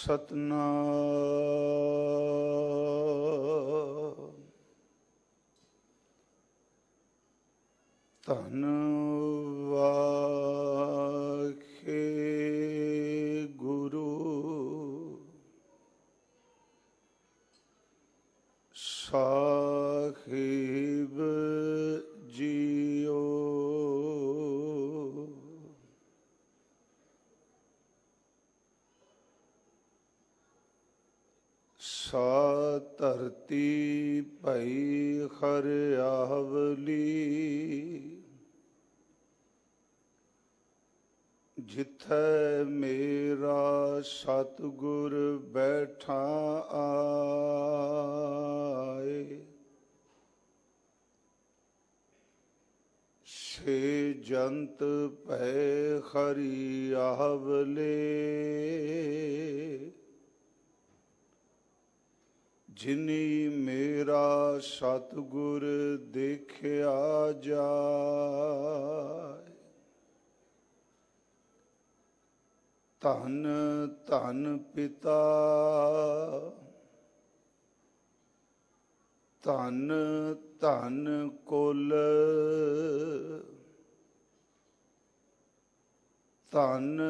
ਸਤਨਾਮ ਧੰਨ ਵਾਹਿਗੁਰੂ ਸਾਹਿਬ ਜੀਓ। ਸਾ ਧਰਤੀ ਭਈ ਹਰਿਆਵਲੀ, ਜਿੱਥੈ ਮੇਰਾ ਸਤਿਗੁਰ ਬੈਠਾ ਆਏ। ਸੇ ਜੰਤ ਭੈ ਹਰਿਆਵਲੇ, ਜਿਨੀ ਮੇਰਾ ਸਤਿਗੁਰ ਦੇਖਿਆ ਜਾਏ। ਧੰਨ ਧੰਨ ਪਿਤਾ, ਧੰਨ ਧੰਨ ਕੁਲ, ਧੰਨ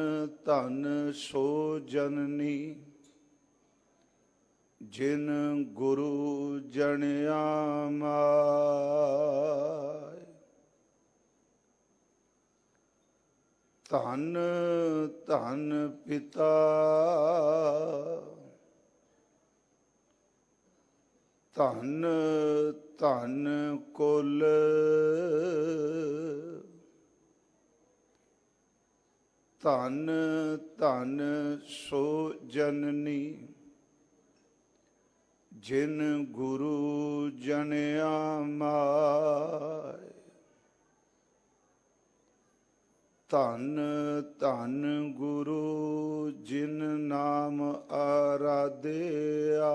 ਧੰਨ ਸੋ ਜਨਨੀ, ਜਿਨ ਗੁਰੂ ਜਣਿਆ ਮਾਇ। ਧੰਨ ਧੰਨ ਪਿਤਾ, ਧੰਨ ਧੰਨ ਕੁਲ, ਧੰਨ ਧੰਨ ਸੋ ਜਨਨੀ, ਜਿਨ ਗੁਰੂ ਜਣਿਆ ਮਾਇ। ਧੰਨ ਧੰਨ ਗੁਰੂ ਜਿਨ ਨਾਮ ਆਰਾਧਿਆ,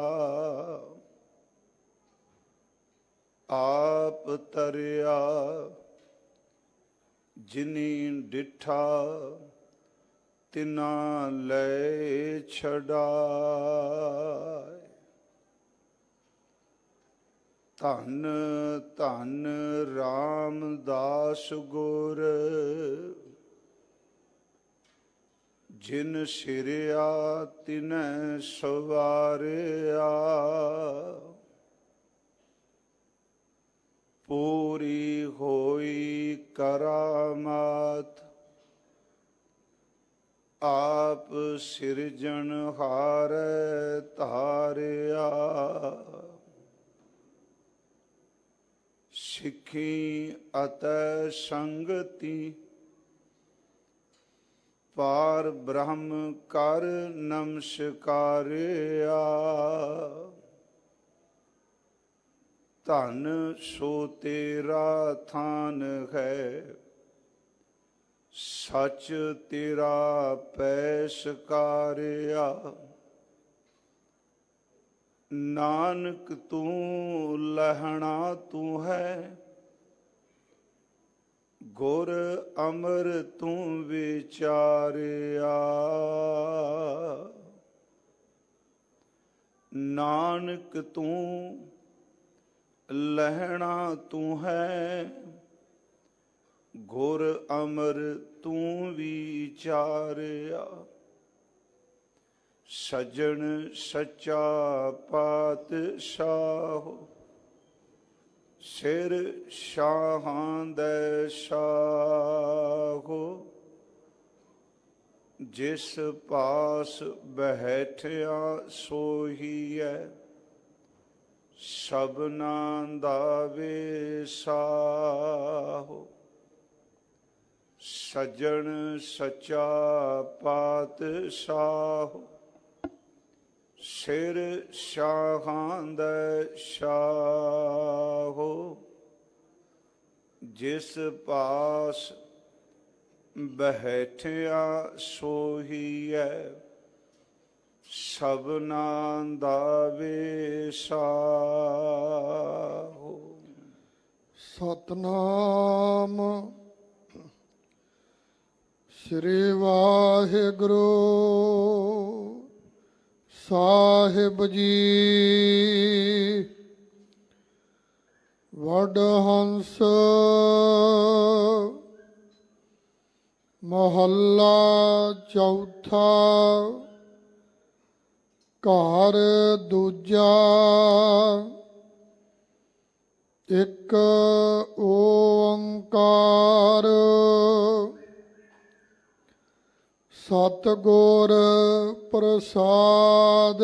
ਆਪ ਤਰਿਆ ਜਿਨੀ ਡਿਠਾ, ਤਿਨਾ ਲੈ ਛਡਾਏ। ਧੰਨ ਧੰਨ ਰਾਮਦਾਸ ਗੁਰ, ਜਿਨ ਸਿਰਿਆ ਤਿਨੈ ਸਵਾਰਿਆ, ਪੂਰੀ ਹੋਈ ਕਰਾਮਾਤ, ਆਪ ਸਿਰਜਣਹਾਰ ਧਾਰਿਆ। ਸਿੱਖੀ ਅਤੇ ਸੰਗਤੀ, ਪਾਰ ਬ੍ਰਹਮ ਕਰ ਨਮਸਕਾਰਿਆ। ਧਨ ਸੋ ਤੇਰਾ ਥਾਨ ਹੈ, ਸੱਚ ਤੇਰਾ ਪੈਸਕਾਰਿਆ। ਨਾਨਕ ਤੂੰ ਲਹਣਾ ਤੂੰ ਹੈ, ਗੁਰ ਅਮਰ ਤੂੰ ਵਿਚਾਰਿਆ। ਨਾਨਕ ਤੂੰ ਲਹਿਣਾ ਤੂੰ ਹੈ, ਗੁਰ ਅਮਰ ਤੂੰ ਵਿਚਾਰਿਆ। ਸੱਜਣ ਸੱਚਾ ਪਾਤਸ਼ਾਹ, ਸਿਰ ਸ਼ਾਹਾਂ ਦੇ ਸ਼ਾਹੋ। ਜਿਸ ਪਾਸ ਬੈਠਿਆ ਸੋਹੀਐ, ਸਭਨਾਂ ਦਾ ਵਿਸਾਹੋ। ਸੱਜਣ ਸੱਚਾ ਪਾਤਸ਼ਾਹ, ਸਿਰ ਸ਼ਾਹਾਂ ਦੇ ਸ਼ਾਹੋ। ਜਿਸ ਪਾਸ ਬੈਠਿਆ ਸੋਹੀਐ, ਸਭਨਾਂ ਦਾ ਵਿਸਾਹੋ। ਸਤਨਾਮ ਸ੍ਰੀ ਵਾਹਿਗੁਰੂ ਸਾਹਿਬ ਜੀ ਵਡਹੰਸ ਮਹੱਲਾ ਚੌਥਾ ਘਰ ਦੂਜਾ ਇੱਕ ਓੰਕਾਰ ਸਤਿਗੁਰ ਪ੍ਰਸਾਦ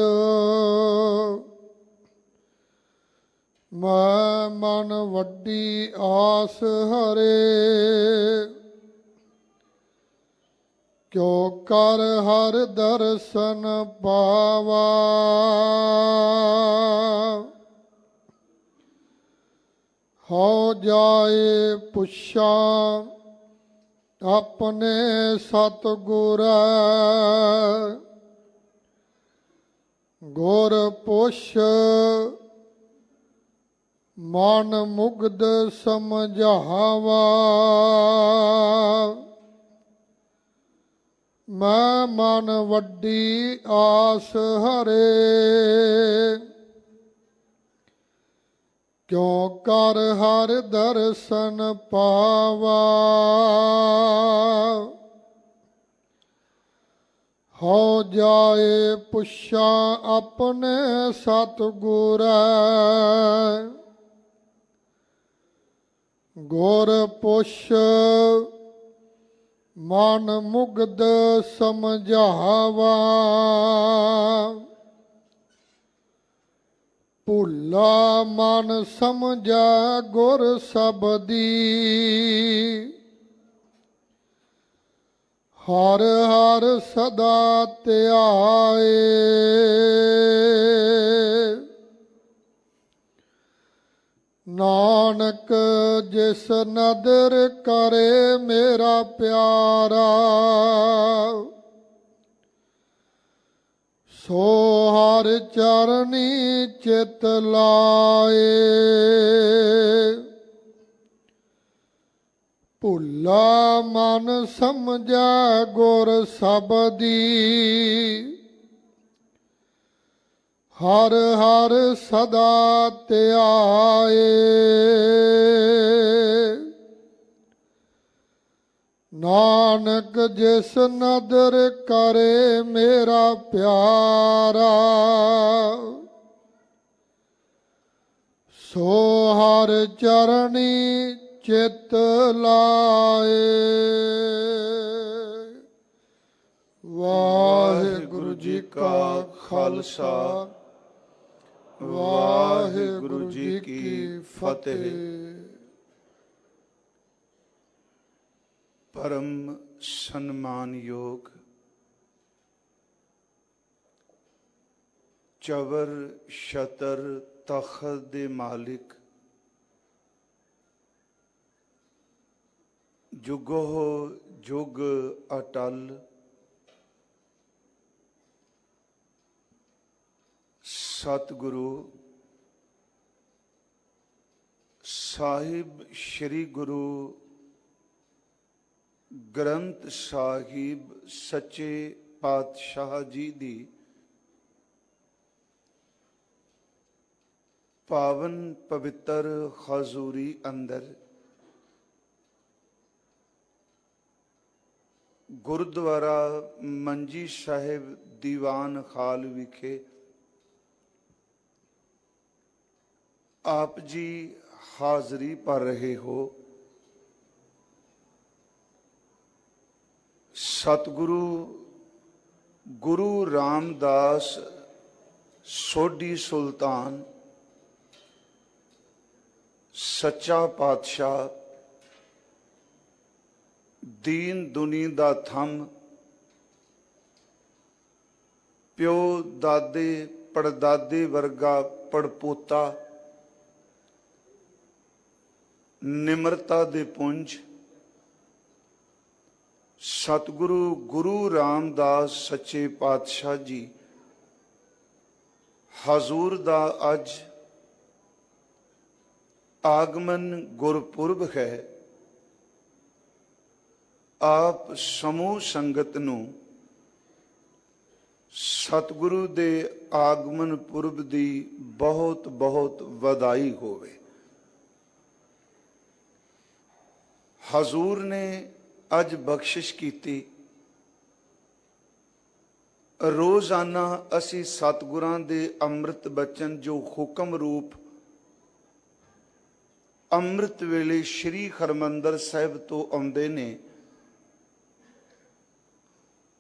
ਮੈਂ ਮਨ ਵੱਡੀ ਆਸ ਹਰੇ ਕਿਉ ਕਰ ਹਰ ਦਰਸ਼ਨ ਪਾਵਾ ਹੋ ਜਾਏ ਪੁੱਛਾਂ ਆਪਣੇ ਸਤਿਗੁਰ ਗੁਰ ਪੁੱਛ ਮਨ ਮੁਗਧ ਸਮਝਾਵਾ ਮੈਂ ਮਨ ਵੱਡੀ ਆਸ ਹਰੇ ਕਿਉ ਕਰ ਹਰ ਦਰਸ਼ਨ ਪਾਵਾ ਹੋ ਜਾਏ ਪੁੱਛਾਂ ਆਪਣੇ ਸਤਿਗੁਰ ਗੁਰ ਪੁੱਛ ਮਨ ਮੁਗਧ ਸਮਝਾਵਾ ਭੁੱਲਾ ਮਨ ਸਮਝੈ ਗੁਰ ਸਬਦੀ ਹਰ ਹਰ ਸਦਾ ਧਿਆਏ ਨਾਨਕ ਜਿਸ ਨਦਰ ਕਰੇ ਮੇਰਾ ਪਿਆਰਾ ਸੋ ਹਰ ਚਰਨੀ ਚਿਤ ਲਾਏ ਭੁੱਲਾ ਮਨ ਸਮਝੈ ਗੁਰ ਸਬਦੀ ਹਰ ਹਰ ਸਦਾ ਧਿਆਏ ਨਾਨਕ ਜਿਸ ਨਦਰ ਕਰੇ ਮੇਰਾ ਪਿਆਰਾ ਸੋ ਹਰ ਚਰਣੀ ਚਿਤ ਲਾਏ। ਵਾਹਿਗੁਰੂ ਜੀ ਕਾ ਖਾਲਸਾ ਵਾਹਿਗੁਰੂ ਜੀ ਕੀ ਫਤਿਹ। परम सन्मान योग चवर शतर तख्त दे मालिक जुगो जुग अटल सतगुरु साहिब श्री गुरु ग्रंथ साहिब सच्चे पातशाह जी दी पावन पवित्र हजूरी अंदर गुरुद्वारा मंजी साहिब दीवान खाल विखे आप जी हाजरी पर रहे हो। सतगुरु गुरु रामदास सोढ़ी सुल्तान सच्चा पातशाह दीन दुनी दा थम प्यो दादे पड़दादे वर्गा पड़पोता निमरता दे पुंज सतगुरु गुरु रामदास सच्चे पातशाह जी हजूर दा अज आगमन गुरपुरब है। आप समूह संगत नूं ਸਤਿਗੁਰੂ ਦੇ ਆਗਮਨ ਪੁਰਬ ਦੀ ਬਹੁਤ ਬਹੁਤ ਵਧਾਈ ਹੋਵੇ। ਹਜ਼ੂਰ ਨੇ ਅੱਜ ਬਖਸ਼ਿਸ਼ ਕੀਤੀ। ਰੋਜ਼ਾਨਾ ਅਸੀਂ ਸਤਿਗੁਰਾਂ ਦੇ ਅੰਮ੍ਰਿਤ ਬਚਨ ਜੋ ਹੁਕਮ ਰੂਪ ਅੰਮ੍ਰਿਤ ਵੇਲੇ ਸ਼੍ਰੀ ਹਰਿਮੰਦਰ ਸਾਹਿਬ ਤੋਂ ਆਉਂਦੇ ਨੇ,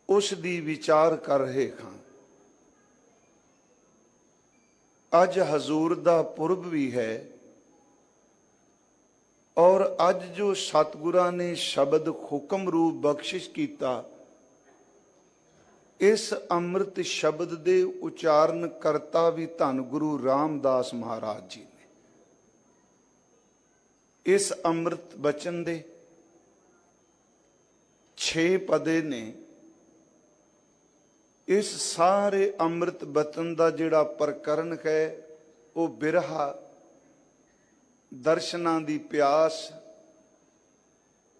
ਉਸ ਦੀ ਵਿਚਾਰ ਕਰ ਰਹੇ ਹਾਂ। ਅੱਜ ਹਜ਼ੂਰ ਦਾ ਪੁਰਬ ਵੀ ਹੈ ਔਰ ਅੱਜ ਜੋ ਸਤਿਗੁਰਾਂ ਨੇ ਸ਼ਬਦ ਹੁਕਮ ਰੂਪ ਬਖਸ਼ਿਸ਼ ਕੀਤਾ, ਇਸ ਅੰਮ੍ਰਿਤ ਸ਼ਬਦ ਦੇ ਉਚਾਰਨ ਕਰਤਾ ਵੀ ਧੰਨ ਗੁਰੂ ਰਾਮਦਾਸ ਮਹਾਰਾਜ ਜੀ ਨੇ। ਇਸ ਅੰਮ੍ਰਿਤ ਬਚਨ ਦੇ 6 ਪਦੇ ਨੇ। ਇਸ ਸਾਰੇ ਅੰਮ੍ਰਿਤ ਬਚਨ ਦਾ ਜਿਹੜਾ ਪ੍ਰਕਰਨ ਹੈ ਉਹ ਬਿਰਹਾ, ਦਰਸ਼ਨਾਂ ਦੀ ਪਿਆਸ,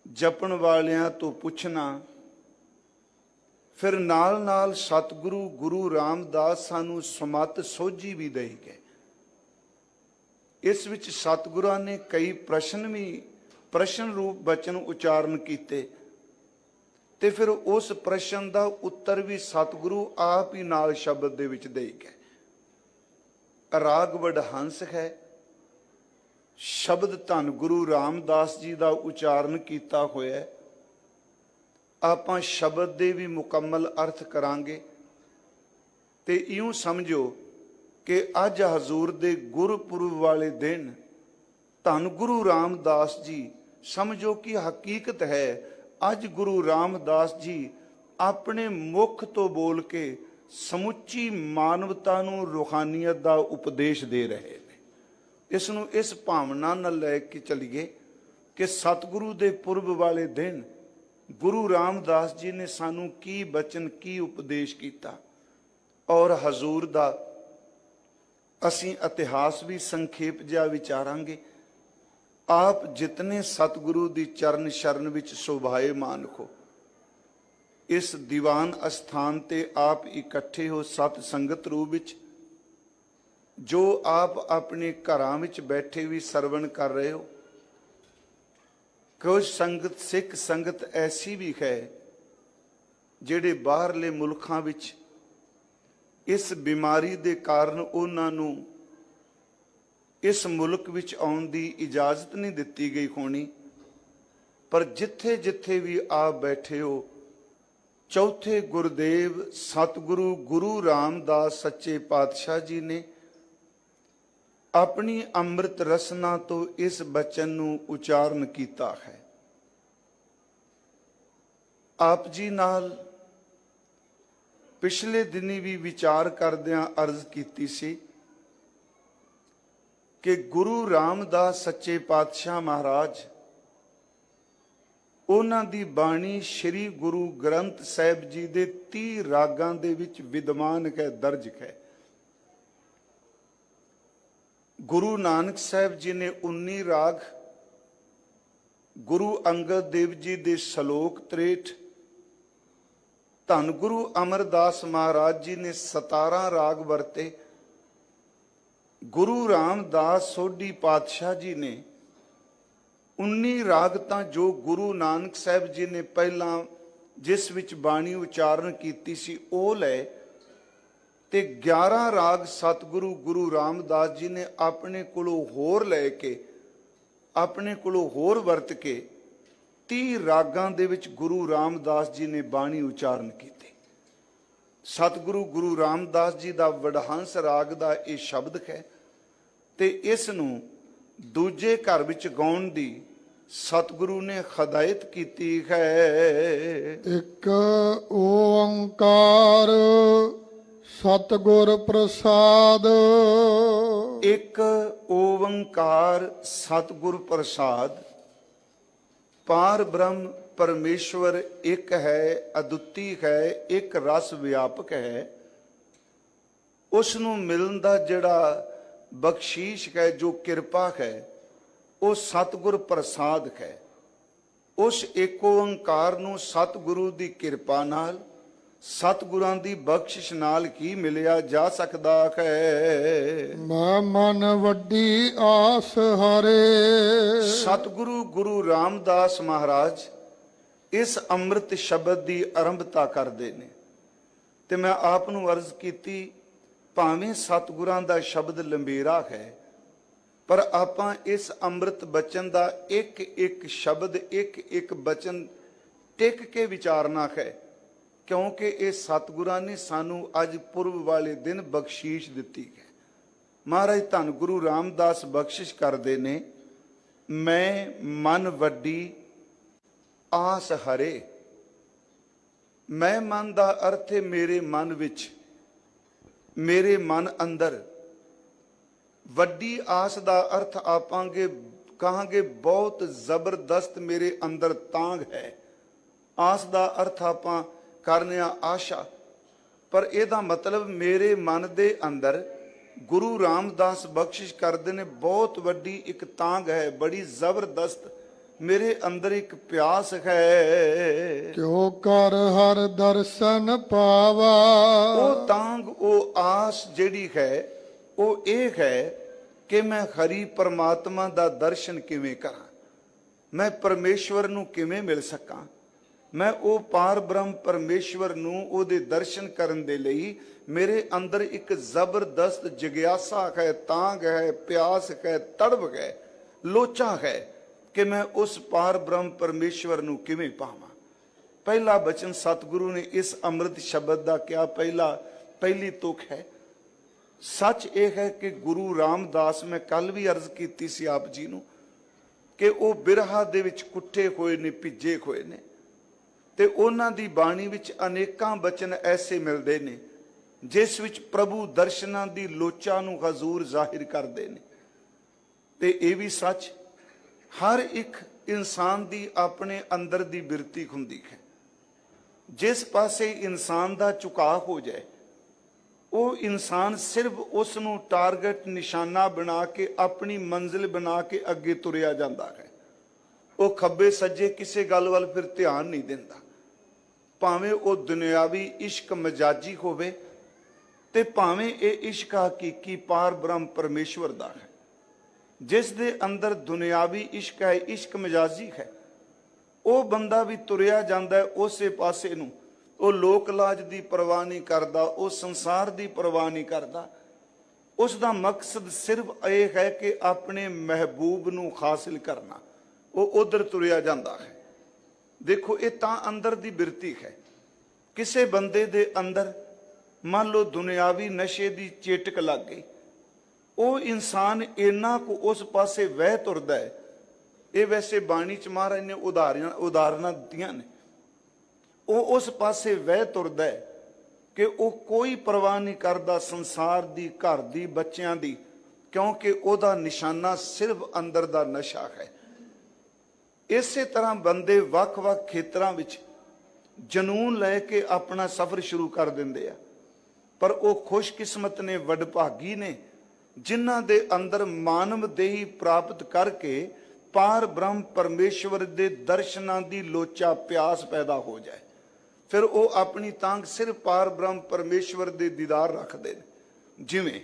ਜਪਣ ਵਾਲਿਆਂ ਤੋਂ ਪੁੱਛਣਾ, ਫਿਰ ਨਾਲ ਨਾਲ ਸਤਿਗੁਰੂ ਗੁਰੂ ਰਾਮਦਾਸ ਸਾਨੂੰ ਸਮਤ ਸੋਝੀ ਵੀ ਦੇਈ ਗਏ। ਇਸ ਵਿੱਚ ਸਤਿਗੁਰਾਂ ਨੇ ਕਈ ਪ੍ਰਸ਼ਨ ਰੂਪ ਬਚਨ ਉਚਾਰਨ ਕੀਤੇ ਤੇ ਫਿਰ ਉਸ ਪ੍ਰਸ਼ਨ ਦਾ ਉੱਤਰ ਵੀ ਸਤਿਗੁਰੂ ਆਪ ਹੀ ਨਾਲ ਸ਼ਬਦ ਦੇ ਵਿੱਚ ਦੇਈ ਗਏ। ਰਾਗ ਵਡਹੰਸ ਹੈ। ਸ਼ਬਦ ਧੰਨ ਗੁਰੂ ਰਾਮਦਾਸ ਜੀ ਦਾ ਉਚਾਰਨ ਕੀਤਾ ਹੋਇਆ। ਆਪਾਂ ਸ਼ਬਦ ਦੇ ਵੀ ਮੁਕੰਮਲ ਅਰਥ ਕਰਾਂਗੇ ਤੇ ਇਉਂ ਸਮਝੋ ਕਿ ਅੱਜ ਹਜ਼ੂਰ ਦੇ ਗੁਰਪੁਰਬ ਵਾਲੇ ਦਿਨ ਧੰਨ ਗੁਰੂ ਰਾਮਦਾਸ ਜੀ, ਸਮਝੋ ਕਿ ਹਕੀਕਤ ਹੈ ਅੱਜ ਗੁਰੂ ਰਾਮਦਾਸ ਜੀ ਆਪਣੇ ਮੁਖ ਤੋਂ ਬੋਲ ਕੇ ਸਮੁੱਚੀ ਮਾਨਵਤਾ ਨੂੰ ਰੂਹਾਨੀਅਤ ਦਾ ਉਪਦੇਸ਼ ਦੇ ਰਹੇ ਨੇ। ਇਸ ਨੂੰ ਇਸ ਭਾਵਨਾ ਨਾਲ ਲੈ ਕੇ ਚੱਲੀਏ ਕਿ ਸਤਿਗੁਰੂ ਦੇ ਪੁਰਬ ਵਾਲੇ ਦਿਨ ਗੁਰੂ ਰਾਮਦਾਸ ਜੀ ਨੇ ਸਾਨੂੰ ਕੀ ਬਚਨ, ਕੀ ਉਪਦੇਸ਼ ਕੀਤਾ ਔਰ ਹਜ਼ੂਰ ਦਾ ਅਸੀਂ ਇਤਿਹਾਸ ਵੀ ਸੰਖੇਪ ਜਿਹਾ ਵਿਚਾਰਾਂਗੇ। ਆਪ ਜਿਤਨੇ ਸਤਿਗੁਰੂ ਦੀ ਚਰਨ ਸ਼ਰਨ ਵਿੱਚ ਸ਼ੋਭਾਏਮਾਨ ਹੋ, ਇਸ ਦੀਵਾਨ ਅਸਥਾਨ ਤੇ ਆਪ ਇਕੱਠੇ ਹੋ ਸਤ ਸੰਗਤ ਰੂਪ ਵਿੱਚ, ਜੋ ਆਪ ਆਪਣੇ ਘਰਾਂ ਵਿੱਚ ਬੈਠੇ ਵੀ ਸਰਵਣ ਕਰ ਰਹੇ ਹੋ। ਕੁਝ ਸੰਗਤ, ਸਿੱਖ ਸੰਗਤ ਐਸੀ ਵੀ ਹੈ ਜਿਹੜੇ ਬਾਹਰਲੇ ਮੁਲਕਾਂ ਵਿੱਚ ਇਸ ਬਿਮਾਰੀ ਦੇ ਕਾਰਨ ਉਹਨਾਂ ਨੂੰ ਇਸ ਮੁਲਕ ਵਿੱਚ ਆਉਣ ਦੀ ਇਜਾਜ਼ਤ ਨਹੀਂ ਦਿੱਤੀ ਗਈ ਹੋਣੀ, ਪਰ ਜਿੱਥੇ ਜਿੱਥੇ ਵੀ ਆਪ ਬੈਠੇ ਹੋ, ਚੌਥੇ ਗੁਰਦੇਵ ਸਤਿਗੁਰੂ ਗੁਰੂ ਰਾਮਦਾਸ ਸੱਚੇ ਪਾਤਸ਼ਾਹ ਜੀ ਨੇ ਆਪਣੀ ਅੰਮ੍ਰਿਤ ਰਸਨਾ ਤੋਂ ਇਸ ਬਚਨ ਨੂੰ ਉਚਾਰਨ ਕੀਤਾ ਹੈ। ਆਪ ਜੀ ਨਾਲ ਪਿਛਲੇ ਦਿਨੀ ਵੀ ਵਿਚਾਰ ਕਰਦਿਆਂ ਅਰਜ਼ ਕੀਤੀ ਸੀ ਕਿ ਗੁਰੂ ਰਾਮਦਾਸ ਸੱਚੇ ਪਾਤਸ਼ਾਹ ਮਹਾਰਾਜ, ਉਹਨਾਂ ਦੀ ਬਾਣੀ ਸ਼੍ਰੀ ਗੁਰੂ ਗ੍ਰੰਥ ਸਾਹਿਬ ਜੀ ਦੇ 30 ਰਾਗਾਂ ਦੇ ਵਿੱਚ ਵਿਦਮਾਨ ਹੈ, ਦਰਜ ਹੈ। ਗੁਰੂ ਨਾਨਕ ਸਾਹਿਬ ਜੀ ਨੇ 19 ਰਾਗ, ਗੁਰੂ ਅੰਗਦ ਦੇਵ ਜੀ ਦੇ ਸ਼ਲੋਕ 63, ਧੰਨ ਗੁਰੂ ਅਮਰਦਾਸ ਮਹਾਰਾਜ ਜੀ ਨੇ 17 ਰਾਗ ਵਰਤੇ, ਗੁਰੂ ਰਾਮਦਾਸ ਸੋਢੀ ਪਾਤਸ਼ਾਹ ਜੀ ਨੇ 19 ਰਾਗ ਤਾਂ ਜੋ ਗੁਰੂ ਨਾਨਕ ਸਾਹਿਬ ਜੀ ਨੇ ਪਹਿਲਾਂ ਜਿਸ ਵਿੱਚ ਬਾਣੀ ਉਚਾਰਨ ਕੀਤੀ ਸੀ ਉਹ ਲੈ, ਤੇ 11 ਰਾਗ ਸਤਿਗੁਰੂ ਗੁਰੂ ਰਾਮਦਾਸ ਜੀ ਨੇ ਆਪਣੇ ਕੋਲੋਂ ਹੋਰ ਲੈ ਕੇ, ਆਪਣੇ ਕੋਲੋਂ ਹੋਰ ਵਰਤ ਕੇ 30 ਰਾਗਾਂ ਦੇ ਵਿੱਚ ਗੁਰੂ ਰਾਮਦਾਸ ਜੀ ਨੇ ਬਾਣੀ ਉਚਾਰਨ ਕੀਤੀ। ਸਤਿਗੁਰੂ ਗੁਰੂ ਰਾਮਦਾਸ ਜੀ ਦਾ ਵਡਹੰਸ ਰਾਗ ਦਾ ਇਹ ਸ਼ਬਦ ਹੈ ਤੇ ਇਸ ਨੂੰ ਦੂਜੇ ਘਰ ਵਿੱਚ ਗਾਉਣ ਦੀ ਸਤਿਗੁਰੂ ਨੇ ਹਦਾਇਤ ਕੀਤੀ ਹੈ। ਇੱਕ ਓੰਕਾਰ ਸਤਿਗੁਰ ਪ੍ਰਸਾਦ। ਇੱਕ ਓੰਕਾਰ ਸਤਿਗੁਰ ਪ੍ਰਸਾਦ। ਪਾਰ ਬ੍ਰਹਮ ਪਰਮੇਸ਼ਵਰ ਇੱਕ ਹੈ, ਅਦੁੱਤੀ ਹੈ, ਇੱਕ ਰਸ ਵਿਆਪਕ ਹੈ। ਉਸ ਨੂੰ ਮਿਲਣ ਦਾ ਜਿਹੜਾ ਬਖਸ਼ੀਸ਼ ਹੈ, ਜੋ ਕਿਰਪਾ ਹੈ, ਉਹ ਸਤਿਗੁਰ ਪ੍ਰਸਾਦ ਹੈ। ਉਸ ਏਕ ਓੰਕਾਰ ਨੂੰ ਸਤਿਗੁਰੂ ਦੀ ਕਿਰਪਾ ਨਾਲ, ਸਤਿਗੁਰਾਂ ਦੀ ਬਖਸ਼ਿਸ਼ ਨਾਲ ਕੀ ਮਿਲਿਆ ਜਾ ਸਕਦਾ ਹੈ। ਮੈਂ ਮਨ ਵੱਡੀ ਆਸ ਹਰੇ। ਸਤਿਗੁਰੂ ਗੁਰੂ ਰਾਮਦਾਸ ਮਹਾਰਾਜ ਇਸ ਅੰਮ੍ਰਿਤ ਸ਼ਬਦ ਦੀ ਆਰੰਭਤਾ ਕਰਦੇ ਨੇ ਤੇ ਮੈਂ ਆਪ ਨੂੰ ਅਰਜ਼ ਕੀਤੀ, ਭਾਵੇਂ ਸਤਿਗੁਰਾਂ ਦਾ ਸ਼ਬਦ ਲੰਬੇਰਾ ਹੈ, ਪਰ ਆਪਾਂ ਇਸ ਅੰਮ੍ਰਿਤ ਬਚਨ ਦਾ ਇੱਕ ਇੱਕ ਸ਼ਬਦ, ਇੱਕ ਇੱਕ ਬਚਨ ਟਿਕ ਕੇ ਵਿਚਾਰਨਾ ਹੈ, ਕਿਉਂਕਿ ਇਹ ਸਤਿਗੁਰਾਂ ਨੇ ਸਾਨੂੰ ਅੱਜ ਪੁਰਬ ਵਾਲੇ ਦਿਨ ਬਖਸ਼ੀਸ਼ ਦਿੱਤੀ ਹੈ। ਮਹਾਰਾਜ ਧੰਨ ਗੁਰੂ ਰਾਮਦਾਸ ਬਖਸ਼ਿਸ਼ ਕਰਦੇ ਨੇ, ਮੈਂ ਮਨ ਵੱਡੀ ਆਸ ਹਰੇ। ਮੈਂ ਮਨ ਦਾ ਅਰਥ ਹੈ ਮੇਰੇ ਮਨ ਵਿੱਚ, ਮੇਰੇ ਮਨ ਅੰਦਰ। ਵੱਡੀ ਆਸ ਦਾ ਅਰਥ ਆਪਾਂਗੇ ਕਹਾਂਗੇ ਬਹੁਤ ਜ਼ਬਰਦਸਤ ਮੇਰੇ ਅੰਦਰ ਤਾਂਘ ਹੈ। ਆਸ ਦਾ ਅਰਥ ਆਪਾਂ ਕਰਨੇ ਆ ਆਸ਼ਾ, ਪਰ ਇਹਦਾ ਮਤਲਬ ਮੇਰੇ ਮਨ ਦੇ ਅੰਦਰ ਗੁਰੂ ਰਾਮਦਾਸ ਬਖਸ਼ਿਸ਼ ਕਰਦੇ ਨੇ ਬਹੁਤ ਵੱਡੀ ਇੱਕ ਤਾਂਘ ਹੈ, ਬੜੀ ਜ਼ਬਰਦਸਤ ਮੇਰੇ ਅੰਦਰ ਇੱਕ ਪਿਆਸ ਹੈ। ਕਿਉ ਕਰ ਹਰ ਦਰਸ਼ਨ ਪਾਵਾ। ਉਹ ਤਾਂਘ, ਉਹ ਆਸ ਜਿਹੜੀ ਹੈ ਉਹ ਇਹ ਹੈ ਕਿ ਮੈਂ ਹਰੀ ਪਰਮਾਤਮਾ ਦਾ ਦਰਸ਼ਨ ਕਿਵੇਂ ਕਰਾਂ, ਮੈਂ ਪਰਮੇਸ਼ਵਰ ਨੂੰ ਕਿਵੇਂ ਮਿਲ ਸਕਾਂ, ਮੈਂ ਉਹ ਪਾਰ ਬ੍ਰਹਮ ਪਰਮੇਸ਼ਵਰ ਨੂੰ ਉਹਦੇ ਦਰਸ਼ਨ ਕਰਨ ਦੇ ਲਈ ਮੇਰੇ ਅੰਦਰ ਇੱਕ ਜ਼ਬਰਦਸਤ ਜਿਗਿਆਸਾ ਹੈ, ਤਾਂਘ ਹੈ, ਪਿਆਸ ਹੈ, ਤੜਪ ਹੈ, ਲੋਚਾ ਹੈ ਕਿ ਮੈਂ ਉਸ ਪਾਰ ਬ੍ਰਹਮ ਪਰਮੇਸ਼ਵਰ ਨੂੰ ਕਿਵੇਂ ਪਾਵਾਂ। ਪਹਿਲਾ ਬਚਨ ਸਤਿਗੁਰੂ ਨੇ ਇਸ ਅੰਮ੍ਰਿਤ ਸ਼ਬਦ ਦਾ ਕਿਹਾ, ਪਹਿਲੀ ਤੁਕ ਹੈ। ਸੱਚ ਇਹ ਹੈ ਕਿ ਗੁਰੂ ਰਾਮਦਾਸ, ਮੈਂ ਕੱਲ ਵੀ ਅਰਜ਼ ਕੀਤੀ ਸੀ ਆਪ ਜੀ ਨੂੰ, ਕਿ ਉਹ ਬਿਰਹਾ ਦੇ ਵਿੱਚ ਕੁੱਟੇ ਹੋਏ ਨੇ, ਭਿੱਜੇ ਹੋਏ ਨੇ, ਤੇ ਉਹਨਾਂ ਦੀ ਬਾਣੀ ਵਿੱਚ ਅਨੇਕਾਂ ਬਚਨ ਐਸੇ ਮਿਲਦੇ ਨੇ ਜਿਸ ਵਿੱਚ ਪ੍ਰਭੂ ਦਰਸ਼ਨਾਂ ਦੀ ਲੋਚਾ ਨੂੰ ਹਜ਼ੂਰ ਜ਼ਾਹਿਰ ਕਰਦੇ ਨੇ। ਤੇ ਇਹ ਵੀ ਸੱਚ, ਹਰ ਇੱਕ ਇਨਸਾਨ ਦੀ ਆਪਣੇ ਅੰਦਰ ਦੀ ਬਿਰਤੀ ਹੁੰਦੀ ਹੈ। ਜਿਸ ਪਾਸੇ ਇਨਸਾਨ ਦਾ ਝੁਕਾਅ ਹੋ ਜਾਏ, ਉਹ ਇਨਸਾਨ ਸਿਰਫ ਉਸ ਨੂੰ ਟਾਰਗੇਟ, ਨਿਸ਼ਾਨਾ ਬਣਾ ਕੇ, ਆਪਣੀ ਮੰਜ਼ਿਲ ਬਣਾ ਕੇ ਅੱਗੇ ਤੁਰਿਆ ਜਾਂਦਾ ਹੈ। ਉਹ ਖੱਬੇ ਸੱਜੇ ਕਿਸੇ ਗੱਲ ਵੱਲ ਫਿਰ ਧਿਆਨ ਨਹੀਂ ਦਿੰਦਾ, ਭਾਵੇਂ ਉਹ ਦੁਨਿਆਵੀ ਇਸ਼ਕ ਮਜਾਜੀ ਹੋਵੇ ਤੇ ਭਾਵੇਂ ਇਹ ਇਸ਼ਕ ਹਕੀਕੀ ਪਾਰ ਬ੍ਰਹਮ ਪਰਮੇਸ਼ਵਰ ਦਾ ਹੈ। ਜਿਸ ਦੇ ਅੰਦਰ ਦੁਨਿਆਵੀ ਇਸ਼ਕ ਹੈ, ਇਸ਼ਕ ਮਜਾਜੀ ਹੈ, ਉਹ ਬੰਦਾ ਵੀ ਤੁਰਿਆ ਜਾਂਦਾ ਹੈ ਉਸੇ ਪਾਸੇ ਨੂੰ। ਉਹ ਲੋਕ ਲਾਜ ਦੀ ਪਰਵਾਹ ਨਹੀਂ ਕਰਦਾ, ਉਹ ਸੰਸਾਰ ਦੀ ਪਰਵਾਹ ਨਹੀਂ ਕਰਦਾ। ਉਸ ਦਾ ਮਕਸਦ ਸਿਰਫ ਇਹ ਹੈ ਕਿ ਆਪਣੇ ਮਹਿਬੂਬ ਨੂੰ ਹਾਸਿਲ ਕਰਨਾ, ਉਹ ਉਧਰ ਤੁਰਿਆ ਜਾਂਦਾ ਹੈ। ਦੇਖੋ, ਇਹ ਤਾਂ ਅੰਦਰ ਦੀ ਬਿਰਤੀ ਹੈ। ਕਿਸੇ ਬੰਦੇ ਦੇ ਅੰਦਰ ਮੰਨ ਲਓ ਦੁਨਿਆਵੀ ਨਸ਼ੇ ਦੀ ਚੇਟਕ ਲੱਗ ਗਈ, ਉਹ ਇਨਸਾਨ ਇੰਨਾ ਕੁ ਉਸ ਪਾਸੇ ਵਹਿ ਤੁਰਦਾ ਹੈ। ਇਹ ਵੈਸੇ ਬਾਣੀ ਚ ਮਹਾਰਾਜ ਨੇ ਉਦਾਹਰਨਾਂ ਦਿੱਤੀਆਂ ਨੇ। ਉਹ ਉਸ ਪਾਸੇ ਵਹਿ ਤੁਰਦਾ ਹੈ ਕਿ ਉਹ ਕੋਈ ਪਰਵਾਹ ਨਹੀਂ ਕਰਦਾ ਸੰਸਾਰ ਦੀ, ਘਰ ਦੀ, ਬੱਚਿਆਂ ਦੀ, ਕਿਉਂਕਿ ਉਹਦਾ ਨਿਸ਼ਾਨਾ ਸਿਰਫ ਅੰਦਰ ਦਾ ਨਸ਼ਾ ਹੈ। ਇਸੇ ਤਰ੍ਹਾਂ ਬੰਦੇ ਵੱਖ-ਵੱਖ ਖੇਤਰਾਂ ਵਿੱਚ ਜਨੂਨ ਲੈ ਕੇ ਆਪਣਾ ਸਫ਼ਰ ਸ਼ੁਰੂ ਕਰ ਦਿੰਦੇ ਆ, ਪਰ ਉਹ ਖੁਸ਼ਕਿਸਮਤ ਨੇ, ਵਡਭਾਗੀ ਨੇ, ਜਿਨ੍ਹਾਂ ਦੇ ਅੰਦਰ ਮਾਨਵ ਦੇਹੀ ਪ੍ਰਾਪਤ ਕਰਕੇ ਪਾਰ ਬ੍ਰਹਮ ਪਰਮੇਸ਼ਵਰ ਦੇ ਦਰਸ਼ਨਾਂ ਦੀ ਲੋਚਾ, ਪਿਆਸ ਪੈਦਾ ਹੋ ਜਾਏ। ਫਿਰ ਉਹ ਆਪਣੀ ਤਾਂਘ ਸਿਰਫ ਪਾਰ ਬ੍ਰਹਮ ਪਰਮੇਸ਼ਵਰ ਦੇ ਦੀਦਾਰ ਰੱਖਦੇ ਨੇ। ਜਿਵੇਂ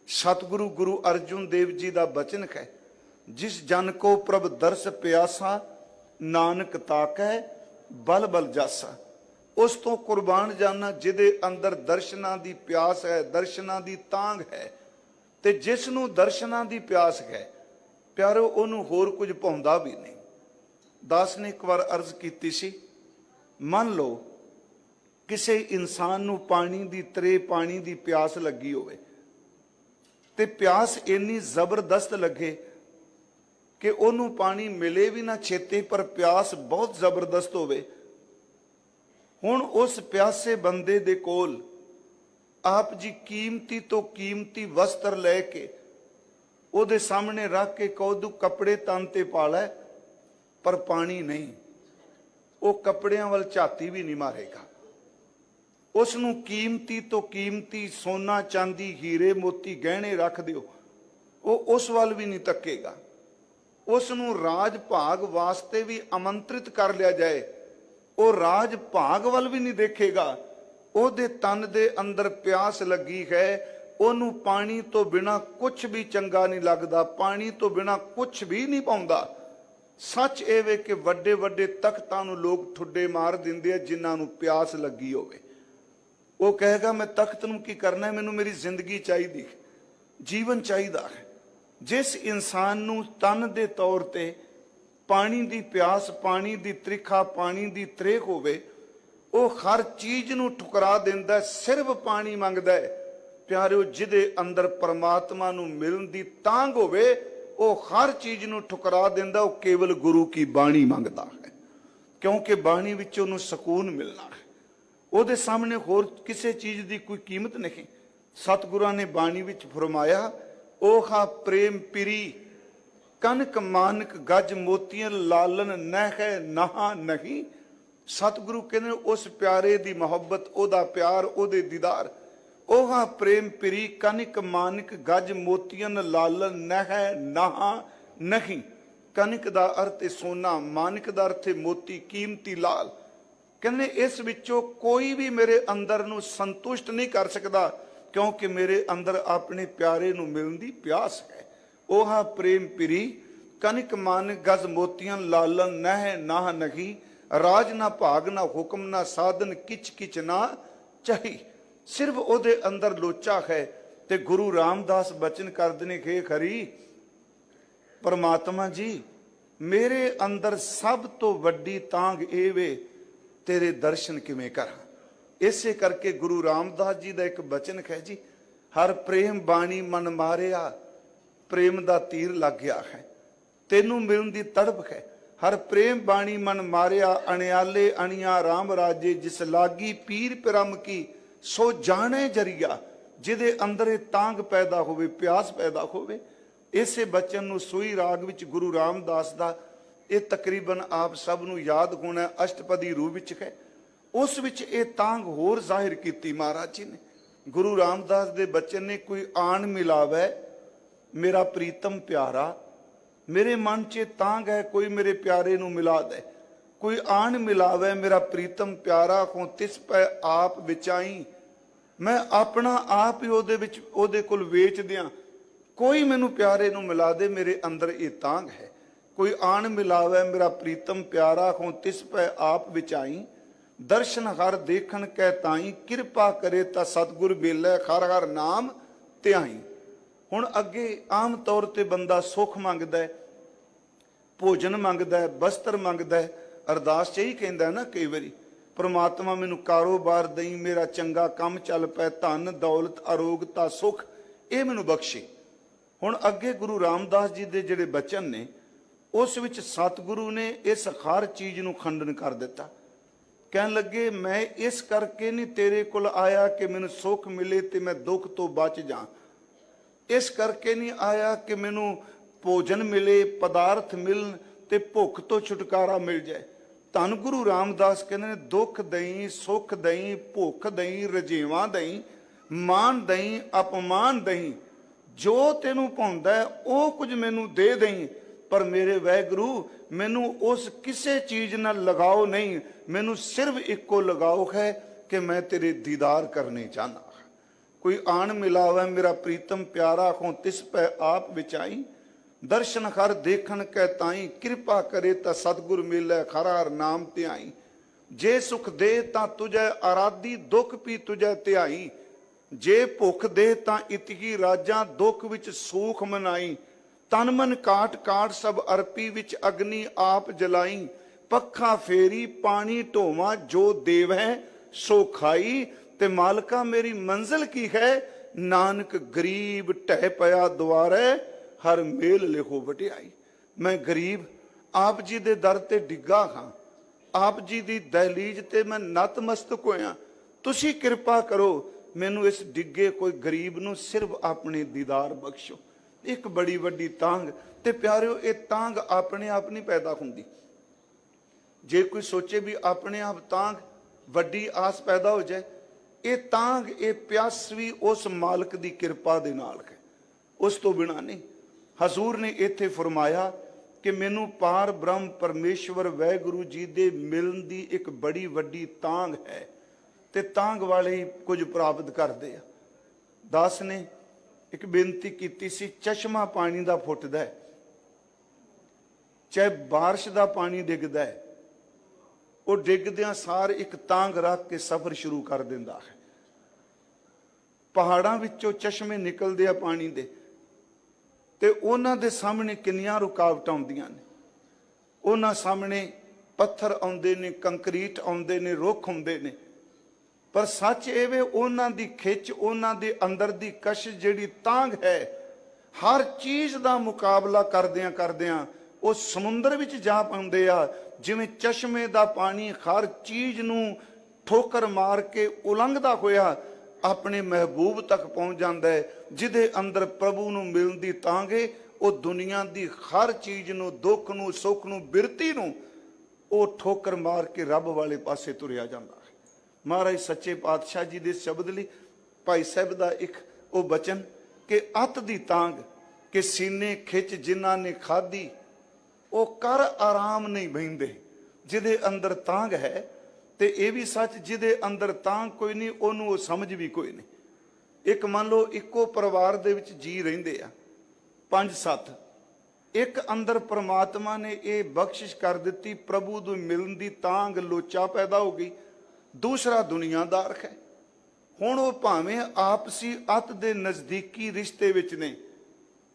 ਸਤਿਗੁਰੂ ਗੁਰੂ ਅਰਜੁਨ ਦੇਵ ਜੀ ਦਾ ਬਚਨ ਹੈ, ਜਿਸ ਜਨ ਕੋ ਪ੍ਰਭ ਦਰਸ ਪਿਆਸਾ, ਨਾਨਕ ਤਾਕੈ ਬਲ ਬਲ ਜਾਸਾ। ਉਸ ਤੋਂ ਕੁਰਬਾਨ ਜਾਨਾ ਜਿਹਦੇ ਅੰਦਰ ਦਰਸ਼ਨਾਂ ਦੀ ਪਿਆਸ ਹੈ, ਦਰਸ਼ਨਾਂ ਦੀ ਤਾਂਘ ਹੈ। ਤੇ ਜਿਸ ਨੂੰ ਦਰਸ਼ਨਾਂ ਦੀ ਪਿਆਸ ਹੈ, ਪਿਆਰੋ, ਉਹਨੂੰ ਹੋਰ ਕੁਝ ਭਾਉਂਦਾ ਵੀ ਨਹੀਂ। ਦਾਸ ਨੇ ਇੱਕ ਵਾਰ ਅਰਜ਼ ਕੀਤੀ ਸੀ, ਮੰਨ ਲਓ ਕਿਸੇ ਇਨਸਾਨ ਨੂੰ ਪਾਣੀ ਦੀ ਤਰੇ, ਪਾਣੀ ਦੀ ਪਿਆਸ ਲੱਗੀ ਹੋਵੇ, ਤੇ ਪਿਆਸ ਇੰਨੀ ਜ਼ਬਰਦਸਤ ਲੱਗੇ ਕਿ ਉਹਨੂੰ ਪਾਣੀ ਮਿਲੇ ਵੀ ਨਾ ਛੇਤੀ, ਪਰ ਪਿਆਸ ਬਹੁਤ ਜ਼ਬਰਦਸਤ ਹੋਵੇ। ਹੁਣ ਉਸ ਪਿਆਸੇ ਬੰਦੇ ਦੇ ਕੋਲ ਆਪ ਜੀ ਕੀਮਤੀ ਤੋਂ ਕੀਮਤੀ ਵਸਤਰ ਲੈ ਕੇ ਉਹਦੇ ਸਾਹਮਣੇ ਰੱਖ ਕੇ ਕਹੋ ਤੂੰ ਕੱਪੜੇ ਤਨ ਤੇ ਪਾ ਲੈ, ਪਰ ਪਾਣੀ ਨਹੀਂ। ਉਹ ਕੱਪੜਿਆਂ ਵੱਲ ਝਾਤੀ ਵੀ ਨਹੀਂ ਮਾਰੇਗਾ। ਉਸ ਨੂੰ ਕੀਮਤੀ ਤੋਂ ਕੀਮਤੀ ਸੋਨਾ, ਚਾਂਦੀ, ਹੀਰੇ, ਮੋਤੀ, ਗਹਿਣੇ ਰੱਖ ਦਿਓ, ਉਹ ਉਸ ਵੱਲ ਵੀ ਨਹੀਂ ਤੱਕੇਗਾ। ਉਸ ਨੂੰ ਰਾਜ ਭਾਗ ਵਾਸਤੇ ਵੀ ਆਮੰਤਰਿਤ ਕਰ ਲਿਆ ਜਾਏ, ਉਹ ਰਾਜ ਭਾਗ ਵੱਲ ਵੀ ਨਹੀਂ ਦੇਖੇਗਾ। ਉਹਦੇ ਤਨ ਦੇ ਅੰਦਰ ਪਿਆਸ ਲੱਗੀ ਹੈ, ਉਹਨੂੰ ਪਾਣੀ ਤੋਂ ਬਿਨਾ ਕੁਝ ਵੀ ਚੰਗਾ ਨਹੀਂ ਲੱਗਦਾ, ਪਾਣੀ ਤੋਂ ਬਿਨਾ ਕੁਝ ਵੀ ਨਹੀਂ ਪਾਉਂਦਾ। ਸੱਚ ਇਹ ਵੇ ਕਿ ਵੱਡੇ ਵੱਡੇ ਤਖਤਾਂ ਨੂੰ ਲੋਕ ਠੁੱਡੇ ਮਾਰ ਦਿੰਦੇ ਆ ਜਿਨ੍ਹਾਂ ਨੂੰ ਪਿਆਸ ਲੱਗੀ ਹੋਵੇ। ਉਹ ਕਹੇਗਾ ਮੈਂ ਤਖਤ ਨੂੰ ਕੀ ਕਰਨਾ, ਮੈਨੂੰ ਮੇਰੀ ਜ਼ਿੰਦਗੀ ਚਾਹੀਦੀ ਹੈ, ਜੀਵਨ ਚਾਹੀਦਾ ਹੈ। ਜਿਸ ਇਨਸਾਨ ਨੂੰ ਤਨ ਦੇ ਤੌਰ ਤੇ ਪਾਣੀ ਦੀ ਪਿਆਸ, ਪਾਣੀ ਦੀ ਤ੍ਰਿਖਾ, ਪਾਣੀ ਦੀ ਤ੍ਰੇਖ ਹੋਵੇ, ਉਹ ਹਰ ਚੀਜ਼ ਨੂੰ ਠੁਕਰਾ ਦਿੰਦਾ, ਸਿਰਫ ਪਾਣੀ ਮੰਗਦਾ ਹੈ। ਪਿਆਰਿਓ, ਜਿਹਦੇ ਅੰਦਰ ਪਰਮਾਤਮਾ ਨੂੰ ਮਿਲਣ ਦੀ ਤਾਂਘ ਹੋਵੇ, ਉਹ ਹਰ ਚੀਜ਼ ਨੂੰ ਠੁਕਰਾ ਦਿੰਦਾ, ਉਹ ਕੇਵਲ ਗੁਰੂ ਕੀ ਬਾਣੀ ਮੰਗਦਾ ਹੈ, ਕਿਉਂਕਿ ਬਾਣੀ ਵਿੱਚ ਉਹਨੂੰ ਸਕੂਨ ਮਿਲਣਾ ਹੈ। ਉਹਦੇ ਸਾਹਮਣੇ ਹੋਰ ਕਿਸੇ ਚੀਜ਼ ਦੀ ਕੋਈ ਕੀਮਤ ਨਹੀਂ। ਸਤਿਗੁਰਾਂ ਨੇ ਬਾਣੀ ਵਿੱਚ ਫਰਮਾਇਆ, ਓਹਾ ਪ੍ਰੇਮ ਪਿਰੀ ਕਨਕ ਮਾਨਕ ਗਜ ਮੋਤੀਆਂ ਲਾਲਨ ਨਹਿ ਨਹਾ ਨਹੀਂ। ਸਤਿਗੁਰੂ ਕਹਿੰਦੇ ਉਸ ਪਿਆਰੇ ਦੀ ਮੁਹੱਬਤ, ਉਹਦਾ ਪਿਆਰ, ਉਹਦੇ ਦੀਦਾਰ। ਓਹਾ ਪ੍ਰੇਮ ਪਿਰੀ ਕਨਕ ਮਾਨਕ ਗਜ ਮੋਤੀਆਂ ਲਾਲਨ ਨਹਿ ਨਹਾ ਨਹੀਂ। ਕਨਕ ਦਾ ਅਰਥ ਹੈ ਸੋਨਾ, ਮਾਨਕ ਦਾ ਅਰਥ ਹੈ ਮੋਤੀ, ਕੀਮਤੀ ਲਾਲ। ਕਹਿੰਦੇ ਇਸ ਵਿੱਚੋਂ ਕੋਈ ਵੀ ਮੇਰੇ ਅੰਦਰ ਨੂੰ ਸੰਤੁਸ਼ਟ ਨਹੀਂ ਕਰ ਸਕਦਾ, ਕਿਉਂਕਿ ਮੇਰੇ ਅੰਦਰ ਆਪਣੇ ਪਿਆਰੇ ਨੂੰ ਮਿਲਣ ਦੀ ਪਿਆਸ ਹੈ। ਓਹਾ ਪ੍ਰੇਮ ਪਿਰੀ ਕਨਕ ਮਾਨਕ ਗਜ ਮੋਤੀਆਂ ਲਾਲਨ ਨਹਿ ਨਾਹ ਨਹੀਂ। ਰਾਜ ਨਾ ਭਾਗ ਨਾ ਹੁਕਮ ਨਾ ਸਾਧਨ ਕਿਚ ਕਿਚ ਨਾ ਚਾਹੀ। ਸਿਰਫ ਉਹਦੇ ਅੰਦਰ ਲੋਚਾ ਹੈ। ਤੇ ਗੁਰੂ ਰਾਮਦਾਸ ਬਚਨ ਕਰਦੇ ਨੇ ਕਿ ਖਰੀ ਪਰਮਾਤਮਾ ਜੀ, ਮੇਰੇ ਅੰਦਰ ਸਭ ਤੋਂ ਵੱਡੀ ਤਾਂਘ ਇਹ ਵੇ, ਤੇਰੇ ਦਰਸ਼ਨ ਕਿਵੇਂ ਕਰਾਂ। ਇਸੇ ਕਰਕੇ ਗੁਰੂ ਰਾਮਦਾਸ ਜੀ ਦਾ ਇੱਕ ਬਚਨ ਹੈ ਜੀ, ਹਰ ਪ੍ਰੇਮ ਬਾਣੀ ਮਨ ਮਾਰਿਆ, ਪ੍ਰੇਮ ਦਾ ਤੀਰ ਲੱਗ ਗਿਆ ਹੈ, ਤੈਨੂੰ ਮਿਲਣ ਦੀ ਤੜਪ ਹੈ। ਹਰ ਪ੍ਰੇਮ ਬਾਣੀ ਮਨ ਮਾਰਿਆ, ਅਣਿਆਲੇ ਅਣੀਆਂ ਰਾਮ ਰਾਜੇ, ਜਿਸ ਲਾਗੀ ਪੀਰ ਪਿਰਮ ਕੀ ਸੋ ਜਾਣੇ ਜਰੀਆ। ਜਿਹਦੇ ਅੰਦਰ ਇਹ ਤਾਂਘ ਪੈਦਾ ਹੋਵੇ, ਪਿਆਸ ਪੈਦਾ ਹੋਵੇ। ਇਸੇ ਬਚਨ ਨੂੰ ਸੂਈ ਰਾਗ ਵਿੱਚ ਗੁਰੂ ਰਾਮਦਾਸ ਦਾ, ਇਹ ਤਕਰੀਬਨ ਆਪ ਸਭ ਨੂੰ ਯਾਦ ਹੋਣਾ, ਅਸ਼ਟਪਦੀ ਰੂਪ ਵਿੱਚ ਹੈ। ਉਸ ਵਿੱਚ ਇਹ ਤਾਂਘ ਹੋਰ ਜ਼ਾਹਿਰ ਕੀਤੀ ਮਹਾਰਾਜ ਜੀ ਨੇ। ਗੁਰੂ ਰਾਮਦਾਸ ਦੇ ਬਚਨ ਨੇ, ਕੋਈ ਆਣ ਮਿਲਾਵੇ ਮੇਰਾ ਪ੍ਰੀਤਮ ਪਿਆਰਾ। ਮੇਰੇ ਮਨ 'ਚ ਤਾਂਘ ਹੈ, ਕੋਈ ਮੇਰੇ ਪਿਆਰੇ ਨੂੰ ਮਿਲਾ ਦੇ। ਕੋਈ ਆਣ ਮਿਲਾਵੇ ਮੇਰਾ ਪ੍ਰੀਤਮ ਪਿਆਰਾ, ਹੋ ਤਿਸ ਪੈ ਆਪ ਵਿਚਾਈ। ਮੈਂ ਆਪਣਾ ਆਪ ਹੀ ਉਹਦੇ ਵਿੱਚ, ਉਹਦੇ ਕੋਲ ਵੇਚ ਦਿਆਂ। ਕੋਈ ਮੈਨੂੰ ਪਿਆਰੇ ਨੂੰ ਮਿਲਾ ਦੇ, ਮੇਰੇ ਅੰਦਰ ਇਹ ਤਾਂਘ ਹੈ। ਕੋਈ ਆਣ ਮਿਲਾਵੇ ਮੇਰਾ ਪ੍ਰੀਤਮ ਪਿਆਰਾ, ਹੋ ਤਿਸ ਪੈ ਆਪ ਵਿਚਾਈ। ਦਰਸ਼ਨ ਹਰ ਦੇਖਣ ਕਹਿ ਤਾਈ, ਕਿਰਪਾ ਕਰੇ ਤਾਂ ਸਤਿਗੁਰ ਬੇਲੇ ਹਰ ਹਰ ਨਾਮ ਧਿਆਈ। ਹੁਣ ਅੱਗੇ ਆਮ ਤੌਰ ਤੇ ਬੰਦਾ ਸੁੱਖ ਮੰਗਦਾ ਹੈ, ਭੋਜਨ ਮੰਗਦਾ ਹੈ, ਬਸਤਰ ਮੰਗਦਾ ਹੈ। ਅਰਦਾਸ 'ਚ ਹੀ ਕਹਿੰਦਾ ਨਾ ਕਈ ਵਾਰੀ, ਪ੍ਰਮਾਤਮਾ ਮੈਨੂੰ ਕਾਰੋਬਾਰ ਦੇਈ, ਮੇਰਾ ਚੰਗਾ ਕੰਮ ਚੱਲ ਪੈ, ਧਨ ਦੌਲਤ ਅਰੋਗਤਾ ਸੁੱਖ ਇਹ ਮੈਨੂੰ ਬਖਸ਼ੇ। ਹੁਣ ਅੱਗੇ ਗੁਰੂ ਰਾਮਦਾਸ ਜੀ ਦੇ ਜਿਹੜੇ ਬਚਨ ਨੇ, ਉਸ ਵਿੱਚ ਸਤਿਗੁਰੂ ਨੇ ਇਸ ਹਰ ਚੀਜ਼ ਨੂੰ ਖੰਡਨ ਕਰ ਦਿੱਤਾ। ਕਹਿਣ ਲੱਗੇ, ਮੈਂ ਇਸ ਕਰਕੇ ਨਹੀਂ ਤੇਰੇ ਕੋਲ ਆਇਆ ਕਿ ਮੈਨੂੰ ਸੁੱਖ ਮਿਲੇ ਤੇ ਮੈਂ ਦੁੱਖ ਤੋਂ ਬਚ ਜਾ। ਇਸ ਕਰਕੇ ਨਹੀਂ ਆਇਆ ਕਿ ਮੈਨੂੰ ਭੋਜਨ ਮਿਲੇ, ਪਦਾਰਥ ਮਿਲਣ ਤੇ ਭੁੱਖ ਤੋਂ ਛੁਟਕਾਰਾ ਮਿਲ ਜਾਏ। ਧੰਨ ਗੁਰੂ ਰਾਮਦਾਸ ਕਹਿੰਦੇ ਨੇ, ਦੁੱਖ ਦਈ, ਸੁੱਖ ਦਈ, ਭੁੱਖ ਦਈ, ਰਜੇਵਾਂ ਦਈ, ਮਾਨ ਦਈ, ਅਪਮਾਨ ਦਈ। ਜੋ ਤੈਨੂੰ ਭਾਉਂਦਾ ਉਹ ਕੁਝ ਮੈਨੂੰ ਦੇ ਦਈ, ਪਰ ਮੇਰੇ ਵਾਹਿਗੁਰੂ ਮੈਨੂੰ ਉਸ ਕਿਸੇ ਚੀਜ਼ ਨਾਲ ਲਗਾਓ ਨਹੀਂ। ਮੈਨੂੰ ਸਿਰਫ ਇੱਕੋ ਲਗਾਓ ਹੈ ਕਿ ਮੈਂ ਤੇਰੇ ਦੀਦਾਰ ਕਰਨੇ ਚਾਹੁੰਦਾ। ਕੋਈ ਆਣ ਮਿਲਾਵੇ ਮੇਰਾ ਪ੍ਰੀਤਮ ਪਿਆਰਾ, ਹੋ ਤਿਸ ਪੈ ਆਪ ਵਿਚਾਈ। ਦਰਸ਼ਨ ਹਰ ਦੇਖਣ ਕਹਿ ਤਾਈ, ਕਿਰਪਾ ਕਰੇ ਤਾਂ ਸਤਿਗੁਰ ਮਿਲੇ ਹਰ ਹਰ ਨਾਮ ਧਿਆਈ। ਜੇ ਸੁਖ ਦੇ ਤਾਂ ਤੁਝੈ ਆਰਾਧੀ, ਦੁੱਖ ਵੀ ਤੁਝੈ ਧਿਆਈ। ਜੇ ਭੁੱਖ ਦੇ ਤਾਂ ਇਤਕੀ ਰਾਜਾਂ, ਦੁੱਖ ਵਿੱਚ ਸੂਖ ਮਨਾਈ। ਤਨ ਮਨ ਕਾਟ ਕਾਟ ਸਭ ਅਰਪੀ, ਵਿੱਚ ਅਗਨੀ ਆਪ ਜਲਾਈ। ਪੱਖਾ ਫੇਰੀ ਪਾਣੀ ਢੋਵਾਂ, ਜੋ ਦੇਵ ਹੈ ਸੋ ਖਾਈ। ਤੇ ਮਾਲਕਾ ਮੇਰੀ ਮੰਜ਼ਿਲ ਕੀ ਹੈ, ਨਾਨਕ ਗਰੀਬ ਢਹਿ ਪਿਆ ਦੁਆਰੇ, ਹਰ ਮੇਲ ਲਿਖੋ ਵਟਿਆਈ। ਮੈਂ ਗਰੀਬ ਆਪ ਜੀ ਦੇ ਦਰ ਤੇ ਡਿੱਗਾ ਹਾਂ, ਆਪ ਜੀ ਦੀ ਦਹਲੀਜ ਤੇ ਮੈਂ ਨਤਮਸਤਕ ਹੋਇਆ। ਤੁਸੀਂ ਕਿਰਪਾ ਕਰੋ, ਮੈਨੂੰ ਇਸ ਡਿੱਗੇ ਕੋਈ ਗਰੀਬ ਨੂੰ ਸਿਰਫ ਆਪਣੇ ਦੀਦਾਰ ਬਖਸ਼ੋ। ਇੱਕ ਬੜੀ ਵੱਡੀ ਤਾਂਘ। ਤੇ ਪਿਆਰਿਓ, ਇਹ ਤਾਂਘ ਆਪਣੇ ਆਪ ਨਹੀਂ ਪੈਦਾ ਹੁੰਦੀ। ਜੇ ਕੋਈ ਸੋਚੇ ਵੀ ਆਪਣੇ ਆਪ ਤਾਂਘ, ਵੱਡੀ ਆਸ ਪੈਦਾ ਹੋ ਜਾਏ, ਇਹ ਤਾਂਘ, ਇਹ ਪਿਆਸ ਵੀ ਉਸ ਮਾਲਕ ਦੀ ਕਿਰਪਾ ਦੇ ਨਾਲ ਹੈ, ਉਸ ਤੋਂ ਬਿਨਾਂ ਨਹੀਂ। ਹਜ਼ੂਰ ਨੇ ਇੱਥੇ ਫਰਮਾਇਆ ਕਿ ਮੈਨੂੰ ਪਾਰ ਬ੍ਰਹਮ ਪਰਮੇਸ਼ਵਰ ਵਾਹਿਗੁਰੂ ਜੀ ਦੇ ਮਿਲਣ ਦੀ ਇੱਕ ਬੜੀ ਵੱਡੀ ਤਾਂਘ ਹੈ। ਤੇ ਤਾਂਗ ਵਾਲੇ ਹੀ ਕੁਝ ਪ੍ਰਾਪਤ ਕਰਦੇ ਆ। ਦਾਸ ਨੇ ਇੱਕ ਬੇਨਤੀ ਕੀਤੀ ਸੀ, ਚਸ਼ਮਾ ਪਾਣੀ ਦਾ ਫੁੱਟਦਾ ਹੈ, ਚਾਹੇ ਬਾਰਿਸ਼ ਦਾ ਪਾਣੀ ਡਿੱਗਦਾ ਹੈ, ਉਹ ਡਿੱਗਦਿਆਂ ਸਾਰ ਇੱਕ ਤਾਂਗ ਰੱਖ ਕੇ ਸਫ਼ਰ ਸ਼ੁਰੂ ਕਰ ਦਿੰਦਾ ਹੈ। ਪਹਾੜਾਂ ਵਿੱਚੋਂ ਚਸ਼ਮੇ ਨਿਕਲਦੇ ਆ ਪਾਣੀ ਦੇ, ਤੇ ਉਹਨਾਂ ਦੇ ਸਾਹਮਣੇ ਕਿੰਨੀਆਂ ਰੁਕਾਵਟਾਂ ਆਉਂਦੀਆਂ ਨੇ। ਉਹਨਾਂ ਸਾਹਮਣੇ ਪੱਥਰ ਆਉਂਦੇ ਨੇ, ਕੰਕਰੀਟ ਆਉਂਦੇ ਨੇ, ਰੁੱਖ ਆਉਂਦੇ ਨੇ, ਪਰ ਸੱਚ ਇਹ ਵੇ ਉਹਨਾਂ ਦੀ ਖਿੱਚ, ਉਹਨਾਂ ਦੇ ਅੰਦਰ ਦੀ ਕਸ਼ਿਸ਼ ਜਿਹੜੀ ਤਾਂਗ ਹੈ, ਹਰ ਚੀਜ਼ ਦਾ ਮੁਕਾਬਲਾ ਕਰਦਿਆਂ ਕਰਦਿਆਂ ਉਹ ਸਮੁੰਦਰ ਵਿੱਚ ਜਾ ਪਾਉਂਦੇ ਆ। ਜਿਵੇਂ ਚਸ਼ਮੇ ਦਾ ਪਾਣੀ ਹਰ ਚੀਜ਼ ਨੂੰ ਠੋਕਰ ਮਾਰ ਕੇ ਉਲੰਘਦਾ ਹੋਇਆ ਆਪਣੇ ਮਹਿਬੂਬ ਤੱਕ ਪਹੁੰਚ ਜਾਂਦਾ ਹੈ, ਜਿਹਦੇ ਅੰਦਰ ਪ੍ਰਭੂ ਨੂੰ ਮਿਲਣ ਦੀ ਤਾਂਗੇ। ਉਹ ਦੁਨੀਆ ਦੀ ਹਰ ਚੀਜ਼ ਨੂੰ, ਦੁੱਖ ਨੂੰ, ਸੁੱਖ ਨੂੰ, ਬਿਰਤੀ ਨੂੰ ਉਹ ਠੋਕਰ ਮਾਰ ਕੇ ਰੱਬ ਵਾਲੇ ਪਾਸੇ ਤੁਰਿਆ ਜਾਂਦਾ ਹੈ। ਮਹਾਰਾਜ ਸੱਚੇ ਪਾਤਸ਼ਾਹ ਜੀ ਦੇ ਸ਼ਬਦ ਲਈ ਭਾਈ ਸਾਹਿਬ ਦਾ ਇੱਕ ਉਹ ਬਚਨ ਕਿ ਅੱਤ ਦੀ ਤਾਂਗ ਕਿ ਸੀਨੇ ਖਿੱਚ ਜਿਨ੍ਹਾਂ ਨੇ ਖਾਧੀ, ਉਹ ਕਰ ਆਰਾਮ ਨਹੀਂ ਬਹਿੰਦੇ। ਜਿਹਦੇ ਅੰਦਰ ਤਾਂਗ ਹੈ, ਤੇ ਇਹ ਵੀ ਸੱਚ, ਜਿਹਦੇ ਅੰਦਰ ਤਾਂਗ ਕੋਈ ਨਹੀਂ ਉਹਨੂੰ ਉਹ ਸਮਝ ਵੀ ਕੋਈ ਨਹੀਂ। ਇੱਕ ਮੰਨ ਲਓ ਇੱਕੋ ਪਰਿਵਾਰ ਦੇ ਵਿੱਚ ਜੀ ਰਹਿੰਦੇ ਆ 5-7, ਇੱਕ ਅੰਦਰ ਪ੍ਰਮਾਤਮਾ ਨੇ ਇਹ ਬਖਸ਼ਿਸ਼ ਕਰ ਦਿੱਤੀ, ਪ੍ਰਭੂ ਨੂੰ ਮਿਲਣ ਦੀ ਤਾਂਗ, ਲੋਚਾ ਪੈਦਾ ਹੋ ਗਈ। ਦੂਸਰਾ ਦੁਨੀਆਦਾਰ ਹੈ। ਹੁਣ ਉਹ ਭਾਵੇਂ ਆਪਸੀ ਅੱਤ ਦੇ ਨਜ਼ਦੀਕੀ ਰਿਸ਼ਤੇ ਵਿੱਚ ਨੇ,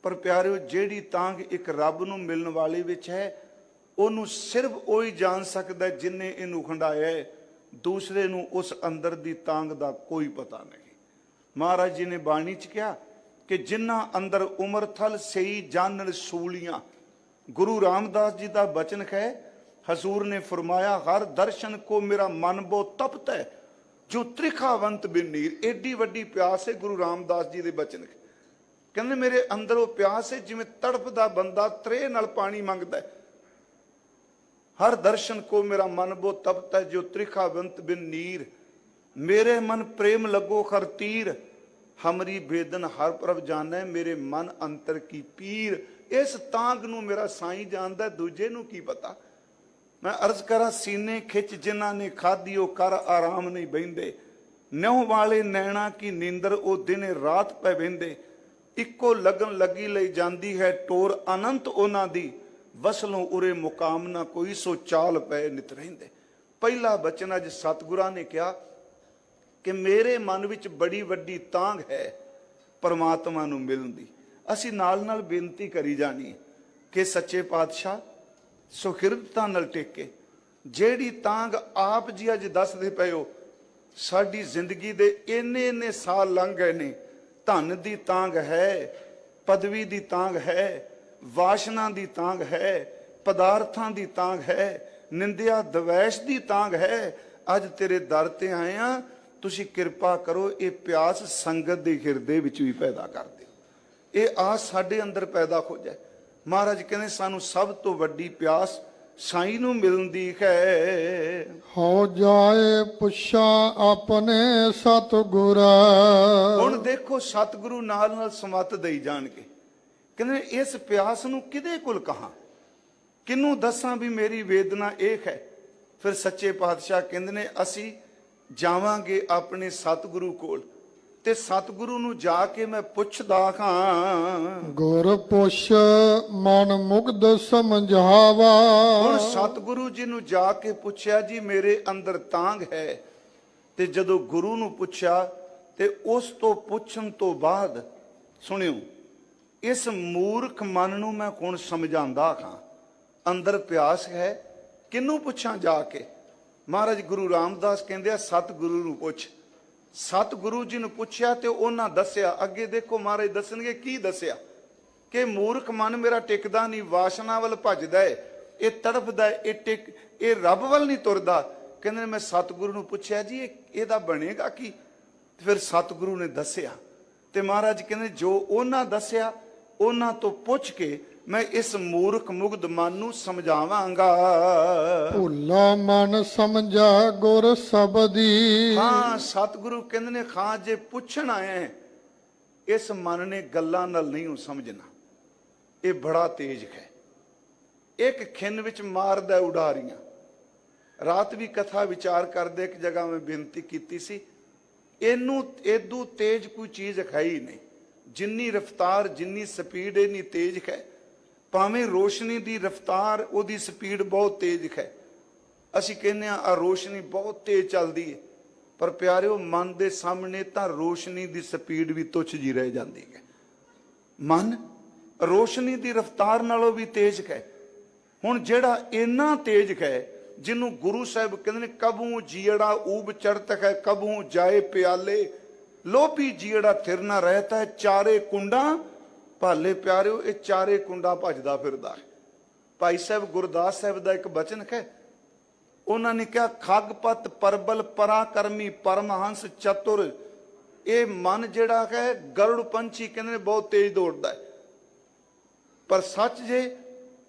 ਪਰ ਪਿਆਰਿਓ ਜਿਹੜੀ ਤਾਂਗ ਇੱਕ ਰੱਬ ਨੂੰ ਮਿਲਣ ਵਾਲੇ ਵਿੱਚ ਹੈ, ਉਹਨੂੰ ਸਿਰਫ ਉਹੀ ਜਾਣ ਸਕਦਾ ਜਿਨੇ ਇਹਨੂੰ ਖੰਡਾਇਆ ਹੈ। ਦੂਸਰੇ ਨੂੰ ਉਸ ਅੰਦਰ ਦੀ ਤਾਂਗ ਦਾ ਕੋਈ ਪਤਾ ਨਹੀਂ। ਮਹਾਰਾਜ ਜੀ ਨੇ ਬਾਣੀ ਚ ਕਿਹਾ ਕਿ ਜਿਨ੍ਹਾਂ ਅੰਦਰ ਉਮਰ ਥਲ ਸਈ ਜਾਣਨ ਸੂਲੀਆਂ। ਗੁਰੂ ਰਾਮਦਾਸ ਜੀ ਦਾ ਬਚਨ ਹੈ, ਹਜ਼ੂਰ ਨੇ ਫਰਮਾਇਆ, ਹਰ ਦਰਸ਼ਨ ਕੋ ਮੇਰਾ ਮਨ ਬੋ ਤਪਤ ਹੈ ਜੋ ਤ੍ਰਿਖਾਵੰਤ ਬਿਨ ਨੀਰ। ਏਡੀ ਵੱਡੀ ਪਿਆਸ ਹੈ ਗੁਰੂ ਰਾਮਦਾਸ ਜੀ ਦੇ ਬਚਨ। ਕਹਿੰਦੇ ਮੇਰੇ ਅੰਦਰ ਉਹ ਪਿਆਸ ਹੈ ਜਿਵੇਂ ਤੜਫਦਾ ਬੰਦਾ ਤ੍ਰੇ ਨਾਲ ਪਾਣੀ ਮੰਗਦਾ ਹੈ। ਹਰ ਦਰਸ਼ਨ ਕੋ ਮੇਰਾ ਮਨ ਬੋ ਤਪਤ ਹੈ ਜੋ ਤ੍ਰਿਖਾਵੰਤ ਬਿਨ ਨੀਰ। ਮੇਰੇ ਮਨ ਪ੍ਰੇਮ ਲੱਗੋ ਹਰ ਤੀਰ, ਹਮਰੀ ਬੇਦਨ ਹਰ ਪ੍ਰਭ ਜਾਣੈ ਮੇਰੇ ਮਨ ਅੰਤਰ ਕੀ ਪੀਰ। ਇਸ ਤਾਂਗ ਨੂੰ ਮੇਰਾ ਸਾਈਂ ਜਾਣਦਾ, ਦੂਜੇ ਨੂੰ ਕੀ ਪਤਾ। ਮੈਂ ਅਰਜ਼ ਕਰਾਂ, ਸੀਨੇ ਖਿੱਚ ਜਿਨ੍ਹਾਂ ਨੇ ਖਾਧੀ, ਉਹ ਕਰ ਆਰਾਮ ਨਹੀਂ ਬਹਿੰਦੇ। ਨਿਉ ਵਾਲੇ ਨੈਣਾ ਕੀ ਨੀਂਦਰ, ਉਹ ਦਿਨੇ ਰਾਤ ਪੈ ਬਹਿੰਦੇ। ਇੱਕੋ ਲਗਨ ਲੱਗੀ ਲਈ ਜਾਂਦੀ ਹੈ ਟੋਰ ਅਨੰਤ ਉਹਨਾਂ ਦੀ, ਵਸਲੋਂ ਉਰੇ ਮੁਕਾਮ ਨਾ ਕੋਈ, ਸੋ ਚਾਲ ਪਏ ਨਿਤ ਰਹਿੰਦੇ। ਪਹਿਲਾ ਬਚਨ ਅੱਜ ਸਤਿਗੁਰਾਂ ਨੇ ਕਿਹਾ ਕਿ ਮੇਰੇ ਮਨ ਵਿੱਚ ਬੜੀ ਵੱਡੀ ਤਾਂਗ ਹੈ ਪਰਮਾਤਮਾ ਨੂੰ ਮਿਲਣ ਦੀ। ਅਸੀਂ ਨਾਲ ਨਾਲ ਬੇਨਤੀ ਕਰੀ ਜਾਣੀ ਕਿ ਸੱਚੇ ਪਾਤਸ਼ਾਹ ਸੁਹਿਰਦਤਾ ਨਾਲ ਟੇਕੇ ਜਿਹੜੀ ਤਾਂਗ ਆਪ ਜੀ ਅੱਜ ਦੱਸਦੇ ਪਏ ਹੋ, ਸਾਡੀ ਜ਼ਿੰਦਗੀ ਦੇ ਇੰਨੇ ਸਾਲ ਲੰਘ ਗਏ ਨੇ। ਧਨ ਦੀ ਤਾਂਗ ਹੈ, ਪਦਵੀ ਦੀ ਤਾਂਗ ਹੈ, ਵਾਸ਼ਨਾ ਦੀ ਤਾਂਗ ਹੈ, ਪਦਾਰਥਾਂ ਦੀ ਤਾਂਗ ਹੈ, ਨਿੰਦਿਆ ਦਵੈਸ਼ ਦੀ ਤਾਂਗ ਹੈ। ਅੱਜ ਤੇਰੇ ਦਰ ਤੇ ਆਏ ਆ, ਤੁਸੀਂ ਕਿਰਪਾ ਕਰੋ ਇਹ ਪਿਆਸ ਸੰਗਤ ਦੇ ਹਿਰਦੇ ਵਿੱਚ ਵੀ ਪੈਦਾ ਕਰ ਦਿਓ। ਇਹ ਆਸ ਸਾਡੇ ਅੰਦਰ ਪੈਦਾ ਹੋ ਜਾਏ। ਮਹਾਰਾਜ ਕਹਿੰਦੇ ਸਾਨੂੰ ਸਭ ਤੋਂ ਵੱਡੀ ਪਿਆਸ ਸਾਈਂ ਨੂੰ ਮਿਲਣ ਦੀ ਹੈ। ਹੋ ਜਾਏ ਪੁੱਛਾਂ ਆਪਣੇ ਸਤਿਗੁਰ। ਹੁਣ ਦੇਖੋ ਸਤਿਗੁਰੂ ਨਾਲ ਨਾਲ ਸਮੱਤ ਦੇਈ ਜਾਣਗੇ। ਕਹਿੰਦੇ ਇਸ ਪਿਆਸ ਨੂੰ ਕਿਹਦੇ ਕੋਲ ਕਹਾਂ, ਕਿਹਨੂੰ ਦੱਸਾਂ ਵੀ ਮੇਰੀ ਵੇਦਨਾ ਇਹ ਹੈ। ਫਿਰ ਸੱਚੇ ਪਾਤਸ਼ਾਹ ਕਹਿੰਦੇ ਨੇ ਅਸੀਂ ਜਾਵਾਂਗੇ ਆਪਣੇ ਸਤਿਗੁਰੂ ਕੋਲ, ਤੇ ਸਤਿਗੁਰੂ ਨੂੰ ਜਾ ਕੇ ਮੈਂ ਪੁੱਛਦਾ ਹਾਂ। ਗੁਰ ਪੁੱਛ ਮਨ ਮੁਗਧ ਸਮਝਾਵਾ। ਹੁਣ ਸਤਿਗੁਰੂ ਜੀ ਨੂੰ ਜਾ ਕੇ ਪੁੱਛਿਆ ਜੀ ਮੇਰੇ ਅੰਦਰ ਤਾਂਗ ਹੈ, ਤੇ ਜਦੋਂ ਗੁਰੂ ਨੂੰ ਪੁੱਛਿਆ ਤੇ ਉਸ ਤੋਂ ਪੁੱਛਣ ਤੋਂ ਬਾਅਦ ਸੁਣਿਓ, ਇਸ ਮੂਰਖ ਮਨ ਨੂੰ ਮੈਂ ਹੁਣ ਸਮਝਾਉਂਦਾ ਹਾਂ। ਅੰਦਰ ਪਿਆਸ ਹੈ, ਕਿਹਨੂੰ ਪੁੱਛਾਂ ਜਾ ਕੇ। ਮਹਾਰਾਜ ਗੁਰੂ ਰਾਮਦਾਸ ਕਹਿੰਦੇ ਆ ਸਤਿਗੁਰੂ ਨੂੰ ਪੁੱਛ। ਸਤਿਗੁਰੂ ਜੀ ਨੂੰ ਪੁੱਛਿਆ ਤੇ ਉਹਨਾਂ ਦੱਸਿਆ। ਅੱਗੇ ਦੇਖੋ ਮਹਾਰਾਜ ਦੱਸਣਗੇ ਕੀ ਦੱਸਿਆ ਕਿ ਮੂਰਖ ਮਨ ਮੇਰਾ ਟਿਕਦਾ ਨਹੀਂ, ਵਾਸ਼ਨਾ ਵੱਲ ਭੱਜਦਾ ਹੈ, ਇਹ ਤੜਫਦਾ ਹੈ, ਇਹ ਰੱਬ ਵੱਲ ਨਹੀਂ ਤੁਰਦਾ। ਕਹਿੰਦੇ ਮੈਂ ਸਤਿਗੁਰੂ ਨੂੰ ਪੁੱਛਿਆ ਜੀ ਇਹਦਾ ਬਣੇਗਾ ਕੀ। ਫਿਰ ਸਤਿਗੁਰੂ ਨੇ ਦੱਸਿਆ, ਤੇ ਮਹਾਰਾਜ ਕਹਿੰਦੇ ਜੋ ਉਹਨਾਂ ਦੱਸਿਆ ਉਹਨਾਂ ਤੋਂ ਪੁੱਛ ਕੇ ਮੈਂ ਇਸ ਮੂਰਖ ਮੁਗਧ ਮਨ ਨੂੰ ਸਮਝਾਵਾਂਗਾ। ਭੁੱਲਾ ਮਨ ਸਮਝਾ ਗੁਰ ਸਬਦੀ। ਹਾਂ ਸਤਿਗੁਰੂ ਕਹਿੰਦੇ ਨੇ ਖਾਂ ਜੇ ਪੁੱਛਣ ਆਏ, ਇਸ ਮਨ ਨੇ ਗੱਲਾਂ ਨਾਲ ਨਹੀਂ ਸਮਝਣਾ। ਇਹ ਬੜਾ ਤੇਜ਼ ਹੈ, ਇੱਕ ਖਿੰਨ ਵਿੱਚ ਮਾਰਦਾ ਉਡਾਰੀਆਂ। ਰਾਤ ਵੀ ਕਥਾ ਵਿਚਾਰ ਕਰਦੇ ਇੱਕ ਜਗ੍ਹਾ ਮੈਂ ਬੇਨਤੀ ਕੀਤੀ ਸੀ, ਇਹਨੂੰ ਏਦੂ ਤੇਜ਼ ਕੋਈ ਚੀਜ਼ ਹੈ ਹੀ ਨਹੀਂ। ਜਿੰਨੀ ਰਫ਼ਤਾਰ, ਜਿੰਨੀ ਸਪੀਡ ਇੰਨੀ ਤੇਜ਼ ਹੈ। ਭਾਵੇਂ ਰੋਸ਼ਨੀ ਦੀ ਰਫ਼ਤਾਰ, ਉਹਦੀ ਸਪੀਡ ਬਹੁਤ ਤੇਜ਼ ਹੈ। ਅਸੀਂ ਕਹਿੰਦੇ ਆ ਰੋਸ਼ਨੀ ਬਹੁਤ ਤੇਜ਼ ਚੱਲਦੀ ਹੈ, ਪਰ ਪਿਆਰਿਓ ਮਨ ਦੇ ਸਾਹਮਣੇ ਤਾਂ ਰੋਸ਼ਨੀ ਦੀ ਸਪੀਡ ਵੀ ਤੁੱਛ ਜੀ ਰਹਿ ਜਾਂਦੀ ਹੈ। ਮਨ ਰੋਸ਼ਨੀ ਦੀ ਰਫ਼ਤਾਰ ਨਾਲੋਂ ਵੀ ਤੇਜ਼ ਹੈ। ਹੁਣ ਜਿਹੜਾ ਇੰਨਾ ਤੇਜ਼ ਹੈ, ਜਿਹਨੂੰ ਗੁਰੂ ਸਾਹਿਬ ਕਹਿੰਦੇ ਨੇ ਕਬੂ ਜੀੜਾ ਊਬ ਚੜਤ ਹੈ, ਕਬੂ ਜਾਏ ਪਿਆਲੇ, ਲੋਭੀ ਜੀੜਾ ਥਿਰ ਨਾ ਰਹਿਤਾ ਹੈ, ਚਾਰੇ ਕੁੰਡਾਂ ਭਾਲੇ। ਪਿਆਰਿਓ ਇਹ ਚਾਰੇ ਕੁੰਡਾ ਭਜਦਾ ਫਿਰਦਾ ਹੈ। ਭਾਈ ਸਾਹਿਬ ਗੁਰਦਾਸ ਸਾਹਿਬ ਦਾ ਇੱਕ ਬਚਨ ਹੈ, ਉਹਨਾਂ ਨੇ ਕਿਹਾ ਖਗਪਤ ਪਰਬਲ ਪਰਾਕਰਮੀ ਪਰਮਹੰਸ ਚਤੁਰ। ਇਹ ਮਨ ਜਿਹੜਾ ਹੈ ਗਰੁੜ ਪੰਛੀ ਕਹਿੰਦੇ ਨੇ ਬਹੁਤ ਤੇਜ਼ ਦੌੜਦਾ ਹੈ, ਪਰ ਸੱਚ ਜੇ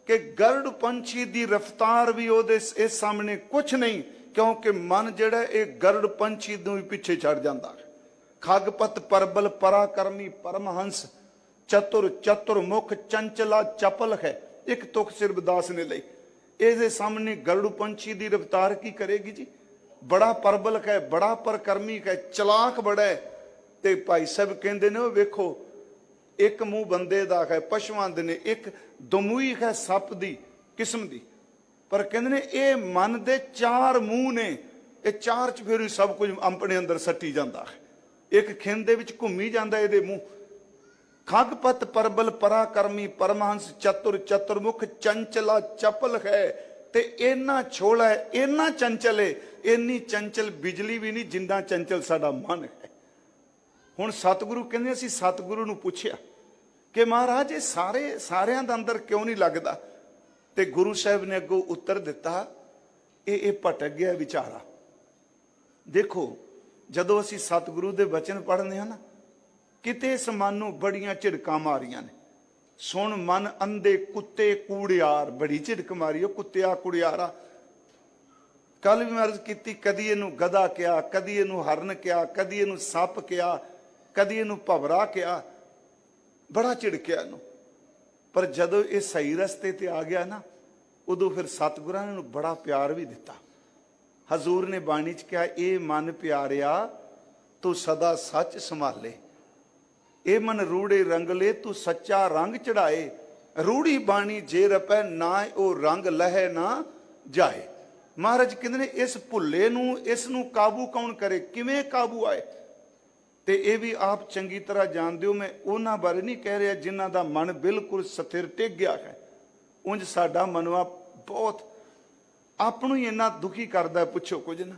ਕਿ ਗਰੁੜ ਪੰਛੀ ਦੀ ਰਫ਼ਤਾਰ ਵੀ ਉਹਦੇ ਇਸ ਸਾਹਮਣੇ ਕੁਛ ਨਹੀਂ, ਕਿਉਂਕਿ ਮਨ ਜਿਹੜਾ ਇਹ ਗਰੁੜ ਪੰਛੀ ਨੂੰ ਵੀ ਪਿੱਛੇ ਛੱਡ ਜਾਂਦਾ ਹੈ। ਖਗਪਤ ਪਰਬਲ ਪਰਾਕਰਮੀ ਪਰਮਹੰਸ ਚਤੁਰ, ਚਤੁਰ ਮੁਖ ਚੰਚਲਾ ਚਪਲ ਹੈ। ਇੱਕ ਤੁਕ ਸਿਰਬਦਾਸ ਨੇ ਲਈ, ਇਹਦੇ ਸਾਹਮਣੇ ਗਰੁੜ ਪੰਛੀ ਦੀ ਰਫ਼ਤਾਰ ਕੀ ਕਰੇਗੀ ਜੀ। ਬੜਾ ਪਰਬਲ ਹੈ, ਬੜਾ ਪਰਕਰਮੀ ਹੈ, ਚਲਾਕ ਬੜਾ ਹੈ। ਤੇ ਭਾਈ ਸਾਹਿਬ ਕਹਿੰਦੇ ਨੇ ਉਹ ਵੇਖੋ, ਇੱਕ ਮੂੰਹ ਬੰਦੇ ਦਾ ਹੈ, ਪਸ਼ੂਆਂ ਦੇ ਨੇ, ਇੱਕ ਦਮੂਈ ਹੈ ਸੱਪ ਦੀ ਕਿਸਮ ਦੀ, ਪਰ ਕਹਿੰਦੇ ਨੇ ਇਹ ਮਨ ਦੇ ਚਾਰ ਮੂੰਹ ਨੇ, ਇਹ ਚਾਰ ਚਫੇਰੇ ਸਭ ਕੁਝ ਆਪਣੇ ਅੰਦਰ ਸੱਟੀ ਜਾਂਦਾ ਹੈ। ਇੱਕ ਖਿੰਦ ਦੇ ਵਿੱਚ ਘੁੰਮੀ ਜਾਂਦਾ ਇਹਦੇ ਮੂੰਹ। ਖਗਪਤ ਪਰਬਲ ਪਰਾਕਰਮੀ ਪਰਮਹੰਸ ਚਤੁਰ, ਚਤੁਰਮੁਖ ਚੰਚਲਾ ਚਪਲ ਹੈ। ਤੇ ਇੰਨਾ ਛੋਲਾ ਹੈ, ਇੰਨਾ ਚੰਚਲ ਹੈ, ਇੰਨੀ ਚੰਚਲ ਬਿਜਲੀ ਵੀ ਨਹੀਂ ਜਿੰਨਾ ਚੰਚਲ ਸਾਡਾ ਮਨ ਹੈ। ਹੁਣ ਸਤਿਗੁਰੂ ਕਹਿੰਦੇ, ਅਸੀਂ ਸਤਿਗੁਰੂ ਨੂੰ ਪੁੱਛਿਆ ਕਿ ਮਹਾਰਾਜ ਇਹ ਸਾਰਿਆਂ ਦਾ ਅੰਦਰ ਕਿਉਂ ਨਹੀਂ ਲੱਗਦਾ। ਤੇ ਗੁਰੂ ਸਾਹਿਬ ਨੇ ਅੱਗੋਂ ਉੱਤਰ ਦਿੱਤਾ, ਇਹ ਭਟਕ ਗਿਆ ਵਿਚਾਰਾ। ਦੇਖੋ ਜਦੋਂ ਅਸੀਂ ਸਤਿਗੁਰੂ ਦੇ ਬਚਨ ਪੜ੍ਹਦੇ ਹਾਂ ਨਾ, ਕਿਤੇ ਇਸ ਮਨ ਨੂੰ ਬੜੀਆਂ ਝਿੜਕਾਂ ਮਾਰੀਆਂ ਨੇ। ਸੁਣ ਮਨ ਅੰਧੇ ਕੁੱਤੇ ਕੂੜਿਆਰ, ਬੜੀ ਝਿੜਕ ਮਾਰੀ ਉਹ ਕੁੱਤਿਆ ਕੁੜਿਆਰਾ। ਕੱਲ ਵੀ ਮੈਂ ਅਰਜ਼ ਕੀਤੀ, ਕਦੀ ਇਹਨੂੰ ਗਧਾ ਕਿਹਾ, ਕਦੀ ਇਹਨੂੰ ਹਰਨ ਕਿਹਾ, ਕਦੀ ਇਹਨੂੰ ਸੱਪ ਕਿਹਾ, ਕਦੀ ਇਹਨੂੰ ਭਵਰਾ ਕਿਹਾ, ਬੜਾ ਝਿੜਕਿਆ ਇਹਨੂੰ। ਪਰ ਜਦੋਂ ਇਹ ਸਹੀ ਰਸਤੇ ਤੇ ਆ ਗਿਆ ਨਾ, ਉਦੋਂ ਫਿਰ ਸਤਿਗੁਰਾਂ ਨੇ ਇਹਨੂੰ ਬੜਾ ਪਿਆਰ ਵੀ ਦਿੱਤਾ। ਹਜ਼ੂਰ ਨੇ ਬਾਣੀ 'ਚ ਕਿਹਾ, ਇਹ ਮਨ ਪਿਆਰਿਆ ਤੂੰ ਸਦਾ ਸੱਚ ਸੰਭਾਲੇ, ਇਹ ਮਨ ਰੂੜੇ ਰੰਗਲੇ ਤੂੰ ਸੱਚਾ ਰੰਗ ਚੜਾਏ, ਰੂੜੀ ਬਾਣੀ ਜੇ ਰਪੈ ਨਾ ਉਹ ਰੰਗ ਲਹੇ ਨਾ ਜਾਏ। ਮਹਾਰਾਜ ਕਹਿੰਦੇ ਨੇ ਇਸ ਭੁੱਲੇ ਨੂੰ, ਇਸ ਨੂੰ ਕਾਬੂ ਕੌਣ ਕਰੇ, ਕਿਵੇਂ ਕਾਬੂ ਆਏ। ਤੇ ਇਹ ਵੀ ਆਪ ਚੰਗੀ ਤਰ੍ਹਾਂ ਜਾਣਦੇ ਹੋ, ਮੈਂ ਉਹਨਾਂ ਬਾਰੇ ਨਹੀਂ ਕਹਿ ਰਿਹਾ ਜਿਨ੍ਹਾਂ ਦਾ ਮਨ ਬਿਲਕੁਲ ਸਥਿਰ ਟਿਕ ਗਿਆ ਹੈ। ਉਂਝ ਸਾਡਾ ਮਨਵਾ ਬਹੁਤ ਆਪ ਨੂੰ ਹੀ ਇੰਨਾ ਦੁਖੀ ਕਰਦਾ, ਪੁੱਛੋ ਕੁਝ ਨਾ।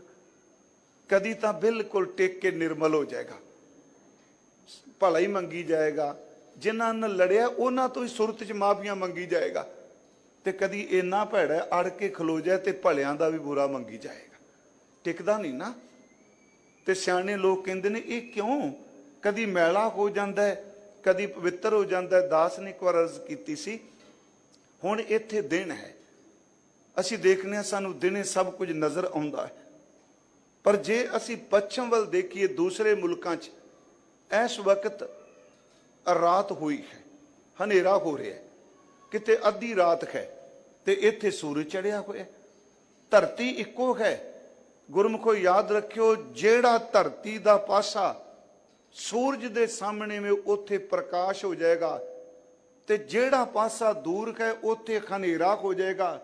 ਕਦੀ ਤਾਂ ਬਿਲਕੁਲ ਟਿਕ ਕੇ ਨਿਰਮਲ ਹੋ ਜਾਏਗਾ, ਭਲਾ ਹੀ ਮੰਗੀ ਜਾਏਗਾ, ਜਿਨ੍ਹਾਂ ਨਾਲ ਲੜਿਆ ਉਹਨਾਂ ਤੋਂ ਹੀ ਸੁਰਤ 'ਚ ਮਾਫੀਆਂ ਮੰਗੀ ਜਾਏਗਾ। ਤੇ ਕਦੀ ਇੰਨਾ ਭੈੜਾ ਅੜ ਕੇ ਖਲੋ ਜਾਏ ਤੇ ਭਲਿਆਂ ਦਾ ਵੀ ਬੁਰਾ ਮੰਗੀ ਜਾਏਗਾ। ਟਿਕਦਾ ਨਹੀਂ ਨਾ। ਤੇ ਸਿਆਣੇ ਲੋਕ ਕਹਿੰਦੇ ਨੇ ਇਹ ਕਿਉਂ, ਕਦੀ ਮੈਲਾ ਹੋ ਜਾਂਦਾ ਹੈ, ਕਦੀ ਪਵਿੱਤਰ ਹੋ ਜਾਂਦਾ ਹੈ। ਦਾਸ ਨੇ ਇੱਕ ਵਾਰ ਅਰਜ਼ ਕੀਤੀ ਸੀ, ਹੁਣ ਇੱਥੇ ਦਿਨ ਹੈ, ਅਸੀਂ ਦੇਖਦੇ ਹਾਂ ਸਾਨੂੰ ਦਿਨੇ ਸਭ ਕੁਝ ਨਜ਼ਰ ਆਉਂਦਾ ਹੈ, ਪਰ ਜੇ ਅਸੀਂ ਪੱਛਮ ਵੱਲ ਦੇਖੀਏ ਦੂਸਰੇ ਮੁਲਕਾਂ 'ਚ ਇਸ ਵਕਤ ਰਾਤ ਹੋਈ ਹੈ, ਹਨੇਰਾ ਹੋ ਰਿਹਾ ਹੈ, ਕਿਤੇ ਅੱਧੀ ਰਾਤ ਹੈ ਤੇ ਇੱਥੇ ਸੂਰਜ ਚੜਿਆ ਹੋਇਆ। ਧਰਤੀ ਇੱਕੋ ਹੈ। ਗੁਰਮੁਖੋ ਯਾਦ ਰੱਖਿਓ, ਜਿਹੜਾ ਧਰਤੀ ਦਾ ਪਾਸਾ ਸੂਰਜ ਦੇ ਸਾਹਮਣੇ ਵਿੱਚ ਉੱਥੇ ਪ੍ਰਕਾਸ਼ ਹੋ ਜਾਏਗਾ, ਤੇ ਜਿਹੜਾ ਪਾਸਾ ਦੂਰ ਹੈ ਉੱਥੇ ਹਨੇਰਾ ਹੋ ਜਾਏਗਾ।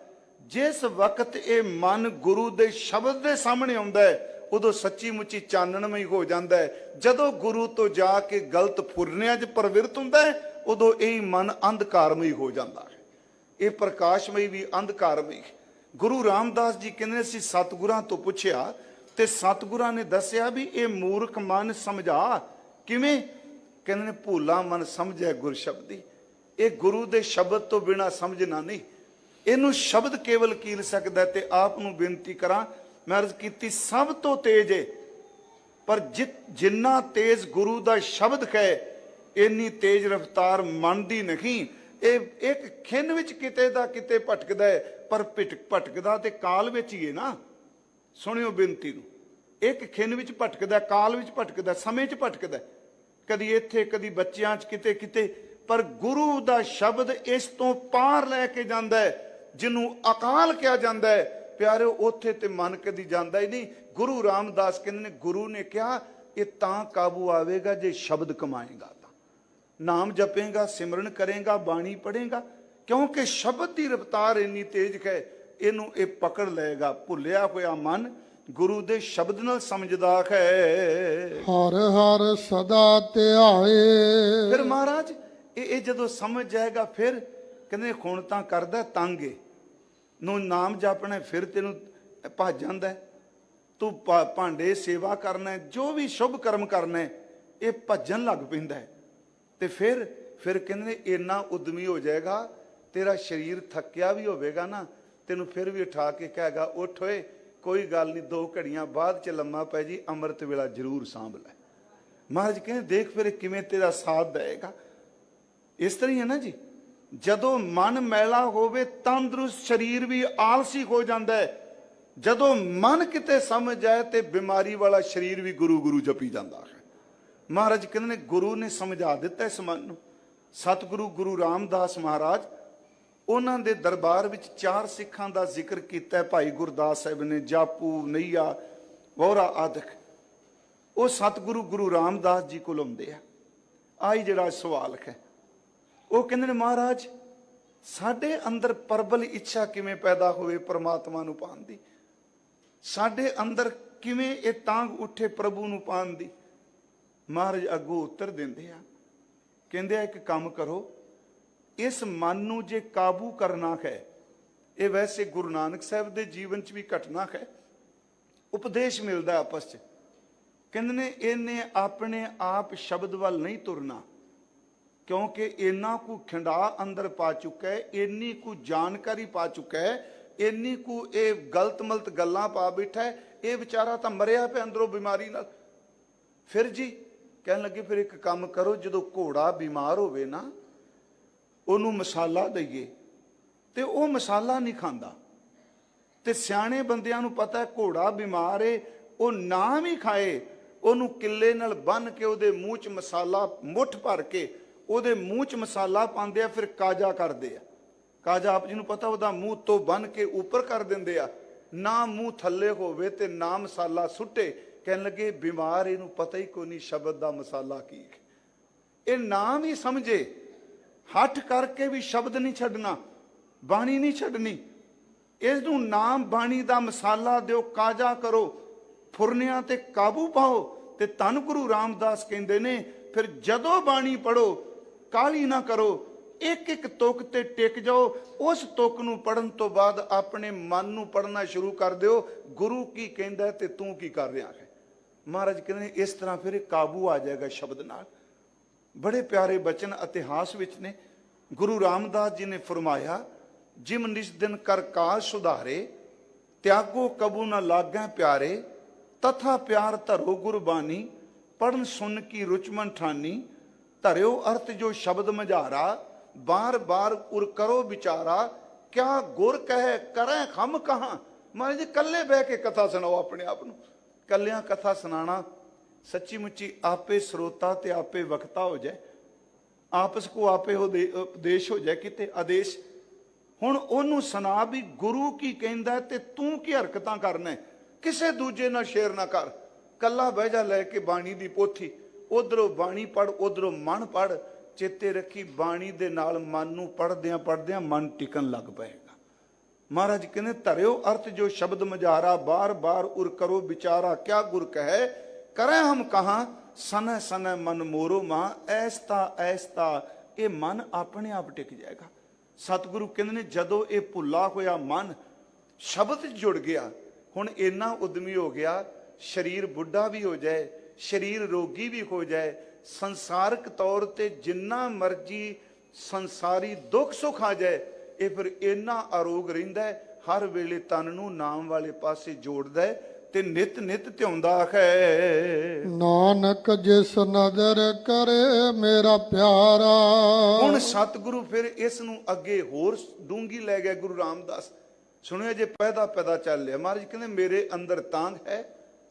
ਜਿਸ ਵਕਤ ਇਹ ਮਨ ਗੁਰੂ ਦੇ ਸ਼ਬਦ ਦੇ ਸਾਹਮਣੇ ਆਉਂਦਾ ਹੈ, ਉਦੋਂ ਸੱਚੀ ਮੁੱਚੀ ਚਾਨਣਮਈ ਹੋ ਜਾਂਦਾ ਹੈ। ਜਦੋਂ ਗੁਰੂ ਤੋਂ ਜਾ ਕੇ ਗਲਤ ਫੁਰਨਿਆਂ 'ਚ ਪ੍ਰਵਿਰਤ ਹੁੰਦਾ ਹੈ, ਉਦੋਂ ਇਹ ਮਨ ਅੰਧਕਾਰਮਈ ਹੋ ਜਾਂਦਾ ਹੈ। ਇਹ ਪ੍ਰਕਾਸ਼ਮਈ ਵੀ ਅੰਧਕਾਰਮਈ। ਗੁਰੂ ਰਾਮਦਾਸ ਜੀ ਕਹਿੰਦੇ ਅਸੀਂ ਸਤਿਗੁਰਾਂ ਤੋਂ ਪੁੱਛਿਆ ਤੇ ਸਤਿਗੁਰਾਂ ਨੇ ਦੱਸਿਆ ਵੀ ਇਹ ਮੂਰਖ ਮਨ ਸਮਝਾ। ਕਿਵੇਂ? ਕਹਿੰਦੇ ਨੇ ਭੂਲਾ ਮਨ ਸਮਝਿਆ ਗੁਰ ਸ਼ਬਦੀ। ਇਹ ਗੁਰੂ ਦੇ ਸ਼ਬਦ ਤੋਂ ਬਿਨਾ ਸਮਝਣਾ ਨਹੀਂ, ਇਹਨੂੰ ਸ਼ਬਦ ਕੇਵਲ ਕੀਲ ਸਕਦਾ। ਤੇ ਆਪ ਨੂੰ ਬੇਨਤੀ ਕਰਾਂ, ਮੈਂ ਅਰਜ਼ ਕੀਤੀ ਸਭ ਤੋਂ ਤੇਜ਼ ਹੈ, ਪਰ ਜਿੰਨਾ ਤੇਜ਼ ਗੁਰੂ ਦਾ ਸ਼ਬਦ ਹੈ, ਇੰਨੀ ਤੇਜ਼ ਰਫ਼ਤਾਰ ਮਨ ਦੀ ਨਹੀਂ। ਇਹ ਇੱਕ ਖਿੰਨ ਵਿੱਚ ਕਿਤੇ ਦਾ ਕਿਤੇ ਭਟਕਦਾ ਹੈ, ਪਰ ਭਟਕਦਾ ਤੇ ਕਾਲ ਵਿੱਚ ਹੀ ਹੈ ਨਾ। ਸੁਣਿਓ ਬੇਨਤੀ ਨੂੰ, ਇੱਕ ਖਿੰਨ ਵਿੱਚ ਭਟਕਦਾ, ਕਾਲ ਵਿੱਚ ਭਟਕਦਾ, ਸਮੇਂ 'ਚ ਭਟਕਦਾ, ਕਦੀ ਇੱਥੇ ਕਦੀ ਬੱਚਿਆਂ 'ਚ ਕਿਤੇ ਕਿਤੇ। ਪਰ ਗੁਰੂ ਦਾ ਸ਼ਬਦ ਇਸ ਤੋਂ ਪਾਰ ਲੈ ਕੇ ਜਾਂਦਾ ਹੈ, ਜਿਹਨੂੰ ਅਕਾਲ ਕਿਹਾ ਜਾਂਦਾ ਹੈ। ਪਿਆਰਿਓ ਉੱਥੇ ਤੇ ਮਨ ਕਦੀ ਜਾਂਦਾ ਹੀ ਨਹੀਂ। ਗੁਰੂ ਰਾਮਦਾਸ ਕਹਿੰਦੇ ਨੇ, ਗੁਰੂ ਨੇ ਕਿਹਾ ਇਹ ਤਾਂ ਕਾਬੂ ਆਵੇਗਾ ਜੇ ਸ਼ਬਦ ਕਮਾਏਗਾ, ਤਾਂ ਨਾਮ ਜਪੇਗਾ, ਸਿਮਰਨ ਕਰੇਗਾ, ਬਾਣੀ ਪੜ੍ਹੇਗਾ, ਕਿਉਂਕਿ ਸ਼ਬਦ ਦੀ ਰਫ਼ਤਾਰ ਇੰਨੀ ਤੇਜ਼ ਹੈ, ਇਹਨੂੰ ਇਹ ਪਕੜ ਲਏਗਾ। ਭੁੱਲਿਆ ਹੋਇਆ ਮਨ ਗੁਰੂ ਦੇ ਸ਼ਬਦ ਨਾਲ ਸਮਝਦਾ ਹੈ। ਹਰ ਹਰ ਸਦਾ ਧਿਆਏ। ਫਿਰ ਮਹਾਰਾਜ ਇਹ ਜਦੋਂ ਸਮਝ ਜਾਏਗਾ, ਫਿਰ ਕਹਿੰਦੇ ਹੁਣ ਤਾਂ ਕਰਦਾ ਤੰਗੇ ਨੂੰ ਨਾਮ ਜਪਣਾ, ਫਿਰ ਤੈਨੂੰ ਭੱਜ ਜਾਂਦਾ। ਤੂੰ ਭਾਂਡੇ ਸੇਵਾ ਕਰਨਾ, ਜੋ ਵੀ ਸ਼ੁਭ ਕਰਮ ਕਰਨਾ, ਇਹ ਭੱਜਣ ਲੱਗ ਪੈਂਦਾ ਹੈ। ਤੇ ਫਿਰ ਕਹਿੰਦੇ ਇੰਨਾ ਉਦਮੀ ਹੋ ਜਾਏਗਾ, ਤੇਰਾ ਸਰੀਰ ਥੱਕਿਆ ਵੀ ਹੋਵੇਗਾ ਨਾ, ਤੈਨੂੰ ਫਿਰ ਵੀ ਉਠਾ ਕੇ ਕਹੇਗਾ ਉੱਠ ਓਏ, ਕੋਈ ਗੱਲ ਨਹੀਂ, 2 ਘੜੀਆਂ ਬਾਅਦ ਚ ਲੰਮਾ ਪੈ ਜੀ, ਅੰਮ੍ਰਿਤ ਵੇਲਾ ਜ਼ਰੂਰ ਸਾਂਭ ਲੈ। ਮਹਾਰਾਜ ਕਹਿੰਦੇ ਦੇਖ ਫਿਰ ਕਿਵੇਂ ਤੇਰਾ ਸਾਥ ਦੇਏਗਾ। ਇਸ ਤਰ੍ਹਾਂ ਹੀ ਹੈ ਨਾ ਜੀ, ਜਦੋਂ ਮਨ ਮੈਲਾ ਹੋਵੇ ਤੰਦਰੁਸਤ ਸਰੀਰ ਵੀ ਆਲਸੀ ਹੋ ਜਾਂਦਾ ਹੈ। ਜਦੋਂ ਮਨ ਕਿਤੇ ਸਮਝ ਜਾਏ ਤੇ ਬਿਮਾਰੀ ਵਾਲਾ ਸਰੀਰ ਵੀ ਗੁਰੂ ਗੁਰੂ ਜਪੀ ਜਾਂਦਾ ਹੈ। ਮਹਾਰਾਜ ਕਹਿੰਦੇ ਨੇ ਗੁਰੂ ਨੇ ਸਮਝਾ ਦਿੱਤਾ ਇਸ ਮਨ ਨੂੰ। ਸਤਿਗੁਰੂ ਗੁਰੂ ਰਾਮਦਾਸ ਮਹਾਰਾਜ, ਉਹਨਾਂ ਦੇ ਦਰਬਾਰ ਵਿੱਚ 4 ਸਿੱਖਾਂ ਦਾ ਜ਼ਿਕਰ ਕੀਤਾ ਭਾਈ ਗੁਰਦਾਸ ਸਾਹਿਬ ਨੇ, ਜਾਪੂ, ਨਈਆ, ਵੋਰਾ ਆਦਿਕ। ਉਹ ਸਤਿਗੁਰੂ ਗੁਰੂ ਰਾਮਦਾਸ ਜੀ ਕੋਲ ਆਉਂਦੇ ਆ। ਆਹੀ ਜਿਹੜਾ ਸਵਾਲ ਹੈ, ਉਹ ਕਹਿੰਦੇ ਨੇ ਮਹਾਰਾਜ ਸਾਡੇ ਅੰਦਰ ਪ੍ਰਬਲ ਇੱਛਾ ਕਿਵੇਂ ਪੈਦਾ ਹੋਵੇ ਪਰਮਾਤਮਾ ਨੂੰ ਪਾਉਣ ਦੀ, ਸਾਡੇ ਅੰਦਰ ਕਿਵੇਂ ਇਹ ਤਾਂਘ ਉੱਠੇ ਪ੍ਰਭੂ ਨੂੰ ਪਾਉਣ ਦੀ। ਮਹਾਰਾਜ ਅੱਗੋਂ ਉੱਤਰ ਦਿੰਦੇ ਆ, ਕਹਿੰਦੇ ਆ ਇੱਕ ਕੰਮ ਕਰੋ, ਇਸ ਮਨ ਨੂੰ ਜੇ ਕਾਬੂ ਕਰਨਾ ਹੈ, ਇਹ ਵੈਸੇ ਗੁਰੂ ਨਾਨਕ ਸਾਹਿਬ ਦੇ ਜੀਵਨ 'ਚ ਵੀ ਘਟਨਾ ਹੈ, ਉਪਦੇਸ਼ ਮਿਲਦਾ ਆਪਸ 'ਚ। ਕਹਿੰਦੇ ਨੇ ਇਹਨੇ ਆਪਣੇ ਆਪ ਸ਼ਬਦ ਵੱਲ ਨਹੀਂ ਤੁਰਨਾ, ਕਿਉਂਕਿ ਇੰਨਾ ਕੁ ਖਿੰਡਾ ਅੰਦਰ ਪਾ ਚੁੱਕਾ ਹੈ, ਇੰਨੀ ਕੁ ਜਾਣਕਾਰੀ ਪਾ ਚੁੱਕਾ ਹੈ, ਇੰਨੀ ਕੁ ਇਹ ਗਲਤ ਮਲਤ ਗੱਲਾਂ ਪਾ ਬੈਠਾ ਹੈ, ਇਹ ਵਿਚਾਰਾ ਤਾਂ ਮਰਿਆ ਪਿਆ ਅੰਦਰੋਂ ਬਿਮਾਰੀ ਨਾਲ। ਫਿਰ ਜੀ ਕਹਿਣ ਲੱਗੇ ਫਿਰ ਇੱਕ ਕੰਮ ਕਰੋ, ਜਦੋਂ ਘੋੜਾ ਬਿਮਾਰ ਹੋਵੇ ਨਾ, ਉਹਨੂੰ ਮਸਾਲਾ ਦਈਏ, ਤੇ ਉਹ ਮਸਾਲਾ ਨਹੀਂ ਖਾਂਦਾ। ਤੇ ਸਿਆਣੇ ਬੰਦਿਆਂ ਨੂੰ ਪਤਾ ਘੋੜਾ ਬਿਮਾਰ ਏ, ਉਹ ਨਾ ਵੀ ਖਾਏ, ਉਹਨੂੰ ਕਿੱਲੇ ਨਾਲ ਬੰਨ ਕੇ ਉਹਦੇ ਮੂੰਹ 'ਚ ਮਸਾਲਾ ਮੁੱਠ ਭਰ ਕੇ ਉਹਦੇ ਮੂੰਹ 'ਚ ਮਸਾਲਾ ਪਾਉਂਦੇ ਆ, ਫਿਰ ਕਾਜਾ ਕਰਦੇ ਆ। ਕਾਜਾ ਆਪ ਜੀ ਨੂੰ ਪਤਾ, ਉਹਦਾ ਮੂੰਹ ਤੋਂ ਬੰਨ ਕੇ ਉੱਪਰ ਕਰ ਦਿੰਦੇ ਆ, ਨਾ ਮੂੰਹ ਥੱਲੇ ਹੋਵੇ ਤੇ ਨਾ ਮਸਾਲਾ ਸੁੱਟੇ। ਕਹਿਣ ਲੱਗੇ ਬਿਮਾਰ ਇਹਨੂੰ ਪਤਾ ਹੀ ਕੋਈ ਨਹੀਂ ਸ਼ਬਦ ਦਾ ਮਸਾਲਾ ਕੀ ਹੈ, ਇਹ ਨਾ ਵੀ ਸਮਝੇ, ਹੱਠ ਕਰਕੇ ਵੀ ਸ਼ਬਦ ਨਹੀਂ ਛੱਡਣਾ, ਬਾਣੀ ਨਹੀਂ ਛੱਡਣੀ, ਇਸ ਨੂੰ ਨਾਮ ਬਾਣੀ ਦਾ ਮਸਾਲਾ ਦਿਓ, ਕਾਜਾ ਕਰੋ, ਫੁਰਨਿਆਂ ਤੇ ਕਾਬੂ ਪਾਓ। ਤੇ ਧੰਨ ਗੁਰੂ ਰਾਮਦਾਸ ਕਹਿੰਦੇ ਨੇ ਫਿਰ ਜਦੋਂ ਬਾਣੀ ਪੜੋ ਕਾਹਲੀ ਨਾ ਕਰੋ, ਇੱਕ ਇੱਕ ਤੁਕ ਤੇ ਟਿਕ ਜਾਓ। ਉਸ ਤੁਕ ਨੂੰ ਪੜਨ ਤੋਂ ਬਾਅਦ ਆਪਣੇ ਮਨ ਨੂੰ ਪੜਨਾ ਸ਼ੁਰੂ ਕਰ ਦਿਓ, ਗੁਰੂ ਕੀ ਕਹਿੰਦਾ ਤੇ ਤੂੰ ਕੀ ਕਰ ਰਿਹਾ ਹੈ। ਮਹਾਰਾਜ ਕਹਿੰਦੇ ਇਸ ਤਰ੍ਹਾਂ ਫਿਰ ਕਾਬੂ ਆ ਜਾਏਗਾ ਸ਼ਬਦ ਨਾਲ। ਬੜੇ ਪਿਆਰੇ ਬਚਨ ਇਤਿਹਾਸ ਵਿੱਚ ਨੇ। ਗੁਰੂ ਰਾਮਦਾਸ ਜੀ ਨੇ ਫਰਮਾਇਆ, ਜਿਮ ਨਿਸ ਦਿਨ ਕਰ ਕਾਲ ਸੁਧਾਰੇ, ਤਿਆਗੋ ਕਬੂ ਨਾ ਲਾਗੈ ਪਿਆਰੇ, ਤਥਾ ਪਿਆਰ ਧਰੋ ਗੁਰਬਾਣੀ, ਪੜਨ ਸੁਨ ਕੀ ਰੁਚਮਨ ਠਾਨੀ, ਧਰਿਓ ਅਰਥ ਜੋ ਸ਼ਬਦ ਮਝਾਰਾ, ਬਾਰ ਬਾਰ ਉਰ ਕਰੋ ਵਿਚਾਰਾ, ਕਿਆ ਗੁਰ ਕਹੈ ਕਰੈ ਖਮ ਕਹਾਂ। ਮਹਾਰਾਜ ਜੀ ਕੱਲੇ ਬਹਿ ਕੇ ਕਥਾ ਸੁਣਾਓ ਆਪਣੇ ਆਪ ਨੂੰ। ਕੱਲਿਆਂ ਕਥਾ ਸੁਣਾਣਾ ਸੱਚੀ ਮੁੱਚੀ ਆਪੇ ਸਰੋਤਾ ਤੇ ਆਪੇ ਵਕਤਾ ਹੋ ਜਾਏ, ਆਪਸ ਕੋ ਆਪੇ ਉਪਦੇਸ਼ ਹੋ ਜਾਏ, ਕਿਤੇ ਆਦੇਸ਼। ਹੁਣ ਉਹਨੂੰ ਸੁਣਾ ਵੀ ਗੁਰੂ ਕੀ ਕਹਿੰਦਾ ਤੇ ਤੂੰ ਕੀ ਹਰਕਤਾਂ ਕਰਨਾ, ਕਿਸੇ ਦੂਜੇ ਨਾਲ ਸ਼ੇਅਰ ਨਾ ਕਰ। ਕੱਲਾ ਬਹਿ ਜਾ ਲੈ ਕੇ ਬਾਣੀ ਦੀ ਪੋਥੀ, ਉਧਰੋਂ ਬਾਣੀ ਪੜ, ਉਧਰੋਂ ਮਨ ਪੜ। ਚੇਤੇ ਰੱਖੀ ਬਾਣੀ ਦੇ ਨਾਲ ਮਨ ਨੂੰ ਪੜਦਿਆਂ ਪੜਦਿਆਂ ਮਨ ਟਿਕਣ ਲੱਗ ਪਏਗਾ। ਮਹਾਰਾਜ ਕਹਿੰਦੇ ਧਰਿਓ ਅਰਥ ਜੋ ਸ਼ਬਦ ਮਝਾਰਾ, ਬਾਰ ਬਾਰ ਉਰ ਕਰੋ ਵਿਚਾਰਾ, ਕਿਆ ਗੁਰ ਕਹੈ ਕਰੈ ਹਮ ਕਹਾਂ, ਸਨੈ ਸਨੈ ਮਨ ਮੋਰੋ ਮਾਂ, ਐਸਤਾ ਐਸਤਾ ਇਹ ਮਨ ਆਪਣੇ ਆਪ ਟਿਕ ਜਾਏਗਾ। ਸਤਿਗੁਰੂ ਕਹਿੰਦੇ ਨੇ ਜਦੋਂ ਇਹ ਭੁੱਲਾ ਹੋਇਆ ਮਨ ਸ਼ਬਦ 'ਚ ਜੁੜ ਗਿਆ, ਹੁਣ ਇੰਨਾ ਉਦਮੀ ਹੋ ਗਿਆ, ਸਰੀਰ ਬੁੱਢਾ ਵੀ ਹੋ ਜਾਏ, ਸਰੀਰ ਰੋਗੀ ਵੀ ਹੋ ਜਾਏ, ਸੰਸਾਰਿਕ ਤੌਰ ਤੇ ਜਿੰਨਾ ਮਰਜੀ ਸੰਸਾਰੀ ਦੁੱਖ ਸੁੱਖ ਆ ਜਾਏ, ਇਹ ਫਿਰ ਇੰਨਾ ਅਰੋਗ ਰਹਿੰਦਾ ਹੈ, ਹਰ ਵੇਲੇ ਤਨ ਨੂੰ ਨਾਮ ਵਾਲੇ ਪਾਸੇ ਜੋੜਦਾ ਹੈ ਤੇ ਨਿਤ ਨਿਤ ਧਿਆਉਂਦਾ ਹੈ। ਨਾਨਕ ਜਿਸ ਨਦਰ ਕਰੇ ਮੇਰਾ ਪਿਆਰਾ। ਹੁਣ ਸਤਿਗੁਰੂ ਫਿਰ ਇਸ ਨੂੰ ਅੱਗੇ ਹੋਰ ਡੂੰਗੀ ਲੈ ਗਿਆ ਗੁਰੂ ਰਾਮਦਾਸ। ਸੁਣਿਆ ਜੇ ਪੈਦਾ ਪੈਦਾ ਚੱਲ ਲਿਆ। ਮਹਾਰਾਜ ਕਹਿੰਦੇ ਮੇਰੇ ਅੰਦਰ ਤਾਂਘ ਹੈ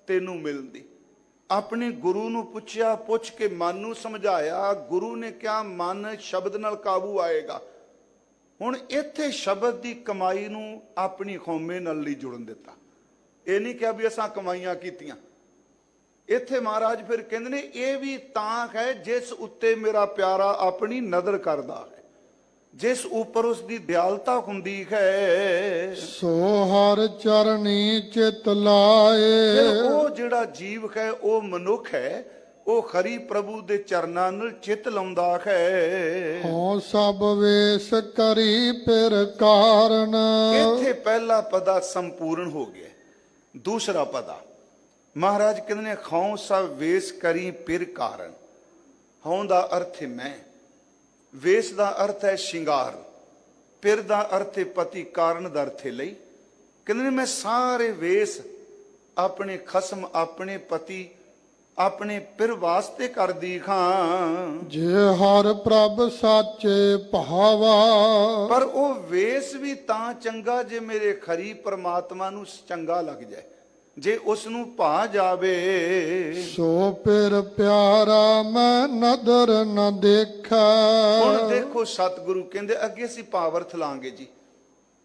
ਤੈਨੂੰ ਮਿਲਣ ਦੀ। ਆਪਣੇ ਗੁਰੂ ਨੂੰ ਪੁੱਛਿਆ, ਪੁੱਛ ਕੇ ਮਨ ਨੂੰ ਸਮਝਾਇਆ। ਗੁਰੂ ਨੇ ਕਿਹਾ ਮਨ ਸ਼ਬਦ ਨਾਲ ਕਾਬੂ ਆਏਗਾ। ਹੁਣ ਇੱਥੇ ਸ਼ਬਦ ਦੀ ਕਮਾਈ ਨੂੰ ਆਪਣੀ ਕੌਮੇ ਨਾਲ ਨਹੀਂ ਜੁੜਨ ਦਿੱਤਾ। ਇਹ ਨਹੀਂ ਕਿਹਾ ਵੀ ਅਸਾਂ ਕਮਾਈਆਂ ਕੀਤੀਆਂ। ਇੱਥੇ ਮਹਾਰਾਜ ਫਿਰ ਕਹਿੰਦੇ ਨੇ ਇਹ ਵੀ ਤਾਂ ਹੈ ਜਿਸ ਉੱਤੇ ਮੇਰਾ ਪਿਆਰਾ ਆਪਣੀ ਨਜ਼ਰ ਕਰਦਾ ਹੈ, ਜਿਸ ਉੱਪਰ ਉਸ ਦੀ ਦਿਆਲਤਾ ਹੁੰਦੀ ਹੈ। ਸੋ ਹਰ ਚਰਨੀ ਚਿਤ ਲਾਏ। ਫਿਰ ਉਹ ਜਿਹੜਾ ਜੀਵ ਹੈ, ਉਹ ਮਨੁੱਖ ਹੈ, ਉਹ ਖਰੀ ਪ੍ਰਭੂ ਦੇ ਚਰਨਾਂ ਨਾਲ ਚਿੱਤ ਲਾਉਂਦਾ ਹੈ। ਹਉ ਸਭ ਵੇਸ ਕਰੀ ਫਿਰ ਕਾਰਨ। ਇੱਥੇ ਪਹਿਲਾ ਪਦਾ ਸੰਪੂਰਨ ਹੋ ਗਿਆ। ਦੂਸਰਾ ਪਦਾ ਮਹਾਰਾਜ ਕਹਿੰਦੇ ਨੇ ਹਉ ਸਭ ਵੇਸ ਕਰੀ ਫਿਰ ਕਾਰਨ। ਹਉ ਦਾ ਅਰਥ ਹੈ ਮੈਂ, ਵੇਸ ਦਾ ਅਰਥ ਹੈ ਸ਼ਿੰਗਾਰ, ਫਿਰ ਦਾ ਅਰਥ ਹੈ ਪਤੀ, ਕਾਰਨ ਦਾ ਅਰਥ ਹੈ ਲਈ। ਕਹਿੰਦੇ ਨੇ ਮੈਂ ਸਾਰੇ ਵੇਸ ਆਪਣੇ ਖਸਮ, ਆਪਣੇ ਪਤੀ, ਆਪਣੇ ਪਿਰ ਵਾਸਤੇ ਕਰਦੀ ਖਾਂ। ਜੇ ਹਰ ਪ੍ਰਭ ਸਾਚੇ ਭਾਵਾ। ਪਰ ਉਹ ਵੇਸ ਵੀ ਤਾਂ ਚੰਗਾ ਜੇ ਮੇਰੇ ਖਰੀ ਪਰਮਾਤਮਾ ਨੂੰ ਚੰਗਾ ਲੱਗ ਜਾਏ, ਜੇ ਉਸ ਨੂੰ ਭਾ ਜਾਵੇ। ਸੋ ਪਿਰ ਪਿਆਰਾ ਮੈਂ ਨਦਰ ਨ ਦੇਖਾ। ਹੁਣ ਦੇਖੋ ਸਤਿਗੁਰੂ ਕਹਿੰਦੇ ਅੱਗੇ ਅਸੀਂ ਭਾਵਰਥ ਲਾਂਗੇ ਜੀ।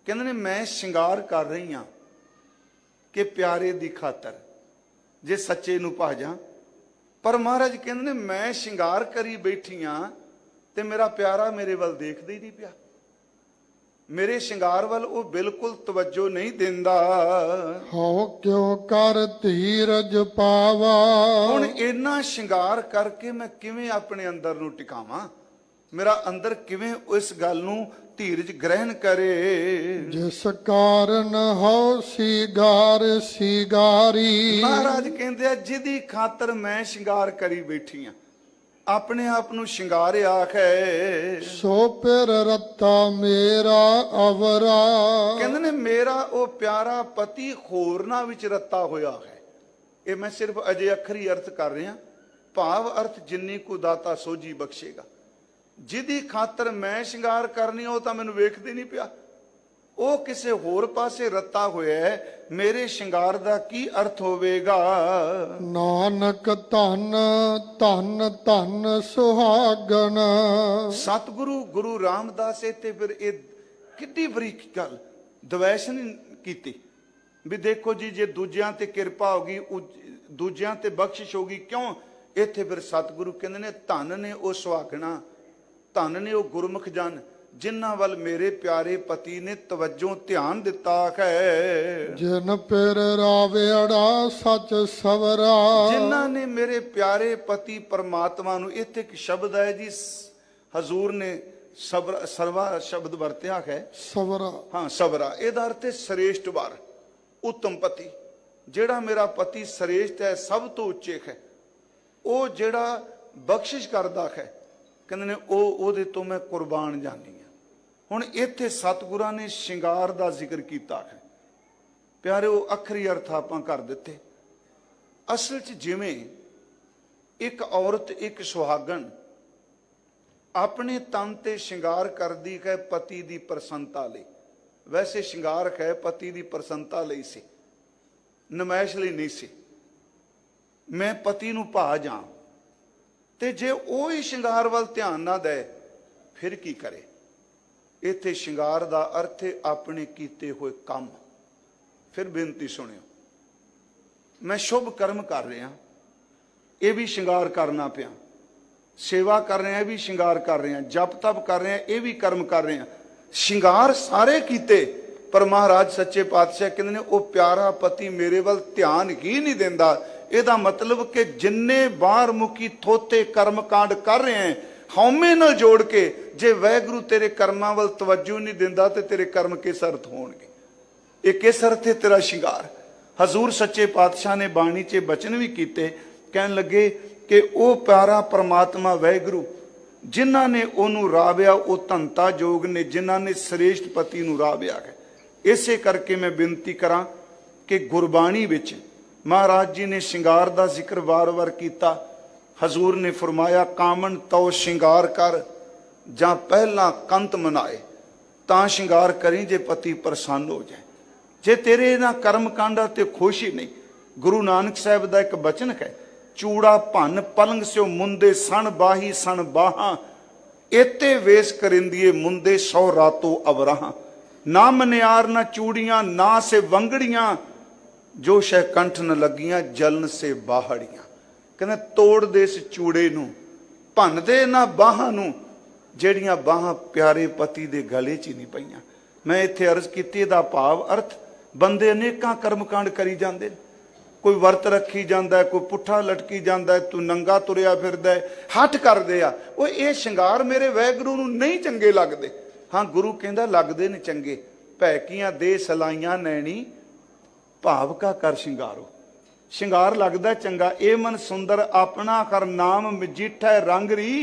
ਕਹਿੰਦੇ ਨੇ ਮੈਂ ਸ਼ਿੰਗਾਰ ਕਰ ਰਹੀ ਹਾਂ ਕਿ ਪਿਆਰੇ ਦੀ ਖਾਤਰ, ਜੇ ਸੱਚੇ ਨੂੰ ਭਾ ਜਾ। ਪਰ ਮਹਾਰਾਜ ਕਹਿੰਦੇ ਨੇ ਮੈਂ ਸ਼ਿੰਗਾਰ ਕਰੀ ਬੈਠੀ ਹਾਂ ਤੇ ਮੇਰਾ ਪਿਆਰਾ ਮੇਰੇ ਵੱਲ ਦੇਖਦਾ ਹੀ ਨਹੀਂ ਪਿਆ। ਮੇਰੇ ਸ਼ਿੰਗਾਰ ਵੱਲ ਉਹ ਬਿਲਕੁਲ ਤਵੱਜੋ ਨਹੀਂ ਦਿੰਦਾ। ਹਉ ਕਿਉ ਕਰ ਧੀਰਜ ਪਾਵਾ। ਹੁਣ ਇੰਨਾ ਸ਼ਿੰਗਾਰ ਕਰਕੇ ਮੈਂ ਕਿਵੇਂ ਆਪਣੇ ਅੰਦਰ ਨੂੰ ਟਿਕਾਵਾਂ? ਮੇਰਾ ਅੰਦਰ ਕਿਵੇਂ ਇਸ ਗੱਲ ਨੂੰ ਧੀਰਜ ਗ੍ਰਹਿਣ ਕਰੇ? ਜਿਸ ਕਾਰਨ ਹਉ ਸੀਗਾਰ ਸੀਗਾਰੀ। ਮਹਾਰਾਜ ਕਹਿੰਦੇ ਆ ਜਿਹਦੀ ਖਾਤਰ ਮੈਂ ਸ਼ਿੰਗਾਰ ਕਰੀ ਬੈਠੀ ਆ, ਆਪਣੇ ਆਪ ਨੂੰ ਸ਼ਿੰਗਾਰਿਆ ਹੈ। ਸੋ ਪਿਰ ਰੱਤਾ ਮੇਰਾ ਅਵਰਾ। ਕਹਿੰਦੇ ਨੇ ਮੇਰਾ ਉਹ ਪਿਆਰਾ ਪਤੀ ਹੋਰਨਾਂ ਵਿੱਚ ਰੱਤਾ ਹੋਇਆ ਹੈ। ਇਹ ਮੈਂ ਸਿਰਫ ਅਜੇ ਅੱਖਰੀ ਅਰਥ ਕਰ ਰਿਹਾ, ਭਾਵ ਅਰਥ ਜਿੰਨੀ ਕੋ ਦਾਤਾ ਸੋਝੀ ਬਖਸ਼ੇਗਾ। ਜਿਹਦੀ ਖਾਤਰ ਮੈਂ ਸ਼ਿੰਗਾਰ ਕਰਨੀ ਉਹ ਤਾਂ ਮੈਨੂੰ ਵੇਖਦੇ ਨਹੀਂ ਪਿਆ, ਉਹ ਕਿਸੇ ਹੋਰ ਪਾਸੇ ਰੱਤਾ ਹੋਇਆ ਹੈ। ਮੇਰੇ ਸ਼ਿੰਗਾਰ ਦਾ ਕੀ ਅਰਥ ਹੋਵੇਗਾ? ਨਾਨਕ ਧਨ ਧਨ ਧਨ ਸੁਹਾਗਣ। ਸਤਿਗੁਰੂ ਗੁਰੂ ਰਾਮਦਾਸ ਤੇ ਫਿਰ ਇਹ ਕਿੱਡੀ ਬਰੀਕ ਗੱਲ ਦਵੈਸ਼ ਨਹੀਂ ਕੀਤੀ ਵੀ ਦੇਖੋ ਜੀ ਜੇ ਦੂਜਿਆਂ ਤੇ ਕਿਰਪਾ ਹੋਗੀ, ਦੂਜਿਆਂ ਤੇ ਬਖਸ਼ਿਸ਼ ਹੋਗੀ, ਕਿਉਂ? ਇੱਥੇ ਫਿਰ ਸਤਿਗੁਰੂ ਕਹਿੰਦੇ ਨੇ ਧਨ ਨੇ ਉਹ ਸੁਹਾਗਣਾ, ਧਨ ਨੇ ਉਹ ਗੁਰਮੁਖ ਜਨ ਜਿਨ੍ਹਾਂ ਵੱਲ ਮੇਰੇ ਪਿਆਰੇ ਪਤੀ ਨੇ ਤਵੱਜੋ ਧਿਆਨ ਦਿੱਤਾ ਹੈ। ਜਿਨ ਪਿਰ ਰਾਵੇੜਾ ਸੱਚ ਸਵਰਾ। ਜਿਨ੍ਹਾਂ ਨੇ ਮੇਰੇ ਪਿਆਰੇ ਪਤੀ ਪਰਮਾਤਮਾ ਨੂੰ, ਇੱਥੇ ਇੱਕ ਸ਼ਬਦ ਹੈ ਜੀ ਹਜ਼ੂਰ ਨੇ ਸਰਵਾ ਸ਼ਬਦ ਵਰਤਿਆ ਹੈ, ਸਵਰਾ। ਹਾਂ ਸਵਰਾ, ਇਹਦਾ ਅਰਥ ਹੈ ਸ੍ਰੇਸ਼ਟ ਵਰ, ਉੱਤਮ ਪਤੀ। ਜਿਹੜਾ ਮੇਰਾ ਪਤੀ ਸ੍ਰੇਸ਼ਟ ਹੈ, ਸਭ ਤੋਂ ਉੱਚੇ ਹੈ, ਉਹ ਜਿਹੜਾ ਬਖਸ਼ਿਸ਼ ਕਰਦਾ ਹੈ, ਕਹਿੰਦੇ ਨੇ ਉਹਦੇ ਤੋਂ ਮੈਂ ਕੁਰਬਾਨ ਜਾਨੀ ਹਾਂ। ਹੁਣ ਇੱਥੇ ਸਤਿਗੁਰਾਂ ਨੇ ਸ਼ਿੰਗਾਰ ਦਾ ਜ਼ਿਕਰ ਕੀਤਾ ਹੈ। ਪਿਆਰੇ ਉਹ ਅੱਖਰੀ ਅਰਥ ਆਪਾਂ ਕਰ ਦਿੱਤੇ। ਅਸਲ 'ਚ ਜਿਵੇਂ ਇੱਕ ਔਰਤ, ਇੱਕ ਸੁਹਾਗਣ ਆਪਣੇ ਤਨ ਤੇ ਸ਼ਿੰਗਾਰ ਕਰਦੀ ਹੈ ਪਤੀ ਦੀ ਪ੍ਰਸੰਨਤਾ ਲਈ, ਵੈਸੇ ਸ਼ਿੰਗਾਰ ਹੈ ਪਤੀ ਦੀ ਪ੍ਰਸੰਨਤਾ ਲਈ ਸੀ, ਨਮਾਇਸ਼ ਲਈ ਨਹੀਂ ਸੀ। ਮੈਂ ਪਤੀ ਨੂੰ ਭਾ ਜਾਂ, ਤੇ ਜੇ ਉਹ ਹੀ ਸ਼ਿੰਗਾਰ ਵੱਲ ਧਿਆਨ ਨਾ ਦੇ ਫਿਰ ਕੀ ਕਰੇ? ਇੱਥੇ ਸ਼ਿੰਗਾਰ ਦਾ ਅਰਥ ਹੈ ਆਪਣੇ ਕੀਤੇ ਹੋਏ ਕੰਮ। ਫਿਰ ਬੇਨਤੀ ਸੁਣਿਓ, ਮੈਂ ਸ਼ੁਭ ਕਰਮ ਕਰ ਰਿਹਾ, ਇਹ ਵੀ ਸ਼ਿੰਗਾਰ ਕਰਨਾ ਪਿਆ, ਸੇਵਾ ਕਰ ਰਿਹਾ, ਇਹ ਵੀ ਸ਼ਿੰਗਾਰ ਕਰ ਰਿਹਾ, ਜਪ ਤਪ ਕਰ ਰਿਹਾ, ਇਹ ਵੀ ਕਰਮ ਕਰ ਰਿਹਾ, ਸ਼ਿੰਗਾਰ ਸਾਰੇ ਕੀਤੇ। ਪਰ ਮਹਾਰਾਜ ਸੱਚੇ ਪਾਤਸ਼ਾਹ ਕਹਿੰਦੇ ਨੇ ਉਹ ਪਿਆਰਾ ਪਤੀ ਮੇਰੇ ਵੱਲ ਧਿਆਨ ਹੀ ਨਹੀਂ ਦਿੰਦਾ। ਇਹਦਾ ਮਤਲਬ ਕਿ ਜਿੰਨੇ ਬਾਹਰ ਮੁਖੀ ਥੋਤੇ ਕਰਮ ਕਾਂਡ ਕਰ ਰਹੇ ਹੈ, ਹਉਮੈ ਨਾਲ ਜੋੜ ਕੇ, ਜੇ ਵਾਹਿਗੁਰੂ ਤੇਰੇ ਕਰਮਾਂ ਵੱਲ ਤਵੱਜੋ ਨਹੀਂ ਦਿੰਦਾ ਤੇ ਤੇਰੇ ਕਰਮ ਕਿਸ ਅਰਥ ਹੋਣਗੇ? ਇਹ ਕਿਸ ਅਰਥ ਹੈ ਤੇਰਾ ਸ਼ਿੰਗਾਰ? ਹਜ਼ੂਰ ਸੱਚੇ ਪਾਤਸ਼ਾਹ ਨੇ ਬਾਣੀ 'ਚ ਬਚਨ ਵੀ ਕੀਤੇ, ਕਹਿਣ ਲੱਗੇ ਕਿ ਉਹ ਪਿਆਰਾ ਪਰਮਾਤਮਾ ਵਾਹਿਗੁਰੂ ਜਿਨ੍ਹਾਂ ਨੇ ਉਹਨੂੰ ਰਾਵਿਆ, ਉਹ ਧੰਤਾ ਜੋਗ ਨੇ ਜਿਨ੍ਹਾਂ ਨੇ ਸ੍ਰੇਸ਼ਟ ਪਤੀ ਨੂੰ ਰਾਵਿਆ ਹੈ। ਇਸੇ ਕਰਕੇ ਮੈਂ ਬੇਨਤੀ ਕਰਾਂ ਕਿ ਗੁਰਬਾਣੀ ਵਿੱਚ ਮਹਾਰਾਜ ਜੀ ਨੇ ਸ਼ਿੰਗਾਰ ਦਾ ਜ਼ਿਕਰ ਵਾਰ-ਵਾਰ ਕੀਤਾ। ਹਜ਼ੂਰ ਨੇ ਫਰਮਾਇਆ ਕਾਮਨ ਤਉ ਸ਼ਿੰਗਾਰ ਕਰ, ਜਾਂ ਪਹਿਲਾਂ ਕੰਤ ਮਨਾਏ ਤਾਂ ਸ਼ਿੰਗਾਰ ਕਰੀ ਜੇ ਪਤੀ ਪ੍ਰਸੰਨ ਹੋ ਜਾਏ। ਜੇ ਤੇਰੇ ਇਹਨਾਂ ਕਰਮ ਕਾਂਡਾਂ ਤੇ ਖੁਸ਼ੀ ਨਹੀਂ, ਗੁਰੂ ਨਾਨਕ ਸਾਹਿਬ ਦਾ ਇੱਕ ਬਚਨ ਹੈ, ਚੂੜਾ ਭੰਨ ਪਲੰਗ ਸਿਓ ਮੁੰਦੇ ਸਣ ਬਾਹੀ ਸਣ ਬਾਹਾਂ, एते वेस करिंदिए मुंदे सौ रातो अवराह, ना मनियार ना चूड़ियां ना से वंगड़ियां, जो शह कंठ न लगियां जलन से बाहड़ियां। कहते तोड़ दे इस चूड़े नूं, भन दे ना बाहां नूं, ਜਿਹੜੀਆਂ ਬਾਹਾਂ ਪਿਆਰੇ ਪਤੀ ਦੇ ਗਲੇ 'ਚ ਹੀ ਨਹੀਂ ਪਈਆਂ। ਮੈਂ ਇੱਥੇ ਅਰਜ਼ ਕੀਤੀ, ਇਹਦਾ ਭਾਵ ਅਰਥ ਬੰਦੇ ਅਨੇਕਾਂ ਕਰਮਕਾਂਡ ਕਰੀ ਜਾਂਦੇ ਨੇ। ਕੋਈ ਵਰਤ ਰੱਖੀ ਜਾਂਦਾ, ਕੋਈ ਪੁੱਠਾ ਲਟਕੀ ਜਾਂਦਾ, ਤੂੰ ਨੰਗਾ ਤੁਰਿਆ ਫਿਰਦਾ, ਹੱਠ ਕਰਦੇ ਆ ਉਹ ਇਹ ਸ਼ਿੰਗਾਰ ਮੇਰੇ ਵਾਹਿਗੁਰੂ ਨੂੰ ਨਹੀਂ ਚੰਗੇ ਲੱਗਦੇ। ਹਾਂ ਗੁਰੂ ਕਹਿੰਦਾ ਲੱਗਦੇ ਨੇ ਚੰਗੇ। ਭੈਕੀਆਂ ਦੇ ਸਲਾਈਆਂ ਨੈਣੀ ਭਾਵ ਕਾ ਕਰ ਸ਼ਿੰਗਾਰੋ। ਸ਼ਿੰਗਾਰ ਲੱਗਦਾ ਚੰਗਾ। ਇਹ ਮਨ ਸੁੰਦਰ ਆਪਣਾ ਕਰ ਨਾਮ ਮਜੀਠਾ ਰੰਗ ਰੀ,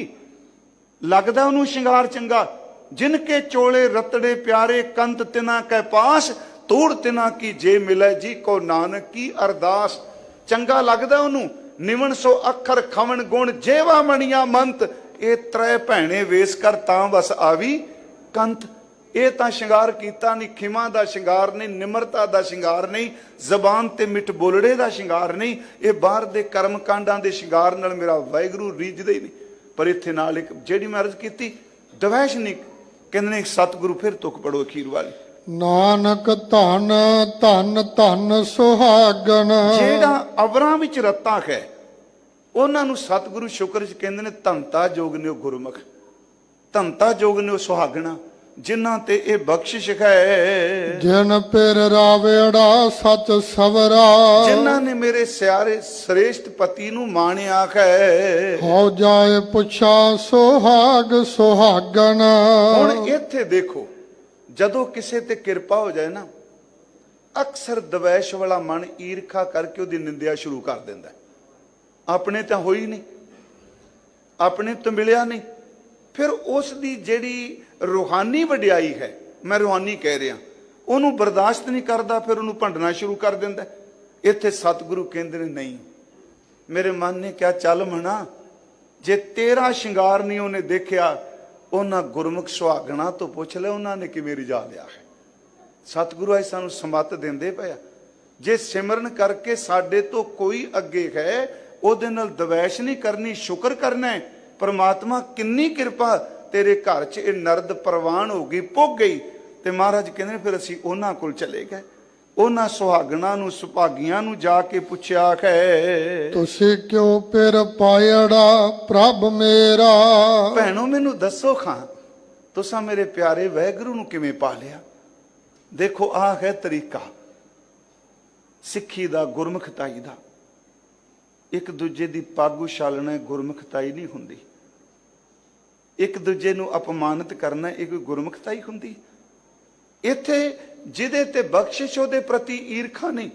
लगदा उन्होंने शिंगार चंगा। जिनके चोले रतड़े प्यारे कंत तिना कै पास, तोड़ तिना की जे मिले जी को नानक की अरदास। चंगा लगदा उन्होंने निवन सो अखर खवन गुण जेवा मणिया मंत, ये त्रै भैणे वेस कर तां बस आवी कंत। ये तां शिंगार कीता नहीं, खिमा दा शिंगार नहीं, निमरता दा शिंगार नहीं, जबान ते मिठ बोलड़े दा शिंगार नहीं। ये बाहर दे कर्म कांडां दे शिंगार नाल मेरा वाहिगुरू रीझदा ही नहीं। पर इत्थे नाल एक जेड़ी मैं अर्ज कीती दवैश नहीं, कहंदे ने सतगुरु फिर तुक पढ़ो अखीर वाली, नानक धन धन धन सुहागन। जेड़ा अवरां विच रत्ता है उन्हां नूं सतगुरु शुक्र च कहंदे ने धनता जोग ने गुरमुख, धनता जोग ने सुहागना, जिन्हां ते ये बख्शिश है। जिन पिर रावेड़ा सच सवरा, जिन्हां ने मेरे स्यारे श्रेष्ठ पति नूं माणिया है। हो जाए पुछा सुहाग सुहागन। हुण इत्थे देखो, जदों किसे ते किरपा हो जाए ना, अक्सर दवैश वाला मन ईरखा करके उहदी निंदिया शुरू कर दिंदा है। अपने तो होई नहीं, अपने तो मिलिया नहीं, फिर उसकी जिहड़ी रूहानी वडियाई है, मैं रूहानी कह रहा, उन्होंने बर्दाश्त नहीं करता, फिर उन्होंने भंडना शुरू कर देंदा। इत्थे सतगुरु कहंदे ने नहीं, मेरे मन ने क्या चल मना, जे तेरा शिंगार नहीं उन्हें देखिया, उन्हां गुरमुख सुहागणा तो पुछ ले उन्होंने किवें रिझा लिया है। सतगुरु अज सानूं समत देंदे पिया, जे सिमरन करके साडे तो कोई अगे है, उहदे नाल दवैश नहीं करनी, शुक्र करना है। परमात्मा किन्नी किरपा, तेरे घर च ये नरद प्रवान हो गई, पुग गई। ते महाराज कहते फिर असीं उन्हां कोल चले गए, उन्हां सुहागणां नूं सुभागियां नूं जाके पुछया है, तुसी क्यों पिर पायड़ा प्रभ मेरा। भैणों मैनूं दसो खां, तुसां मेरे प्यारे वाहिगुरू नूं किवें पा लिया। देखो आ है तरीका सिੱਖੀ ਦਾ, गुरमुखताई ਦਾ। एक दूजे की पग उछालना गुरमुखताई नहीं हुंदी, एक दूजे नूं अपमानित करना ये कोई गुरमुखताई हुंदी। इत्थे जिहदे ते बख्शिश उहदे प्रति ईरखा नहीं,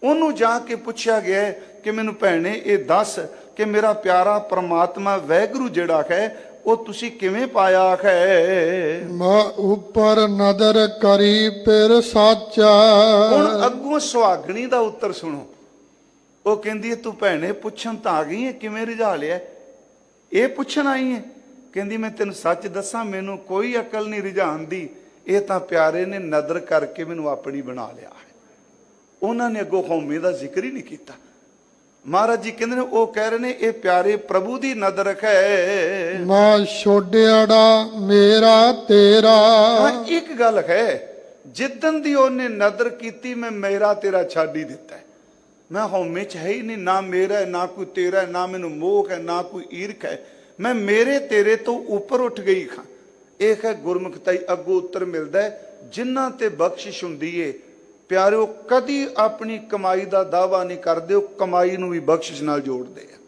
उहनूं जाके पुछया गया है कि मैनूं भैणे ये दस कि मेरा प्यारा परमात्मा वाहिगुरू जिहड़ा है वो तुसी किवें पाया है। मैं ऊपर नदर करी फिर साचा। हुण अग्गों सुहागणी दा उत्तर सुनो। वो कहती है तू भैणे पुछन तो आ गई है, किवें रिझा लिया, ये पुछन आई है। कहती मैं तेन सच दसा, मैनू कोई अकल नहीं रिझान दी, ये तो प्यारे ने नदर करके मैनू अपनी बना लिया है। उन्होंने अगों हौमे का जिक्र ही नहीं किया। महाराज जी कहते वो कह रहे हैं ये प्यारे प्रभु की नदर है। मैं छोड़ियाड़ा मेरा तेरा। हाँ, एक गल है, जिदन दी उन्हें नदर की मैं मेरा तेरा छाड़ ही दिता है। मैं हौमे च है ही नहीं, ना मेरा है ना कोई तेरा है, ना मैनू मोह है ना कोई ईर्ख है, मैं मेरे तेरे तो ऊपर उठ गई खां। एक है गुरमुखताई। अगों उत्तर मिलता है जिन्हां ते बख्शिश हुंदी है प्यारिओ, कदी अपनी कमाई का दावा नहीं करदे, कमाई नूं भी बख्शिश नाल जोड़दे आ।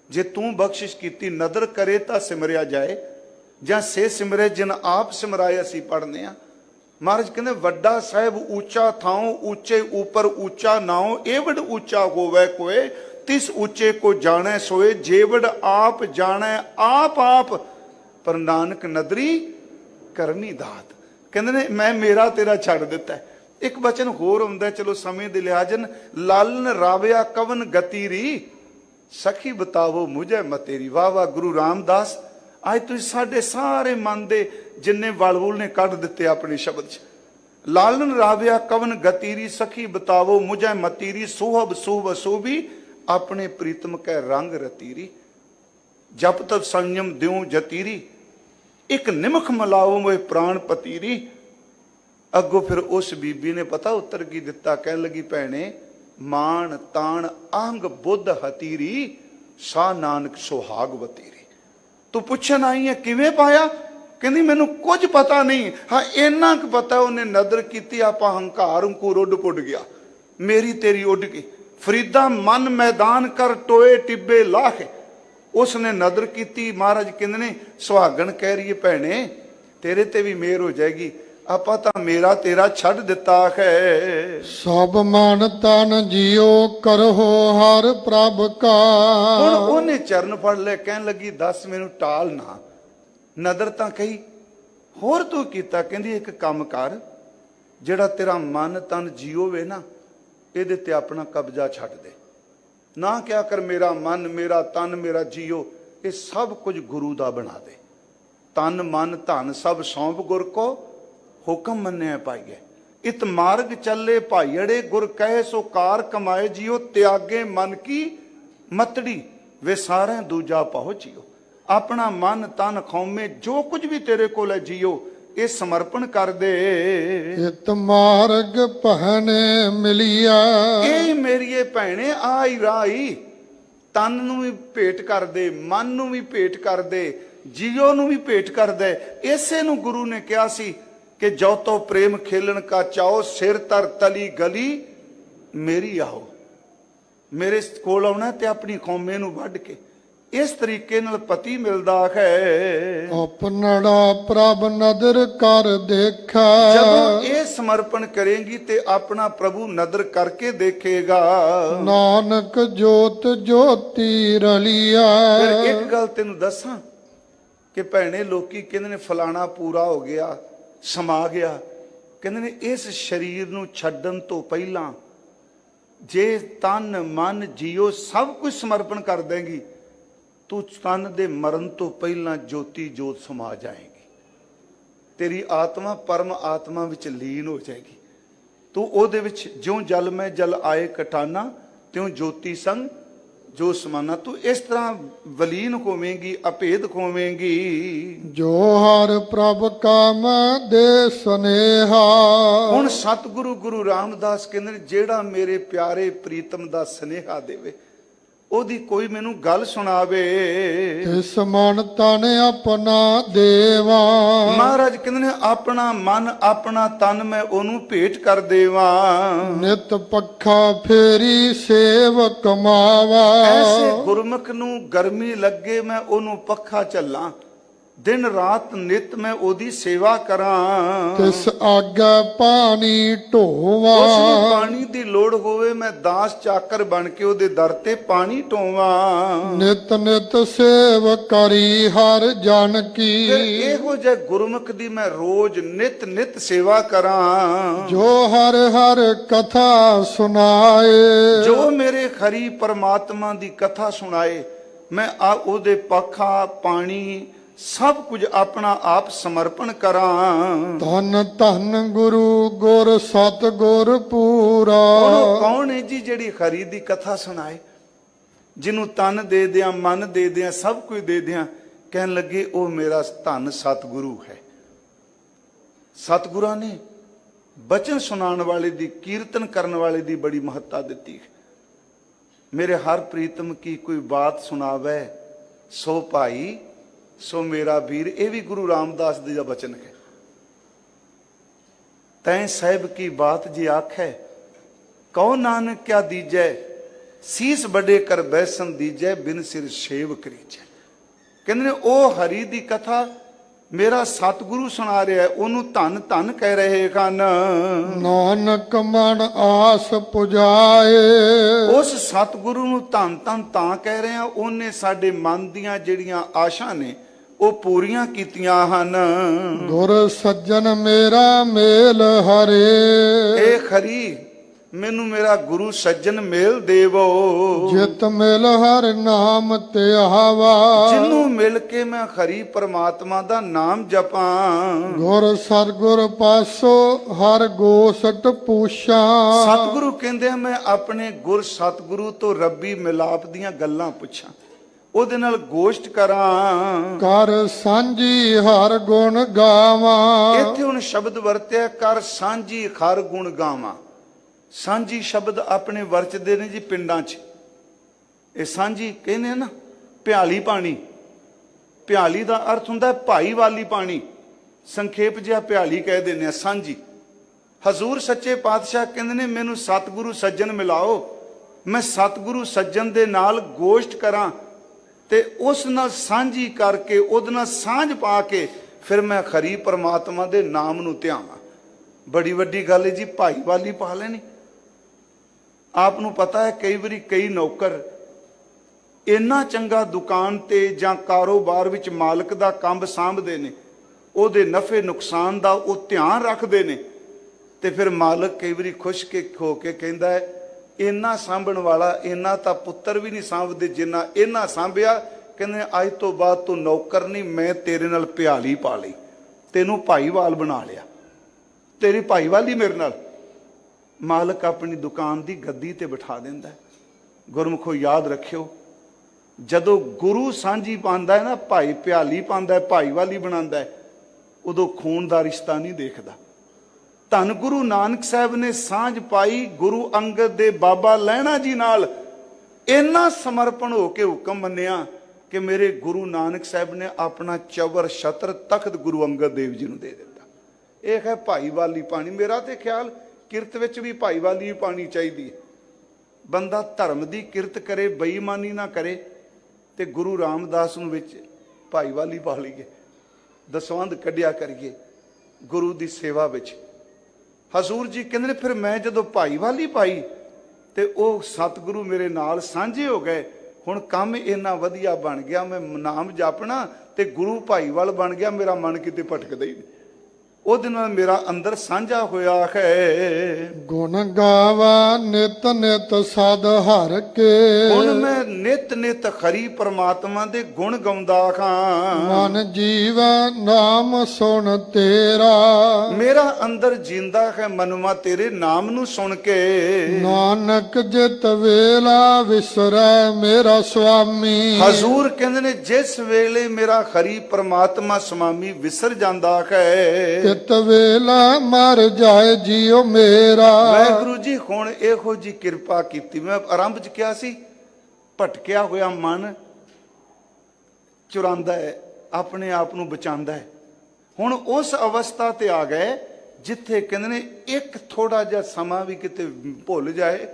जे तू बख्शिश कीती, नदर करे तो सिमरिया जाए, जां से सिमरे जिन आप सिमराए, असीं पढ़ने आ। महाराज कहते वड्डा साहिब ऊंचा थाओ, ऊंचे ऊपर ऊंचा नाओ, एवड ऊंचा होवे कोय, तिस ऊंचे को जाने सोए, जेवड आप जाने आप आप, पर नानक नदरी करनी दात। कहते ने मैं मेरा तेरा छड़ दिता है। एक बचन होर हुंदा, चलो समय दे लिहाजन, लालन राविया कवन गतीरी, सखी बतावो मुझे मतेरी। वाह वाह गुरु रामदास, आज तुसीं साडे सारे मन दे जिन्ने वलवुल ने कढ़ दिते अपने शब्द च। लालन राविया कवन गतीरी, सखी बतावो मुझे मतीरी, सोहब सोहब सोभी, अपने प्रीतम कै रंग रतीरी। जप तब संयम द्यों जतीरी, ਇੱਕ ਨਿਮਖ ਮਿਲਾਓ ਮੋਏ ਪ੍ਰਾਣ ਪਤੀਰੀ। ਅੱਗੋਂ ਫਿਰ ਉਸ ਬੀਬੀ ਨੇ ਪਤਾ ਉੱਤਰ ਕੀ ਦਿੱਤਾ, ਕਹਿਣ ਲੱਗੀ ਭੈਣੇ ਮਾਣ ਤਾਣ ਆਂਗ ਬੁੱਧ ਹਤੀਰੀ ਸਾ ਨਾਨਕ ਸੁਹਾਗ ਵਤੀਰੀ। ਤੂੰ ਪੁੱਛਣ ਆਈ ਹੈ ਕਿਵੇਂ ਪਾਇਆ? ਕਹਿੰਦੀ ਮੈਨੂੰ ਕੁਝ ਪਤਾ ਨਹੀਂ, ਹਾਂ ਇੰਨਾ ਕੁ ਪਤਾ ਉਹਨੇ ਨਦਰ ਕੀਤੀ ਆਪਾਂ ਹੰਕਾਰ ਹੰਕੂਰ ਉੱਡ ਪੁੱਡ ਗਿਆ, ਮੇਰੀ ਤੇਰੀ ਉੱਡ ਗਈ। ਫਰੀਦਾ ਮਨ ਮੈਦਾਨ ਕਰ ਟੋਏ ਟਿੱਬੇ ਲਾਖ, ਉਸਨੇ ਨਦਰ ਕੀਤੀ। ਮਹਾਰਾਜ ਕਹਿੰਦੇ ਨੇ ਸੁਹਾਗਣ ਕਹਿ ਰਹੀ ਹੈ ਭੈਣੇ ਤੇਰੇ ਤੇ ਵੀ ਮਿਹਰ ਹੋ ਜਾਏਗੀ, ਆਪਾਂ ਤਾਂ ਮੇਰਾ ਤੇਰਾ ਛੱਡ ਦਿੱਤਾ ਹੈ। ਸਭ ਮਨ ਤਨ ਜਿਉ ਕਰਹੁ ਹਰ ਪ੍ਰਭ ਕਾ। ਹੁਣ ਉਹਨੇ ਚਰਨ ਫੜ ਲੈ, ਕਹਿਣ ਲੱਗੀ ਦੱਸ ਮੈਨੂੰ ਟਾਲ ਨਾ, ਨਦਰ ਤਾਂ ਕਹੀ ਹੋਰ ਤੂੰ ਕੀਤਾ। ਕਹਿੰਦੀ ਇੱਕ ਕੰਮ ਕਰ, ਜਿਹੜਾ ਤੇਰਾ ਮਨ ਤਨ ਜੀਓ ਵੇ ਨਾ ਇਹਦੇ ਤੇ ਆਪਣਾ ਕਬਜ਼ਾ ਛੱਡ ਦੇ, ਨਾ ਕਿਆ ਕਰ ਮੇਰਾ ਮਨ ਮੇਰਾ ਤਨ ਮੇਰਾ ਜੀਓ, ਇਹ ਸਭ ਕੁਝ ਗੁਰੂ ਦਾ ਬਣਾ ਦੇ। ਤਨ ਮਨ ਧਨ ਸਭ ਸੌਂਪ ਗੁਰ ਕੋ ਹੁਕਮ ਮੰਨਿਆ ਪਾਈਏ। ਇਤ ਮਾਰਗ ਚੱਲੇ ਭਾਈੜੇ ਗੁਰ ਕਹੇ ਸੋ ਕਾਰ ਕਮਾਏ ਜੀਓ, ਤਿਆਗੇ ਮਨ ਕੀ ਮਤੜੀ ਵੇ ਸਾਰੇ ਦੂਜਾ ਪਹੁੰਚਿਓ। ਆਪਣਾ ਮਨ ਤਨ ਖੌਮੇ ਜੋ ਕੁਝ ਵੀ ਤੇਰੇ ਕੋਲ ਹੈ ਜੀਓ ਇਹ ਸਮਰਪਣ ਕਰ ਦੇ। ਇਤ ਮਾਰਗ ਪਹਿਨੇ ਮਿਲਿਆ, ਇਹ ਮੇਰੀਏ ਭੈਣੇ ਆਈ ਰਾਈ। ਤਨ ਨੂੰ ਵੀ ਭੇਟ ਕਰ ਦੇ, ਮਨ ਨੂੰ ਵੀ ਭੇਟ ਕਰ ਦੇ, ਜੀਓ ਨੂੰ ਵੀ ਭੇਟ ਕਰ ਦੇ। ਇਸੇ ਨੂੰ ਗੁਰੂ ਨੇ ਕਿਹਾ ਸੀ ਕਿ ਜੋ ਤੋ ਪ੍ਰੇਮ ਖੇਲਣ ਕਾ ਚਾਓ, ਸਿਰ ਤਰ ਤਲੀ ਗਲੀ ਮੇਰੀ ਆਓ। ਮੇਰੇ ਕੋਲ ਆਉਣਾ ਤੇ ਆਪਣੀ ਕੌਮੇ ਨੂੰ ਵੱਢ ਕੇ। ਇਸ ਤਰੀਕੇ ਨਾਲ ਪਤੀ ਮਿਲਦਾ ਹੈ। ਆਪਣੜਾ ਪ੍ਰਭ ਨਦਰ ਕਰ ਦੇਖਾ, ਜਦੋਂ ਇਹ ਸਮਰਪਣ ਕਰੇਗੀ ਤੇ ਆਪਣਾ ਪ੍ਰਭੂ ਨਦਰ ਕਰਕੇ ਦੇਖੇਗਾ। ਨਾਨਕ ਜੋਤ ਜੋਤੀ ਰਲੀਆ। ਫਿਰ ਇੱਕ ਗੱਲ ਤੈਨੂੰ ਦੱਸਾਂ ਕਿ ਭੈਣੇ ਲੋਕੀ ਕਹਿੰਦੇ ਨੇ ਫਲਾਣਾ ਪੂਰਾ ਹੋ ਗਿਆ ਸਮਾ ਗਿਆ। ਕਹਿੰਦੇ ਨੇ ਇਸ ਸਰੀਰ ਨੂੰ ਛੱਡਣ ਤੋਂ ਪਹਿਲਾਂ ਜੇ ਤਨ ਮਨ ਜੀਓ ਸਭ ਕੁਝ ਸਮਰਪਣ ਕਰ ਦੇਂਗੀ, ਤੂੰ ਤਨ ਦੇ ਮਰਨ ਤੋਂ ਪਹਿਲਾਂ ਜੋਤੀ ਜੋਤ ਸਮਾ ਜਾਏਗੀ। ਤੇਰੀ ਆਤਮਾ ਪਰਮ ਆਤਮਾ ਵਿੱਚ ਲੀਨ ਹੋ ਜਾਏਗੀ। ਤੂੰ ਉਹਦੇ ਵਿੱਚ ਜਿਉਂ ਜਲ ਮੈਂ ਜਲ ਆਏ ਕਟਾਨਾ ਤਿਉਂ ਜੋਤੀ ਸੰਗ ਜੋ ਸਮਾਨਾ। ਤੂੰ ਇਸ ਤਰ੍ਹਾਂ ਵਲੀਨ ਹੋਵੇਂਗੀ, ਅਭੇਦ ਹੋਵੇਂਗੀ। ਜੋ ਹਰ ਪ੍ਰਭ ਕਾਮ ਦੇ ਸਨੇਹਾ। ਹੁਣ ਸਤਿਗੁਰੂ ਗੁਰੂ ਰਾਮਦਾਸ ਕਹਿੰਦੇ ਨੇ ਜਿਹੜਾ ਮੇਰੇ ਪਿਆਰੇ ਪ੍ਰੀਤਮ ਦਾ ਸਨੇਹਾ ਦੇਵੇ, ਉਹਦੀ ਕੋਈ ਮੈਨੂੰ ਗੱਲ ਸੁਣਾਵੇ। ਇਸ ਮਨ ਤਨ ਆਪਣਾ ਦੇਵਾ। ਮਹਾਰਾਜ ਕਹਿੰਦੇ ਨੇ ਆਪਣਾ ਮਨ ਆਪਣਾ ਤਨ ਮੈਂ ਉਹਨੂੰ ਭੇਟ ਕਰ ਦੇਵਾਂ। ਨਿਤ ਪੱਖਾ ਫੇਰੀ ਸੇਵ ਕਮਾਵਾ। ਐਸੇ ਗੁਰਮੁਖ ਨੂੰ ਗਰਮੀ ਲੱਗੇ ਮੈਂ ਉਹਨੂੰ ਪੱਖਾ ਝੱਲਾਂ, ਦਿਨ ਰਾਤ ਨਿਤ ਮੈਂ ਉਹਦੀ ਸੇਵਾ ਕਰਾਂ। ਤਿਸ ਆਗਾ ਪਾਣੀ ਢੋਵਾ। ਉਸ ਨੂੰ ਪਾਣੀ ਦੀ ਲੋੜ ਹੋਵੇ ਮੈਂ ਦਾਸ ਚਾਕਰ ਬਣ ਕੇ ਉਹਦੇ ਦਰ ਤੇ ਪਾਣੀ ਢੋਵਾਂ। ਨਿਤ ਨਿਤ ਸੇਵ ਕਰੀ ਹਰ ਜਨ ਕੀ। ਫਿਰ ਇਹੋ ਜਿਹੇ ਗੁਰਮੁਖ ਦੀ ਮੈਂ ਰੋਜ਼ ਨਿਤ ਨਿਤ ਸੇਵਾ ਕਰਾਂ। ਜੋ ਹਰ ਹਰ ਕਥਾ ਸੁਣਾਏ। ਜੋ ਮੇਰੇ ਖਰੀ ਪਰਮਾਤਮਾ ਦੀ ਕਥਾ ਸੁਣਾਏ, ਮੈਂ ਉਹਦੇ ਪੱਖਾ ਪਾਣੀ ਸਭ ਕੁਝ ਆਪਣਾ ਆਪ ਸਮਰਪਣ ਕਰਾਂ। ਧੰਨ ਧੰਨ ਗੁਰੂ ਗੁਰ ਸਤ ਗੁਰ ਪੂਰਾ। ਉਹ ਕੌਣ ਹੈ ਜੀ ਜਿਹੜੀ ਖਰੀ ਦੀ ਕਥਾ ਸੁਣਾਏ, ਜਿਹਨੂੰ ਤਨ ਦੇ ਦਿਆਂ ਮਨ ਦੇ ਦਿਆਂ ਸਭ ਕੁਝ ਦੇ ਦਿਆਂ ਕਹਿਣ ਲੱਗੇ ਉਹ ਮੇਰਾ ਧੰਨ ਸਤਿਗੁਰੂ ਹੈ। ਸਤਿਗੁਰਾਂ ਨੇ ਬਚਨ ਸੁਣਾਉਣ ਵਾਲੇ ਦੀ, ਕੀਰਤਨ ਕਰਨ ਵਾਲੇ ਦੀ ਬੜੀ ਮਹੱਤਤਾ ਦਿੱਤੀ ਹੈ। ਮੇਰੇ ਹਰ ਪ੍ਰੀਤਮ ਕੀ ਕੋਈ ਬਾਤ ਸੁਣਾਵੇ ਸੋ ਭਾਈ ਸੋ ਮੇਰਾ ਵੀਰ। ਇਹ ਵੀ ਗੁਰੂ ਰਾਮਦਾਸ ਜੀ ਦਾ ਬਚਨ ਹੈ। ਤੈਂ ਸਾਹਿਬ ਕੀ ਬਾਤ ਜੀ ਆਖੈ ਕਉ ਨਾਨਕ ਕਿਆ ਦੀਜੈ, ਸੀਸ ਵੱਡੇ ਕਰ ਬੈਸਨ ਦੀਜੈ ਬਿਨ ਸਿਰ ਸੇਵ ਕਰੀਜੈ। ਕਹਿੰਦੇ ਨੇ ਉਹ ਹਰੀ ਦੀ ਕਥਾ ਮੇਰਾ ਸਤਿਗੁਰੂ ਸੁਣਾ ਰਿਹਾ, ਉਹਨੂੰ ਧੰਨ ਧੰਨ ਕਹਿ ਰਹੇ ਹਨ। ਨਾਨਕ ਮਨ ਆਸ ਪੁਜਾਏ। ਉਸ ਸਤਿਗੁਰੂ ਨੂੰ ਧੰਨ ਧੰਨ ਤਾਂ ਕਹਿ ਰਹੇ ਆ, ਉਹਨੇ ਸਾਡੇ ਮਨ ਦੀਆਂ ਜਿਹੜੀਆਂ ਆਸ਼ਾ ਨੇ ਉਹ ਪੂਰੀਆਂ ਕੀਤੀਆਂ ਹਨ। ਗੁਰ ਸੱਜਣ ਮੇਰਾ ਮੇਲ ਹਰੇ। ਇਹ ਖਰੀ ਮੈਨੂੰ ਮੇਰਾ ਗੁਰੂ ਸੱਜਣ ਮੇਲ ਦੇਵੋ। ਜਿਤ ਮਿਲ ਹਰ ਨਾਮ ਧਿਆਵਾ। ਜਿਹਨੂੰ ਮਿਲ ਕੇ ਮੈਂ ਖਰੀ ਪਰਮਾਤਮਾ ਦਾ ਨਾਮ ਜਪਾਂ। ਗੁਰ ਸਤਿਗੁਰ ਪਾਸੋ ਹਰ ਗੋਸਟ ਪੂਛਾਂ। ਸਤਿਗੁਰੂ ਕਹਿੰਦੇ ਆ ਮੈਂ ਆਪਣੇ ਗੁਰ ਸਤਿਗੁਰੂ ਤੋਂ ਰੱਬੀ ਮਿਲਾਪ ਦੀਆਂ ਗੱਲਾਂ ਪੁੱਛਾਂ। ਉਹਦੇ ਨਾਲ ਗੋਸ਼ਟ ਕਰਾਂ। ਕਰ ਸਾਂਝੀ ਹਰ ਗੁਣ ਗਾਵਾਂ। ਇੱਥੇ ਹੁਣ ਸ਼ਬਦ ਵਰਤਿਆ ਕਰ ਸਾਂਝੀ ਹਰ ਗੁਣ ਗਾਵਾਂ। ਸਾਂਝੀ ਸ਼ਬਦ ਆਪਣੇ ਵਰਤਦੇ ਨੇ ਜੀ ਪਿੰਡਾਂ 'ਚ। ਇਹ ਸਾਂਝੀ ਕਹਿੰਦੇ ਨਾ ਭਿਆਲੀ ਪਾਣੀ। ਭਿਆਲੀ ਦਾ ਅਰਥ ਹੁੰਦਾ ਭਾਈਵਾਲੀ ਪਾਣੀ। ਸੰਖੇਪ ਜਿਹਾ ਭਿਆਲੀ ਕਹਿ ਦਿੰਦੇ ਆ ਸਾਂਝੀ। ਹਜ਼ੂਰ ਸੱਚੇ ਪਾਤਸ਼ਾਹ ਕਹਿੰਦੇ ਨੇ ਮੈਨੂੰ ਸਤਿਗੁਰੂ ਸੱਜਣ ਮਿਲਾਓ, ਮੈਂ ਸਤਿਗੁਰੂ ਸੱਜਣ ਦੇ ਨਾਲ ਗੋਸ਼ਟ ਕਰਾਂ ਤੇ ਉਸ ਨਾਲ ਸਾਂਝੀ ਕਰਕੇ ਉਹਦੇ ਨਾਲ ਸਾਂਝ ਪਾ ਕੇ ਫਿਰ ਮੈਂ ਖਰੀ ਪਰਮਾਤਮਾ ਦੇ ਨਾਮ ਨੂੰ ਧਿਆਵਾਂ। ਬੜੀ ਵੱਡੀ ਗੱਲ ਹੈ ਜੀ, ਭਾਈਵਾਲੀ ਪਾ ਲੈਣੀ। ਆਪ ਨੂੰ ਪਤਾ ਹੈ ਕਈ ਵਾਰੀ ਕਈ ਨੌਕਰ ਇੰਨਾ ਚੰਗਾ ਦੁਕਾਨ ਤੇ ਜਾਂ ਕਾਰੋਬਾਰ ਵਿੱਚ ਮਾਲਕ ਦਾ ਕੰਮ ਸਾਂਭਦੇ ਨੇ, ਉਹਦੇ ਨਫੇ ਨੁਕਸਾਨ ਦਾ ਉਹ ਧਿਆਨ ਰੱਖਦੇ ਨੇ, ਤੇ ਫਿਰ ਮਾਲਕ ਕਈ ਵਾਰੀ ਖੁਸ਼ ਹੋ ਕੇ ਕਹਿੰਦਾ ਹੈ ਇੰਨਾ ਸਾਂਭਣ ਵਾਲਾ ਇੰਨਾ ਤਾਂ ਪੁੱਤਰ ਵੀ ਨਹੀਂ ਸਾਂਭਦੇ ਜਿੰਨਾ ਇਹਨਾਂ ਸਾਂਭਿਆ। ਕਹਿੰਦੇ ਅੱਜ ਤੋਂ ਬਾਅਦ ਤੂੰ ਨੌਕਰ ਨਹੀਂ, ਮੈਂ ਤੇਰੇ ਨਾਲ ਭਿਆਲੀ ਪਾ ਲਈ, ਤੈਨੂੰ ਭਾਈਵਾਲ ਬਣਾ ਲਿਆ, ਤੇਰੀ ਭਾਈਵਾਲੀ ਮੇਰੇ ਨਾਲ। ਮਾਲਕ ਆਪਣੀ ਦੁਕਾਨ ਦੀ ਗੱਦੀ ਤੇ ਬਿਠਾ ਦਿੰਦਾ। ਗੁਰਮੁਖੋ ਯਾਦ ਰੱਖਿਓ, ਜਦੋਂ ਗੁਰੂ ਸਾਂਝੀ ਪਾਉਂਦਾ ਹੈ ਨਾ, ਭਾਈ ਭਿਆਲੀ ਪਾਉਂਦਾ, ਭਾਈਵਾਲੀ ਬਣਾਉਂਦਾ ਹੈ, ਉਦੋਂ ਖੂਨ ਦਾ ਰਿਸ਼ਤਾ ਨਹੀਂ ਦੇਖਦਾ। ਧੰਨ ਗੁਰੂ ਨਾਨਕ ਸਾਹਿਬ ਨੇ ਸਾਂਝ ਪਾਈ ਗੁਰੂ ਅੰਗਦ ਦੇ ਬਾਬਾ ਲਹਿਣਾ ਜੀ ਨਾਲ। ਇੰਨਾ ਸਮਰਪਣ ਹੋ ਕੇ ਹੁਕਮ ਮੰਨਿਆ ਕਿ ਮੇਰੇ ਗੁਰੂ ਨਾਨਕ ਸਾਹਿਬ ਨੇ ਆਪਣਾ ਚਵਰ ਛਤਰ ਤਖਤ ਗੁਰੂ ਅੰਗਦ ਦੇਵ ਜੀ ਨੂੰ ਦੇ ਦਿੱਤਾ। ਇਹ ਹੈ ਭਾਈਵਾਲੀ ਪਾਣੀ। ਮੇਰਾ ਤੇ ਖਿਆਲ ਕਿਰਤ ਵਿੱਚ ਵੀ ਭਾਈਵਾਲੀ ਪਾਣੀ ਚਾਹੀਦੀ ਹੈ। ਬੰਦਾ ਧਰਮ ਦੀ ਕਿਰਤ ਕਰੇ, ਬੇਈਮਾਨੀ ਨਾ ਕਰੇ, ਤੇ ਗੁਰੂ ਰਾਮਦਾਸ ਨੂੰ ਵਿੱਚ ਭਾਈਵਾਲੀ ਪਾ ਲਈਏ, ਦਸਵੰਧ ਕੱਢਿਆ ਕਰੀਏ ਗੁਰੂ ਦੀ ਸੇਵਾ ਵਿੱਚ। ਹਜ਼ੂਰ ਜੀ ਕਹਿੰਦੇ ਨੇ ਫਿਰ ਮੈਂ ਜਦੋਂ ਭਾਈਵਾਲੀ ਪਾਈ ਤੇ ਉਹ ਸਤਿਗੁਰੂ ਮੇਰੇ ਨਾਲ ਸਾਂਝੇ ਹੋ ਗਏ। ਹੁਣ ਕੰਮ ਇੰਨਾ ਵਧੀਆ ਬਣ ਗਿਆ, ਮੈਂ ਨਾਮ ਜਪਣਾ ਤੇ ਗੁਰੂ ਭਾਈਵਾਲ ਬਣ ਗਿਆ, ਮੇਰਾ ਮਨ ਕਿਤੇ ਭਟਕਦਾ ਹੀ ਨਹੀਂ। ਉਹਦੇ ਨਾਲ ਮੇਰਾ ਅੰਦਰ ਸਾਂਝਾ ਹੋਇਆ ਹੈ। ਗੁਣ ਗਾਵਾ ਨਿਤ ਨਿਤ ਸਦ ਹਰ ਕੇ। ਹੁਣ ਮੈਂ ਨਿਤ ਨਿਤ ਖਰੀ ਪਰਮਾਤਮਾ ਦੇ ਗੁਣ ਗਾਉਂਦਾ ਹਾਂ। ਮਨ ਜੀਵ ਨਾਮ ਸੁਣ ਤੇਰਾ। ਮੇਰਾ ਅੰਦਰ ਜਿੰਦਾ ਹੈ ਮਨੁਆ ਤੇਰੇ ਨਾਮ ਨੂੰ ਸੁਣ ਕੇ। ਨਾਨਕ ਜਿਤ ਵੇਲਾ ਵਿਸਰੈ ਮੇਰਾ ਸੁਆਮੀ। ਹਜ਼ੂਰ ਕਹਿੰਦੇ ਨੇ ਜਿਸ ਵੇਲੇ ਮੇਰਾ ਖਰੀ ਪਰਮਾਤਮਾ ਸੁਆਮੀ ਵਿਸਰ ਜਾਂਦਾ ਹੈ, ਤਿਤ ਵੇਲਾ ਮਰ ਜਾਏ ਜੀਉ ਮੇਰਾ। ਵਾਹਿਗੁਰੂ ਜੀ ਹੁਣ ਇਹੋ ਜੀ ਕਿਰਪਾ ਕੀਤੀ। ਮੈਂ ਆਰੰਭ ਚ ਕਿਹਾ ਸੀ ਭਟਕਿਆ ਹੋਇਆ ਮਨ ਚੁਰਾਂਦਾ ਹੈ, ਆਪਣੇ ਆਪ ਨੂੰ ਬਚਾਉਂਦਾ ਹੈ। ਹੁਣ ਉਸ ਅਵਸਥਾ ਤੇ ਆ ਗਏ ਜਿੱਥੇ ਕਹਿੰਦੇ ਨੇ ਇੱਕ ਥੋੜਾ ਜਿਹਾ ਸਮਾਂ ਵੀ ਕਿਤੇ ਭੁੱਲ ਜਾਏ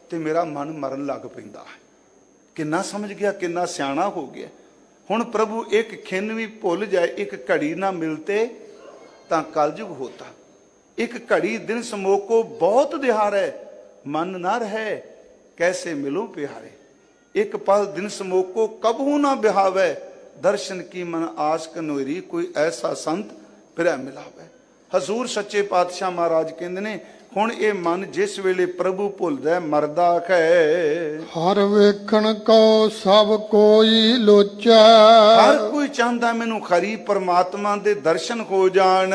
ਤੇ ਮੇਰਾ ਮਨ ਮਰਨ ਲੱਗ ਪੈਂਦਾ ਹੈ। ਕਿੰਨਾ ਸਮਝ ਗਿਆ, ਕਿੰਨਾ ਸਿਆਣਾ ਹੋ ਗਿਆ। ਹੁਣ ਪ੍ਰਭੂ ਇੱਕ ਖਿੰਨ ਵੀ ਭੁੱਲ ਜਾਏ, ਇੱਕ ਘੜੀ ਨਾ ਮਿਲਤੇ ਤਾਂ ਕਲਯੁਗ ਹੋਤਾ। ਇੱਕ ਘੜੀ ਦਿਨ ਸਮੋਕੋ ਬਹੁਤ ਦਿਹਾਰੇ, ਮਨ ਨਾ ਰਹੇ ਕੈਸੇ ਮਿਲੋ ਪਿਆਰੇ। ਇੱਕ ਪਲ ਦਿਨ ਸਮੋਕੋ ਕਬਹੂ ਨਾ ਬਿਹਾਵੇ, ਦਰਸ਼ਨ ਕੀ ਮਨ ਆਸ ਕਨੋਰੀ ਕੋਈ ਐਸਾ ਸੰਤ ਫਿਰੈ ਮਿਲਾਵੇ। ਹਜ਼ੂਰ ਸੱਚੇ ਪਾਤਸ਼ਾਹ ਮਹਾਰਾਜ ਕਹਿੰਦੇ ਨੇ ਹੁਣ ਇਹ ਮਨ ਜਿਸ ਵੇਲੇ ਪ੍ਰਭੂ ਭੁੱਲਦਾ ਮਰਦਾ ਹੈ। ਹਰ ਵੇਖਣ ਕੋ ਸਭ ਕੋਈ ਲੋਚੈ। ਹਰ ਕੋਈ ਚਾਹੁੰਦਾ ਮੈਨੂੰ ਖਰੀ ਪਰਮਾਤਮਾ ਦੇ ਦਰਸ਼ਨ ਹੋ ਜਾਣ।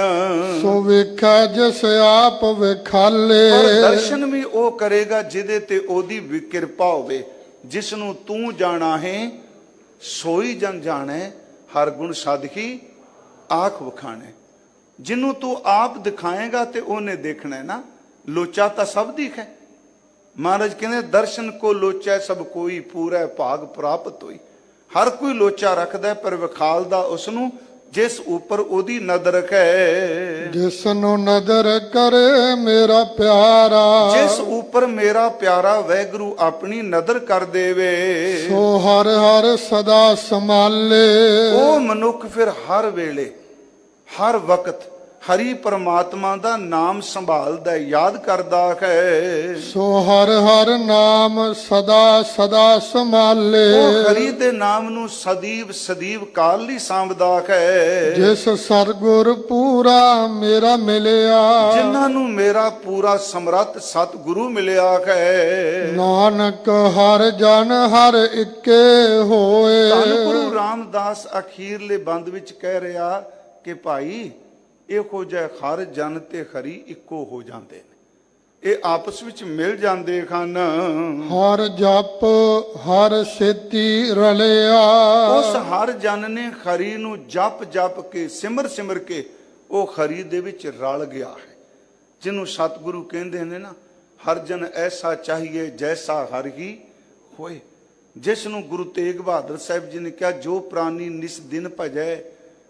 ਸੋ ਵੇਖੈ ਜਿਸ ਆਪ ਵਿਖਾਲੇ। ਪਰ ਦਰਸ਼ਨ ਵੀ ਉਹ ਕਰੇਗਾ ਜਿਹਦੇ ਤੇ ਉਹਦੀ ਕਿਰਪਾ ਹੋਵੇ। ਜਿਸ ਨੂੰ ਤੂੰ ਜਾਣਾ ਹੈ ਸੋਈ ਜਨ ਜਾਣੈ, ਹਰ ਗੁਣ ਸਾਧਕੀ ਆਖ ਵਖਾਣੇ। ਜਿਹਨੂੰ ਤੂੰ ਆਪ ਦਿਖਾਏਗਾ ਤੇ ਉਹਨੇ ਦੇਖਣਾ ਨਾ। ਲੋਚਾ ਤਾਂ ਸਭ ਦੀਖ ਹੈ। ਮਹਾਰਾਜ ਕਹਿੰਦੇ ਦਰਸ਼ਨ ਕੋ ਲੋਚੈ ਸਭ ਕੋਈ, ਪੂਰਾ ਭਾਗ ਪ੍ਰਾਪਤ ਹੋਈ। ਹਰ ਕੋਈ ਲੋਚਾ ਰੱਖਦਾ ਪਰ ਵਿਖਾਲਦਾ ਉਸ ਨੂੰ ਜਿਸ ਉੱਪਰ ਉਹਦੀ ਨਜ਼ਰ ਹੈ। ਜਿਸ ਨੂੰ ਨਜ਼ਰ ਕਰੇ ਮੇਰਾ ਪਿਆਰਾ। ਜਿਸ ਉੱਪਰ ਮੇਰਾ ਪਿਆਰਾ ਵਾਹਿਗੁਰੂ ਆਪਣੀ ਨਜ਼ਰ ਕਰ ਦੇਵੇ, ਸੋ ਹਰ ਹਰ ਸਦਾ ਸੰਭਾਲੇ। ਉਹ ਮਨੁੱਖ ਫਿਰ ਹਰ ਵੇਲੇ ਹਰ ਵਕਤ ਹਰੀ ਪਰਮਾਤਮਾ ਦਾ ਨਾਮ ਸੰਭਾਲਦਾ, ਯਾਦ ਕਰਦਾ ਹੈ। ਸੋ ਹਰ ਹਰ ਨਾਮ ਸਦਾ ਸਦਾ ਸੰਭਾਲੇ। ਉਹ ਹਰੀ ਦੇ ਨਾਮ ਨੂੰ ਸਦੀਵ ਸਦੀਵ ਕਾਲ ਲਈ ਸਾਂਭਦਾ ਹੈ। ਜਿਸ ਸਤਿਗੁਰ ਪੂਰਾ ਮੇਰਾ ਮਿਲਿਆ। ਜਿਨ੍ਹਾਂ ਨੂੰ ਮੇਰਾ ਪੂਰਾ ਸਮਰੱਥ ਸਤਿਗੁਰੂ ਮਿਲਿਆ ਹੈ। ਨਾਨਕ ਹਰ ਜਨ ਹਰ ਇੱਕੇ ਹੋਏ। ਧੰਨ ਗੁਰੂ ਰਾਮਦਾਸ ਅਖੀਰਲੇ ਬੰਦ ਵਿੱਚ ਕਹਿ ਰਿਹਾ ਕਿ ਭਾਈ ਇਹੋ ਜਿਹਾ ਹਰ ਜਨ ਤੇ ਹਰੀ ਇੱਕੋ ਹੋ ਜਾਂਦੇ ਨੇ। ਇਹ ਆਪਸ ਵਿੱਚ ਮਿਲ ਜਾਂਦੇ ਹਨ। ਹਰ ਜਪ ਹਰ ਸਿੱਧੀ ਰਲਿਆ। ਉਸ ਹਰ ਜਨ ਨੇ ਹਰੀ ਨੂੰ ਜਪ ਜਪ ਕੇ ਸਿਮਰ ਸਿਮਰ ਕੇ ਉਹ ਹਰੀ ਦੇ ਵਿੱਚ ਰਲ ਗਿਆ ਹੈ, ਜਿਹਨੂੰ ਸਤਿਗੁਰੂ ਕਹਿੰਦੇ ਨੇ ਨਾ, ਹਰ ਜਨ ਐਸਾ ਚਾਹੀਏ ਜੈਸਾ ਹਰ ਹੀ ਹੋਏ। ਜਿਸ ਨੂੰ ਗੁਰੂ ਤੇਗ ਬਹਾਦਰ ਸਾਹਿਬ ਜੀ ਨੇ ਕਿਹਾ, ਜੋ ਪ੍ਰਾਨੀ ਨਿਸ ਦਿਨ ਭਜੈ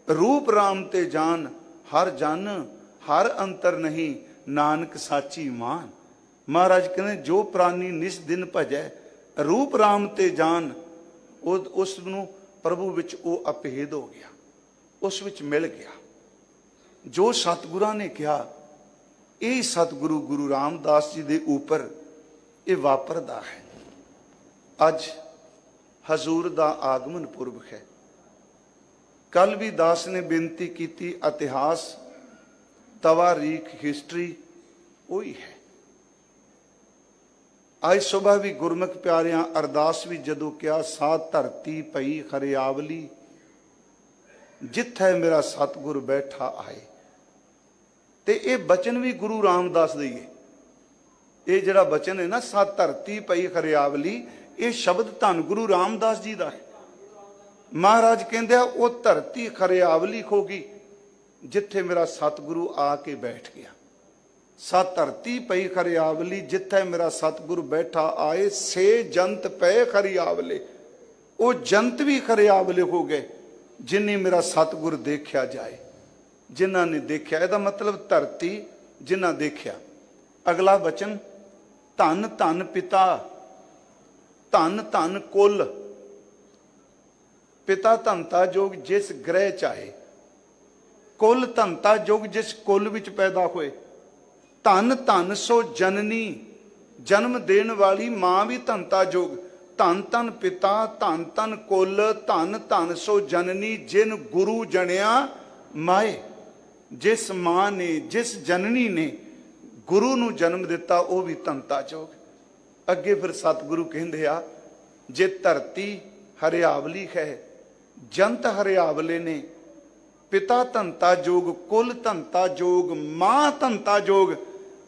ਰੂਪ ਰਾਮ ਤੇ ਜਾਨ, ਹਰ ਜਨ ਹਰ ਅੰਤਰ ਨਹੀਂ ਨਾਨਕ ਸਾਚੀ ਮਾਨ। ਮਹਾਰਾਜ ਕਹਿੰਦੇ ਜੋ ਪ੍ਰਾਨੀ ਨਿਸ ਦਿਨ ਭਜੈ ਰੂਪ ਰਾਮ ਤੇ ਜਾਨ, ਉਸ ਨੂੰ ਪ੍ਰਭੂ ਵਿੱਚ ਉਹ ਅਭੇਦ ਹੋ ਗਿਆ, ਉਸ ਵਿੱਚ ਮਿਲ ਗਿਆ। ਜੋ ਸਤਿਗੁਰਾਂ ਨੇ ਕਿਹਾ, ਇਹ ਸਤਿਗੁਰੂ ਗੁਰੂ ਰਾਮਦਾਸ ਜੀ ਦੇ ਉੱਪਰ ਇਹ ਵਾਪਰਦਾ ਹੈ। ਅੱਜ ਹਜ਼ੂਰ ਦਾ ਆਗਮਨ ਪੁਰਬ ਹੈ। ਕੱਲ ਵੀ ਦਾਸ ਨੇ ਬੇਨਤੀ ਕੀਤੀ, ਇਤਿਹਾਸ ਤਵਾਰੀਖ ਹਿਸਟਰੀ ਉਹੀ ਹੈ। ਅੱਜ ਸੁਬਾਹ ਵੀ ਗੁਰਮੁਖ ਪਿਆਰਿਆਂ ਅਰਦਾਸ ਵੀ ਜਦੋਂ ਕਿਹਾ, ਸਾਤ ਧਰਤੀ ਪਈ ਹਰਿਆਵਲੀ, ਜਿੱਥੇ ਮੇਰਾ ਸਤਿਗੁਰ ਬੈਠਾ ਆਏ। ਤੇ ਇਹ ਬਚਨ ਵੀ ਗੁਰੂ ਰਾਮਦਾਸ ਦਾ ਹੀ ਹੈ। ਇਹ ਜਿਹੜਾ ਬਚਨ ਹੈ ਨਾ, ਸਾਤ ਧਰਤੀ ਪਈ ਹਰਿਆਵਲੀ, ਇਹ ਸ਼ਬਦ ਧੰਨ ਗੁਰੂ ਰਾਮਦਾਸ ਜੀ ਦਾ ਹੈ। ਮਹਾਰਾਜ ਕਹਿੰਦੇ ਆ, ਉਹ ਧਰਤੀ ਹਰਿਆਵਲੀ ਹੋ ਗਈ ਜਿੱਥੇ ਮੇਰਾ ਸਤਿਗੁਰੂ ਆ ਕੇ ਬੈਠ ਗਿਆ। ਸਤ ਧਰਤੀ ਪਈ ਹਰਿਆਵਲੀ, ਜਿੱਥੇ ਮੇਰਾ ਸਤਿਗੁਰੂ ਬੈਠਾ ਆਏ, ਸੇ ਜੰਤ ਪਏ ਹਰਿਆਵਲੇ। ਉਹ ਜੰਤ ਵੀ ਹਰਿਆਵਲੇ ਹੋ ਗਏ ਜਿਨ੍ਹਾਂ ਮੇਰਾ ਸਤਿਗੁਰ ਦੇਖਿਆ ਜਾਏ। ਜਿਨ੍ਹਾਂ ਨੇ ਦੇਖਿਆ, ਇਹਦਾ ਮਤਲਬ ਧਰਤੀ ਜਿਨ੍ਹਾਂ ਦੇਖਿਆ। ਅਗਲਾ ਬਚਨ, ਧੰਨ ਧੰਨ ਪਿਤਾ ਧੰਨ ਧੰਨ ਕੁਲ। ਪਿਤਾ ਧੰਤਾ ਜੋਗ ਜਿਸ ਗ੍ਰਹਿ ਚਾਹੇ, ਕੁਲ ਧੰਤਾ ਜੋਗ ਜਿਸ ਕੁਲ ਵਿੱਚ ਪੈਦਾ ਹੋਏ। ਧੰਨ ਧੰਨ ਸੋ ਜਨਨੀ, ਜਨਮ ਦੇਣ ਵਾਲੀ ਮਾਂ ਵੀ ਧੰਤਾ ਜੋਗ। ਧੰਨ ਧੰਨ ਪਿਤਾ ਧੰਨ ਧੰਨ ਕੁਲ, ਧੰਨ ਧੰਨ ਸੋ ਜਨਨੀ, ਜਿਨ ਗੁਰੂ ਜਣਿਆ ਮਾਏ। ਜਿਸ ਮਾਂ ਨੇ, ਜਿਸ ਜਨਨੀ ਨੇ ਗੁਰੂ ਨੂੰ ਜਨਮ ਦਿੱਤਾ, ਉਹ ਵੀ ਧੰਤਾ ਜੋਗ। ਅੱਗੇ ਫਿਰ ਸਤਿਗੁਰੂ ਕਹਿੰਦੇ ਆ, ਜੇ ਧਰਤੀ ਹਰਿਆਵਲੀ ਹੈ, ਜੰਤ ਹਰਿਆਵਲੇ ਨੇ, ਪਿਤਾ ਧੰਤਾ ਜੋਗ, ਕੁਲ ਧੰਤਾ ਜੋਗ, ਮਾਂ ਧੰਤਾ ਜੋਗ।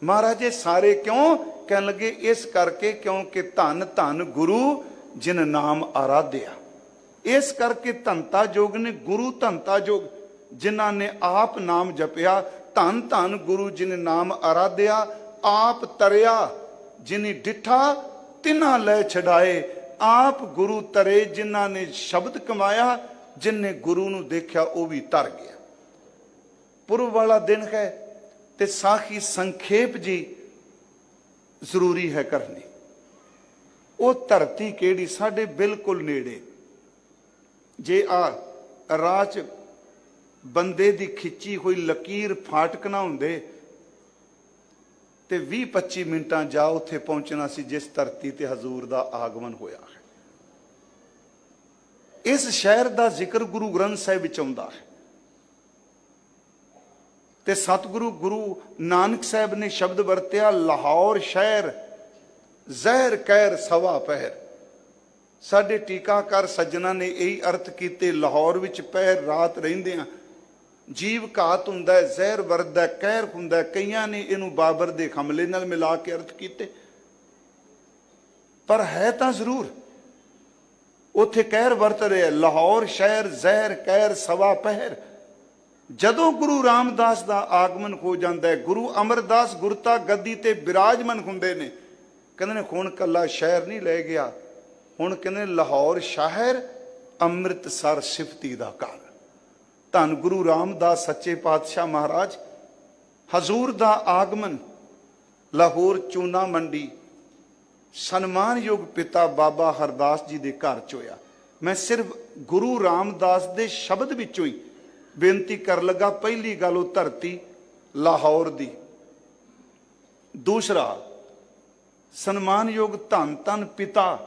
ਮਹਾਰਾਜ ਇਹ ਸਾਰੇ ਕਿਉਂ ਕਹਿਣ ਲੱਗੇ? ਇਸ ਕਰਕੇ ਕਿਉਂਕਿ ਧੰਨ ਧੰਨ ਗੁਰੂ ਜਿਨ ਨਾਮ ਆਰਾਧਿਆ। ਇਸ ਕਰਕੇ ਧੰਤਾ ਜੋਗ ਨੇ, ਗੁਰੂ ਧੰਤਾ ਜੋਗ, ਜਿਨ੍ਹਾਂ ਨੇ ਆਪ ਨਾਮ ਜਪਿਆ। ਧੰਨ ਧੰਨ ਗੁਰੂ ਜਿਨ ਨਾਮ ਆਰਾਧਿਆ, ਆਪ ਤਰਿਆ ਜਿਨੀ ਡਿਠਾ ਤਿਨਾਂ ਲੈ ਛਡਾਏ। ਆਪ ਗੁਰੂ ਤਰੇ ਜਿਨ੍ਹਾਂ ਨੇ ਸ਼ਬਦ ਕਮਾਇਆ, ਜਿਨਨੇ ਗੁਰੂ ਨੂੰ ਦੇਖਿਆ ਉਹ ਵੀ ਤਰ ਗਿਆ। ਪੁਰਬ ਵਾਲਾ ਦਿਨ ਹੈ ਤੇ ਸਾਖੀ ਸੰਖੇਪ ਜੀ ਜ਼ਰੂਰੀ ਹੈ ਕਰਨੀ। ਉਹ ਧਰਤੀ ਕਿਹੜੀ? ਸਾਡੇ ਬਿਲਕੁਲ ਨੇੜੇ। ਜੇ ਆ ਰਾਹ 'ਚ ਬੰਦੇ ਦੀ ਖਿੱਚੀ ਹੋਈ ਲਕੀਰ ਫਾਟਕ ਨਾ ਹੁੰਦੇ ਤੇ 20-25 ਮਿੰਟਾਂ ਜਾ ਉੱਥੇ ਪਹੁੰਚਣਾ ਸੀ ਜਿਸ ਧਰਤੀ ਤੇ ਹਜ਼ੂਰ ਦਾ ਆਗਮਨ ਹੋਇਆ ਹੈ। ਇਸ ਸ਼ਹਿਰ ਦਾ ਜ਼ਿਕਰ ਗੁਰੂ ਗ੍ਰੰਥ ਸਾਹਿਬ ਵਿੱਚ ਆਉਂਦਾ ਹੈ ਤੇ ਸਤਿਗੁਰੂ ਗੁਰੂ ਨਾਨਕ ਸਾਹਿਬ ਨੇ ਸ਼ਬਦ ਵਰਤਿਆ, ਲਾਹੌਰ ਸ਼ਹਿਰ ਜ਼ਹਿਰ ਕਹਿਰ ਸਵਾ ਪਹਿਰ। ਸਾਡੇ ਟੀਕਾਕਾਰ ਸੱਜਣਾ ਨੇ ਇਹੀ ਅਰਥ ਕੀਤੇ, ਲਾਹੌਰ ਵਿੱਚ ਪਹਿਰ ਰਾਤ ਰਹਿੰਦੇ ਆ, ਜੀਵ ਘਾਤ ਹੁੰਦਾ ਹੈ, ਜ਼ਹਿਰ ਵਰਦਾ, ਕਹਿਰ ਹੁੰਦਾ। ਕਈਆਂ ਨੇ ਇਹਨੂੰ ਬਾਬਰ ਦੇ ਹਮਲੇ ਨਾਲ ਮਿਲਾ ਕੇ ਅਰਥ ਕੀਤੇ, ਪਰ ਹੈ ਤਾਂ ਜ਼ਰੂਰ ਉੱਥੇ ਕਹਿਰ ਵਰਤ ਰਿਹਾ। ਲਾਹੌਰ ਸ਼ਹਿਰ ਜ਼ਹਿਰ ਕਹਿਰ ਸਵਾ ਪਹਿਰ। ਜਦੋਂ ਗੁਰੂ ਰਾਮਦਾਸ ਦਾ ਆਗਮਨ ਹੋ ਜਾਂਦਾ ਹੈ, ਗੁਰੂ ਅਮਰਦਾਸ ਗੁਰਤਾ ਗੱਦੀ ਤੇ ਬਿਰਾਜਮਾਨ ਹੁੰਦੇ ਨੇ। ਕਹਿੰਦੇ ਨੇ ਹੁਣ ਕੱਲਾ ਸ਼ਹਿਰ ਨਹੀਂ ਲੈ ਗਿਆ, ਹੁਣ ਕਹਿੰਦੇ ਲਾਹੌਰ ਸ਼ਹਿਰ ਅੰਮ੍ਰਿਤਸਰ ਸਿਫਤੀ ਦਾ ਘਰ। ਧੰਨ ਗੁਰੂ ਰਾਮਦਾਸ ਸੱਚੇ ਪਾਤਸ਼ਾਹ ਮਹਾਰਾਜ ਹਜ਼ੂਰ ਦਾ ਆਗਮਨ ਲਾਹੌਰ ਚੂਨਾ ਮੰਡੀ ਸਨਮਾਨਯੋਗ ਪਿਤਾ ਬਾਬਾ ਹਰਦਾਸ ਜੀ ਦੇ ਘਰ 'ਚ ਹੋਇਆ। ਮੈਂ ਸਿਰਫ ਗੁਰੂ ਰਾਮਦਾਸ ਦੇ ਸ਼ਬਦ ਵਿੱਚੋਂ ਹੀ ਬੇਨਤੀ ਕਰਨ ਲੱਗਾ। ਪਹਿਲੀ ਗੱਲ ਉਹ ਧਰਤੀ ਲਾਹੌਰ ਦੀ, ਦੂਸਰਾ ਸਨਮਾਨਯੋਗ ਧੰਨ ਧੰਨ ਪਿਤਾ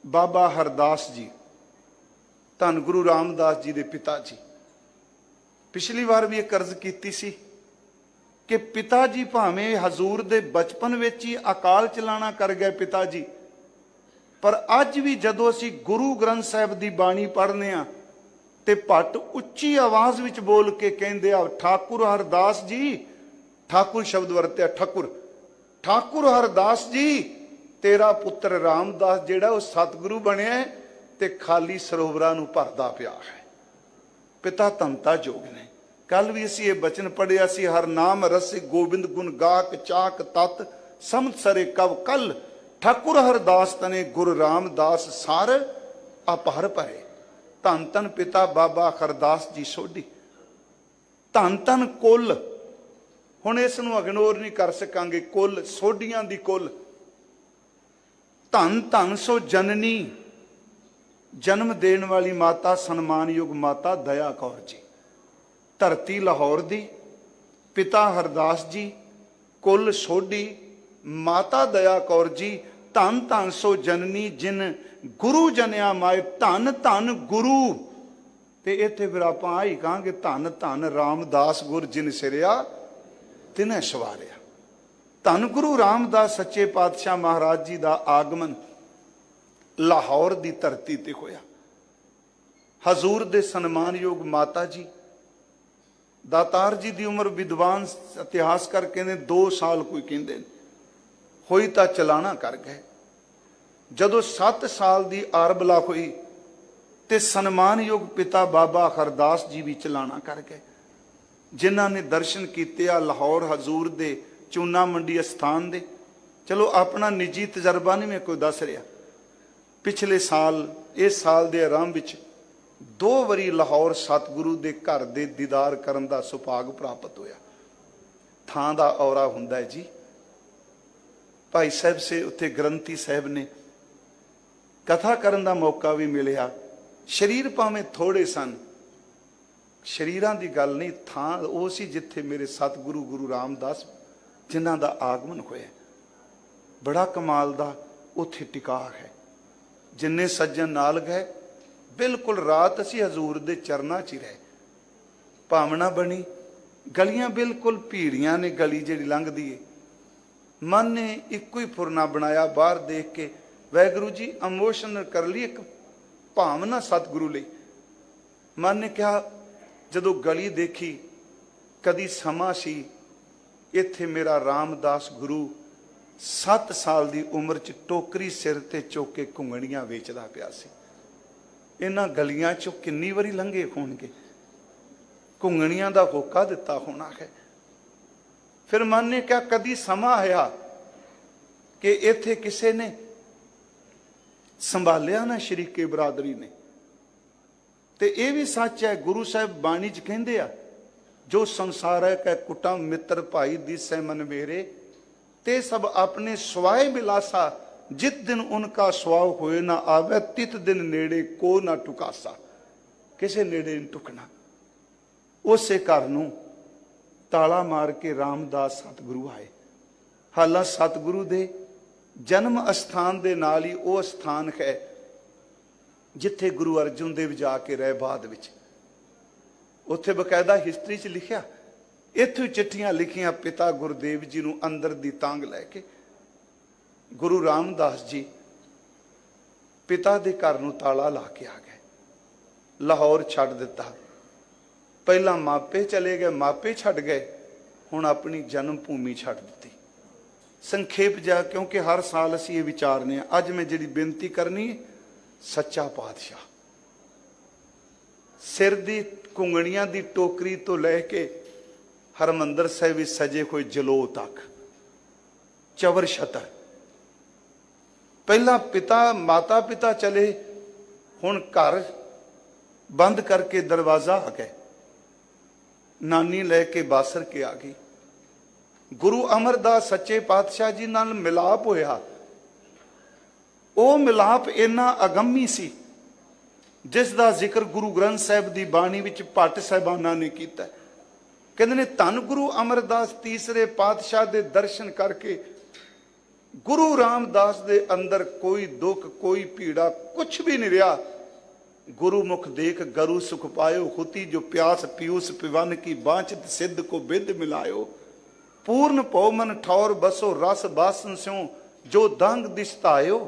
ਬਾਬਾ ਹਰਦਾਸ ਜੀ, ਧੰਨ ਗੁਰੂ ਰਾਮਦਾਸ ਜੀ ਦੇ ਪਿਤਾ ਜੀ। ਪਿਛਲੀ ਵਾਰ ਵੀ ਇਹ ਕਰਜ਼ ਕੀਤੀ ਸੀ ਕਿ ਪਿਤਾ ਜੀ ਭਾਵੇਂ ਹਜ਼ੂਰ ਦੇ ਬਚਪਨ ਵਿੱਚ ਹੀ ਅਕਾਲ ਚਲਾਣਾ ਕਰ ਗਏ ਪਿਤਾ ਜੀ, ਪਰ ਅੱਜ ਵੀ ਜਦੋਂ ਅਸੀਂ ਗੁਰੂ ਗ੍ਰੰਥ ਸਾਹਿਬ ਦੀ ਬਾਣੀ ਪੜ੍ਹਨੇ ਆ ਤੇ ਭੱਟ ਉੱਚੀ ਆਵਾਜ਼ ਵਿੱਚ ਬੋਲ ਕੇ ਕਹਿੰਦੇ ਆ, ਠਾਕੁਰ ਹਰਦਾਸ ਜੀ। ਠਾਕੁਰ ਸ਼ਬਦ ਵਰਤਿਆ, ਠਾਕੁਰ ठाकुर हरदास जी तेरा पुत्र रामदास जेड़ा वो सतगुरु बनया ते खाली सरोवरां नूं भरदा पिया है। पिता धनता जोग ने। कल भी असीं ये बचन पढ़िया सी, हर नाम रस गोबिंद गुण गाक चाक तत् समत सरे कव कल ठाकुर हरदास तने गुरु रामदास सार अपहर भरे। धन धन पिता बाबा हरदास जी सोढ़ी। धन धन कुल, हुण इस नूं इग्नोर नहीं कर सकांगे। कुल सोढ़ियां दी कुल। धन धन सो जननी, जन्म देने वाली माता सन्मानयोग माता दया कौर जी। धरती लाहौर दी, पिता हरदास जी, कुल सोढ़ी, माता दया कौर जी। धन धन सो जननी जिन गुरु जनिया माए। धन धन गुरु, ते इत्थे फिर आपां आई कहांगे धन धन रामदास गुर जिन सिरिया तिन्हें सवारिया। धन गुरु रामदास सच्चे पातशाह महाराज जी दा आगमन लाहौर दी धरती ते होया। हजूर दे सन्मानयोग माता जी, दातार जी दी उम्र विद्वान इतिहासकार कहंदे 2 साल कोई कहंदे होई तां चलाना कर गए। जदों 7 साल दी आरबला हुई ते सन्मानयोग पिता बाबा हरदास जी भी चलाना कर गए, जिन्हां ने दर्शन कीते आ लाहौर हजूर दे चूना मंडी अस्थान दे। चलो अपना निजी तजर्बा नहीं मैं कोई दस रहा। पिछले साल इस साल दे आरंभ विच 2 वारी लाहौर सतगुरु दे घर दे दीदार करन दा सुभाग प्राप्त होया। थां दा औरा हुंदा है जी। भाई साहब से उत्थे ग्रंथी साहब ने कथा करन दा मौका भी मिलिया। शरीर भावें थोड़े सन, शरीरां दी गल नहीं, थां वो सी जिथे मेरे सतगुरु गुरु रामदास जिन्हां दा आगमन होया। बड़ा कमाल दा उत्थे टिका है। जिन्ने सज्जन नाल गए बिल्कुल रात असी हजूर दे चरना च ही रहे। भावना बनी, गलियां बिल्कुल भीड़ियां ने, गली जिहड़ी लंघदी है। मन ने इको ही फुरना बनाया बाहर देख के, वाहगुरू जी इमोशनल कर ली एक भावना सतगुरु लई। मन ने कहा जदों गली देखी, कदी समा सी इत्थे मेरा रामदास गुरु 7 साल दी उम्र च टोकरी सिर ते चुक के घुंगणियां वेचदा पिया सी। इन्हां गलियां चों किन्नी वारी लंघे होणगे, घुंगणियां दा होका दिता होना है। फिर मन ने कहा कदी समा आया कि इत्थे किसे ने संभालिया ना शरीके बरादरी ने। ते यह भी सच है, गुरु साहब बाणी च कहंदे आ, जो संसार है कै कुटम मित्र भाई दिसै मन मेरे, ते सब अपने स्वाय बिलासा, जित दिन उनका स्वाव होए ना आवे, तित दिन नेड़े को ना टुकासा। किसे नेड़े नहीं टुकना। उसे घर नूं ताला मार के रामदास सतगुरु आए। हालां सतगुरु दे जन्म अस्थान दे नाल ही वह स्थान है जिथे गुरु अर्जुन देव जाके रहे। बाद विच उत्थे बकायदा हिस्टरी च लिखिया, इत्थों चिट्ठियां लिखियां पिता गुरुदेव जी नूं अंदर दी तांग लैके। गुरु रामदास जी पिता दे घर नूं ताला ला के आ गए, लाहौर छड्ड दिता। पहला मापे चले गए, मापे छड्ड गए, हुण अपनी जन्म भूमि छड्ड दित्ती। संखेप जा, क्योंकि हर साल असीं ये विचारने। अज मैं जिहड़ी बेनती करनी है, सच्चा पातशाह सिर दी घुंगणियां दी टोकरी तो लैके हरमंदर साहिब विच सजे हुए जलो तक चवर छतर। पहला पिता माता पिता चले, हुण घर बंद करके दरवाजा आ गए। नानी लैके बासर के आ गई। गुरु अमरदास सच्चे पातशाह जी नाल मिलाप होया। वो मिलाप इन्ना अगम्मी सी जिसका जिक्र गुरु ग्रंथ साहिब की बाणी विच भट्ट साहिबाना ने किया। कहते ने धन गुरु अमरदास तीसरे पातशाह के दर्शन करके गुरु रामदास दे अंदर कोई दुख कोई पीड़ा कुछ भी नहीं रहा। गुरु मुख देख गरु सुख पायो, हुती जो प्यास पीयूष पिवन की बांछित सिद्ध को बिद मिलायो। पूर्ण पौमन ठौर बसो रस बासन स्यों जो दंग दिशतायो।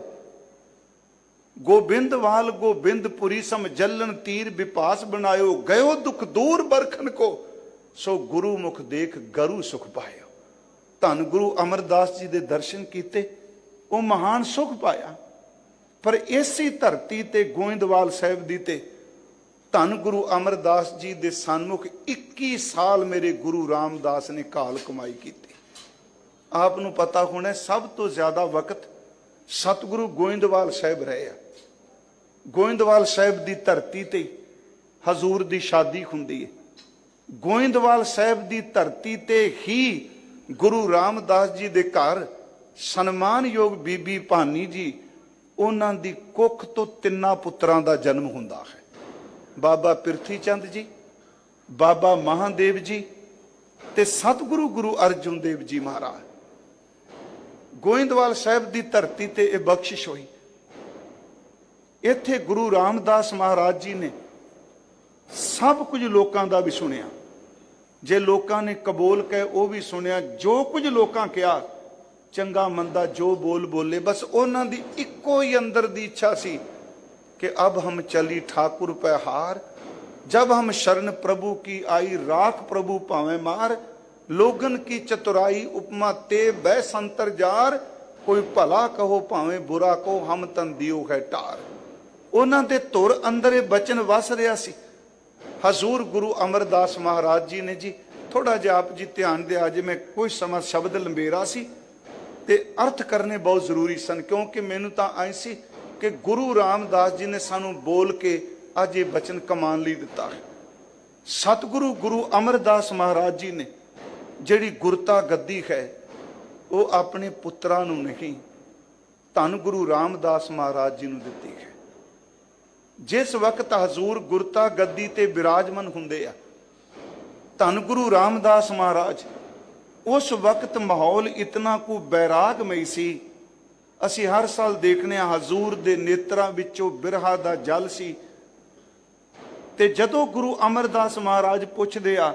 गोबिंद वाल गोबिंदपुरी सम जलन तीर विपास बनायो। गयो दुख दूर बरखन को सो गुरु मुख देख गरु सुख पायो। ਧੰਨ ਗੁਰੂ ਅਮਰਦਾਸ ਜੀ ਦੇ ਦਰਸ਼ਨ ਕੀਤੇ, ਉਹ ਮਹਾਨ ਸੁਖ ਪਾਇਆ। ਪਰ ਇਸੇ ਧਰਤੀ ਤੇ ਗੋਇੰਦਵਾਲ ਸਾਹਿਬ ਦੀ ਤੇ ਧੰਨ ਗੁਰੂ ਅਮਰਦਾਸ ਜੀ ਦੇ ਸਨਮੁਖ 21 ਸਾਲ ਮੇਰੇ ਗੁਰੂ ਰਾਮਦਾਸ ਨੇ ਕਾਲ ਕਮਾਈ ਕੀਤੀ। ਆਪ ਨੂੰ ਪਤਾ ਹੋਣਾ ਸਭ ਤੋਂ ਜ਼ਿਆਦਾ ਵਕਤ ਸਤਿਗੁਰੂ ਗੋਇੰਦਵਾਲ ਸਾਹਿਬ ਰਹੇ ਆ। ਗੋਇੰਦਵਾਲ ਸਾਹਿਬ ਦੀ ਧਰਤੀ ਤੇ ਹਜ਼ੂਰ ਦੀ ਸ਼ਾਦੀ ਹੁੰਦੀ ਹੈ। ਗੋਇੰਦਵਾਲ ਸਾਹਿਬ ਦੀ ਧਰਤੀ ਤੇ ਹੀ ਗੁਰੂ ਰਾਮਦਾਸ ਜੀ ਦੇ ਘਰ ਸਨਮਾਨਯੋਗ ਬੀਬੀ ਭਾਨੀ ਜੀ, ਉਹਨਾਂ ਦੀ ਕੁੱਖ ਤੋਂ 3 ਪੁੱਤਰਾਂ ਦਾ ਜਨਮ ਹੁੰਦਾ ਹੈ। ਬਾਬਾ ਪਿਰਥੀ ਚੰਦ ਜੀ, ਬਾਬਾ ਮਹਾਦੇਵ ਜੀ ਤੇ ਸਤਿਗੁਰੂ ਗੁਰੂ ਅਰਜਨ ਦੇਵ ਜੀ ਮਹਾਰਾਜ। ਗੋਇੰਦਵਾਲ ਸਾਹਿਬ ਦੀ ਧਰਤੀ ਤੇ ਇਹ ਬਖਸ਼ਿਸ਼ ਹੋਈ। ਇੱਥੇ ਗੁਰੂ ਰਾਮਦਾਸ ਮਹਾਰਾਜ ਜੀ ਨੇ ਸਭ ਕੁਝ ਲੋਕਾਂ ਦਾ ਵੀ ਸੁਣਿਆ। ਜੇ ਲੋਕਾਂ ਨੇ ਕਬੂਲ ਕਹੇ ਉਹ ਵੀ ਸੁਣਿਆ। ਜੋ ਕੁਝ ਲੋਕਾਂ ਕਿਹਾ ਚੰਗਾ ਮੰਦਾ ਜੋ ਬੋਲ ਬੋਲੇ, ਬਸ ਉਹਨਾਂ ਦੀ ਇੱਕੋ ਹੀ ਅੰਦਰ ਦੀ ਇੱਛਾ ਸੀ कि अब हम चली ठाकुर पे हार, जब हम शरण प्रभु की आई, राख प्रभु पावे मार, लोगन की चतुराई उपमा ते बै संतर जार, कोई भला कहो भावे बुरा कहो, हम तन दियो है टार। उन्हां दे धुर अंदर ये बचन वस रहा सी। हजूर गुरु अमरदास महाराज जी ने जी थोड़ा जिहा आप जी ध्यान दिया, जे मैं कोई समा शब्द लंबेरा सी ते अर्थ करने बहुत जरूरी सन, क्योंकि मैनू तां आई सी कि गुरु रामदास जी ने सानू बोल के अज ये बचन कमान लई दिता है। सतगुरु गुरु अमरदास महाराज जी ने जिहड़ी गुरता गद्दी है वो अपने पुत्रां नू नहीं, धन गुरु रामदास महाराज जी नू दित्ती है। जिस वक्त हजूर गुरता गद्दी ते विराजमान हुंदे आ, धन गुरु रामदास महाराज, उस वक्त माहौल इतना को बैरागमई सी। ਅਸੀਂ हर साल देखने हजूर दे नेत्रां विचों बिरहा दा जल सी। ते जदों गुरु अमरदास महाराज पुछदे आ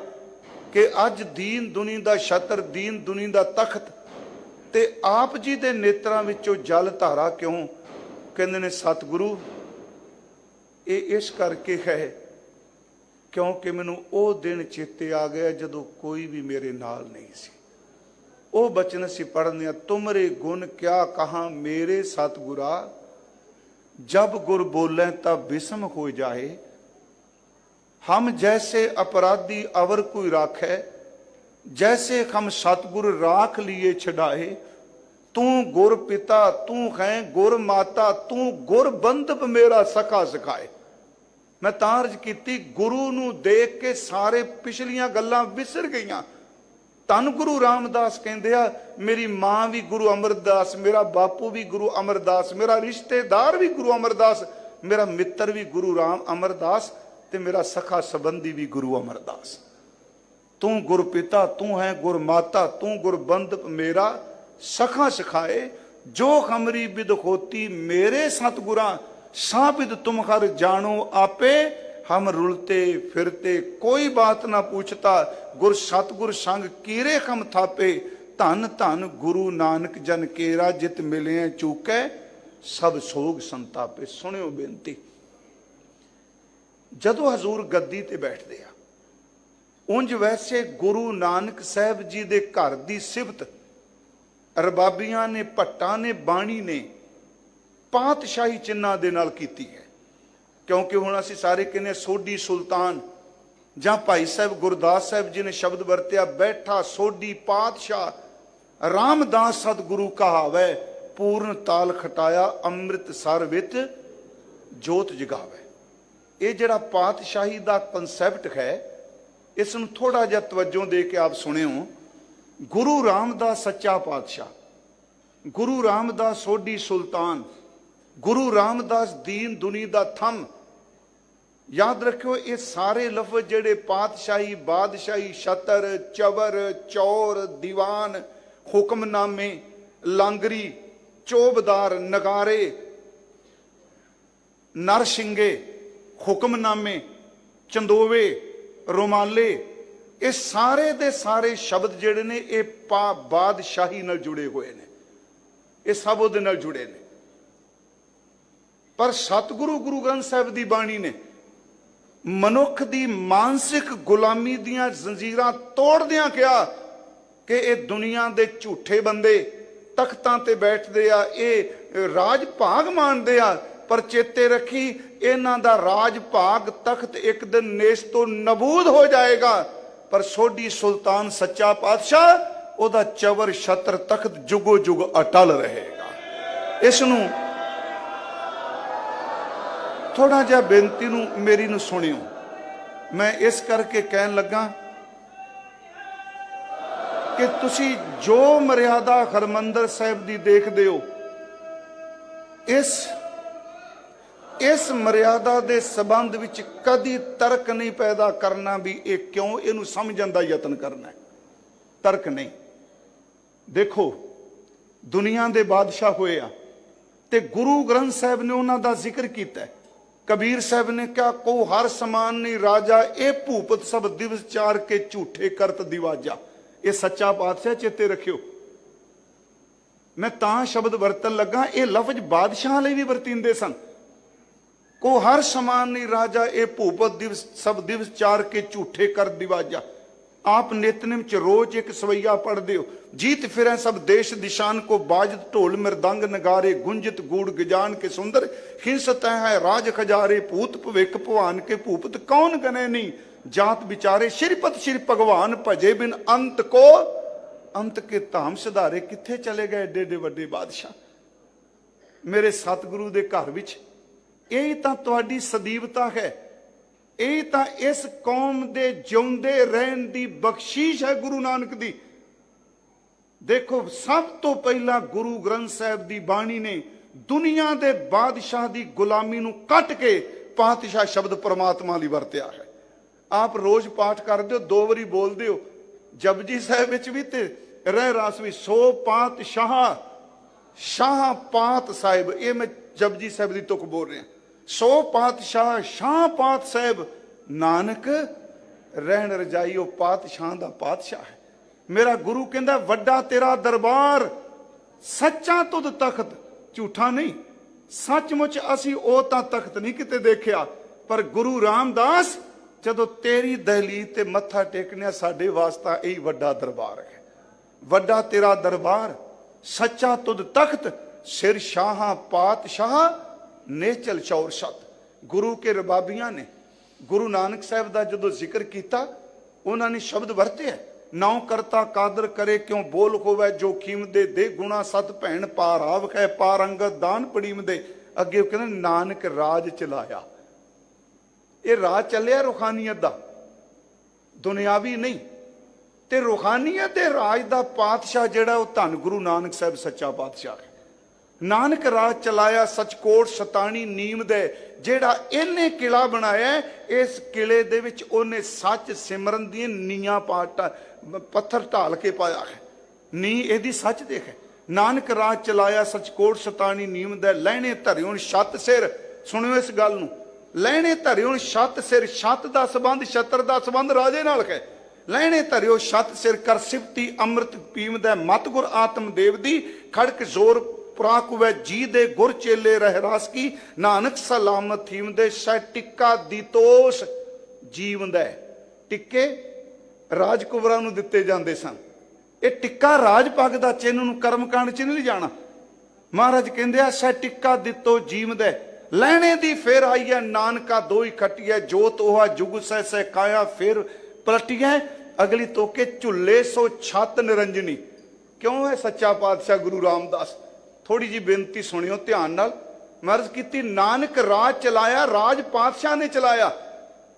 कि अज दीन दुनी दा छतर, दीन दुनी दा तख्त, ते आप जी दे नेत्रां विचों जल धारा क्यों? कहंदे ने सतगुरु ये इस करके है क्योंकि मैनूं ओ दिन चेते आ गया जदों कोई भी मेरे नाल नहीं सी। ਉਹ ਬਚਨ ਅਸੀਂ ਪੜ੍ਹਦੇ ਹਾਂ, ਤੁਮਰੇ ਗੁਣ ਕਿਆ ਕਹਾਂ ਮੇਰੇ ਸਤਿਗੁਰਾ, जब गुर बोले तब बिस्म हो जाए, हम जैसे अपराधी अवर कोई राखे, जैसे हम सतगुर राख लिए छड़ाए। तू गुर पिता तू है गुर माता, तू गुर बंधप मेरा सखा सिखाए। मैं तां अर्ज कीती, गुरु नूं देख के सारे पिछलियां गल्लां विसर गईयां। धन गुरु रामदास कहते आ मेरी मां भी गुरु अमरदास, मेरा बापू भी गुरु अमरदास, मेरा रिश्तेदार भी गुरु अमरदास, मेरा मित्र भी गुरु राम अमरदास, ते मेरा सखा संबंधी भी गुरु अमरदास। तू गुर पिता तू है गुर माता, तू गुर बंधप मेरा सखा सिखाए। जो हमरी बिद होती मेरे सतगुरा, साबिद तुम हर जानो आपे। हम रुलते फिरते कोई बात ना पूछता, गुर सतगुर संग कीरे हम थापे। धन धन गुरु नानक जन केरा, जित मिले चूके सब सोग संतापे। सुनियो बेनती, जदों हजूर गद्दी ते बैठते आ, उंज वैसे गुरु नानक साहब जी दे घर दी सिफत रबाबियां ने, भट्टां ने, बाणी ने पातशाही चिन्हां दे नाल कीती है। क्योंकि हुण असीं सारे कहने सोढी सुल्तान, जां भाई साहब गुरदास साहब जी ने शब्द वरत्या, बैठा सोढी पातशाह रामदास सतगुरु कहावै, पूर्ण ताल खटाया अमृत सर विच जोत जगावे। ये जिहड़ा पातशाही दा कंसैप्ट है, इस नूं थोड़ा जिहा तवज्जो दे के आप सुनियो। गुरु रामदास सच्चा पातशाह, गुरु रामदास सोढी सुल्तान, गुरु रामदास दीन दुनी दा थम। याद रखियो ये सारे लफ्ज जेड़े पातशाही, बादशाही, छतर, चवर, चौर, दीवान, हुक्मनामे, लांगरी, चोबदार, नगारे, नरसिंगे, हुक्मनामे, चंदोवे, रुमाले, ये सारे दे सारे शब्द जेड़े ने ये बादशाही नाल जुड़े हुए ने, ये सब उहदे नाल जुड़े ने। पर सतगुरु गुरु ग्रंथ साहिब दी बाणी ने मनुख दी मानसिक गुलामी दियां जंजीरां तोड़दियां कहा, कि ये दुनिया के झूठे बंदे तख्तां ते बैठते आ, ये राज भाग मानते आ, पर चेते रखी इन्हां दा राज भाग तख्त एक दिन नेस तो नबूद हो जाएगा, पर सोडी सुल्तान सच्चा पातशाह ओदा चवर छत्र तख्त जुगो जुग अटल रहेगा। इसनू थोड़ा जिहा बेनती नू मेरी नू सुनियो। मैं इस करके कहन लगा कि तुसी जो मर्यादा हरमंदर साहिब दी देखदे हो, इस मर्यादा दे संबंध विच कदी तर्क नहीं पैदा करना भी ये क्यों, इनू समझण दा यतन करना है, तर्क नहीं। देखो दुनिया दे बादशाह होए आ ते गुरु ग्रंथ साहिब ने उन्हां दा जिक्र कीता है। कबीर साहब ने कहा को हर समान नहीं राजा, ए भूपत सब दिवस चार के झूठे करत दिवाजा। ये सच्चा पातशाह चेते रखियो। मैं तां शब्द वरतन लगा, ये लफ्ज बादशाह लई भी वरतींदे सन। को हर समान नहीं राजा, ए भूपत दिवस सब दिवस चार के झूठे कर दिवाजा। आप नितनिम च रोज एक सवैया पढ़ते हो, जीत फिरें सब देश दिशान को बाजत ढोल मृदंग नगारे गुंजित गूढ़ गजान के सुंदर हिंसत है राज खजारे भूत भविक भवान के भूपत कौन गने नहीं जात बिचारे श्रीपत श्री भगवान भजे बिन अंत को अंत के धाम सुधारे। किथे चले गए एडे एडे वड्डे बादशाह। मेरे सतगुरु दे घर विच यही तां तुहाडी सदीवता है, यही तां इस कौम दे जिउंदे रहन दी बख्शीश है गुरु नानक दी। देखो सब तो पहला गुरु ग्रंथ साहिब दी बाणी ने दुनिया दे बादशाह दी गुलामी नू कट के पातशाह शब्द परमात्मा लई वरतिया है। आप रोज पाठ करदे हो, दो वारी बोलदे हो, जपजी साहिब विच भी ते रह रास भी सो पातशाह शाह पात साहिब, ये मैं जपजी साहिब दी तुक बोल रहा। सो पातशाह शाह पात साहिब नानक रहन रजाईओ पातशाह दा पातशाह है। मेरा गुरु कहंदा वड्डा तेरा दरबार सच्चा तुद तख्त झूठा नहीं। सचमुच असी ओ तां तख्त नहीं किते देखिया, पर गुरु रामदास जदों तेरी दहलीज ते मत्था टेकने साडे वास्ता यही वड्डा दरबार है। वड्डा तेरा दरबार सच्चा तुद तख्त सिर शाह पातशाह नेचल चौर सत। गुरु के रबाबियां ने गुरु नानक साहब का जो जिक्र किया, उन्होंने शब्द वरते है, नाउ करता कादर करे क्यों बोल होवे जोखिम दे गुणा सत भैन पाराव है पारंगत दान पड़ीम दे। अगे कहते नानक राज चलाया। ये राज चलिया रूहानीयत दा, दुनियावी नहीं। ते रूहानीयत दे राज दा पातशाह जिहड़ा वो धन गुरु नानक साहब सच्चा पातशाह है। नानक राज चलाया सचकोट सतानी नीम दे, जेड़ा इन्ने किला बनाया, इस किले दे विच ओने सच सिमरन दी नीयां पत्थर ढाल के पाया है। नी एदी सच देख है। नानक राज चलाया सचकोट सतानी नीम दे, लहने धरियों छत सिर। सुनियो इस गल नूं, लहने धरियों छत सिर। छत दा संबंध छत्र दा संबंध राजे नाल है। लहने धरियो छत सिर कर सिफती अमृत पीम दे, मत गुर आत्म देव दी खड़क जोर प्राक वे जी दे गुर चेले रह रास की। नानक सलामत थीम दे सह टिक्का दीतोष जीवन दे। टिक्के राजकुवरां नूं दिते जांदे सन। ये टिक्का राज पग दा चिन्ह नूं कर्मकांड च नहीं जाना। महाराज कहंदे आ सह टिक्का दितो जीवन दे, लहने दी फिर आई है नानका दो ही खटी है, जोत ओहा जुग सह सह काया फिर पलटी है। अगली तो के झुल्ले सो छत निरंजनी। क्यों है सच्चा पातशाह गुरु रामदास? थोड़ी जी बेनती सुनियो ध्यान नाल। मर्ज की नानक राज चलाया, राज पातशाह ने चलाया।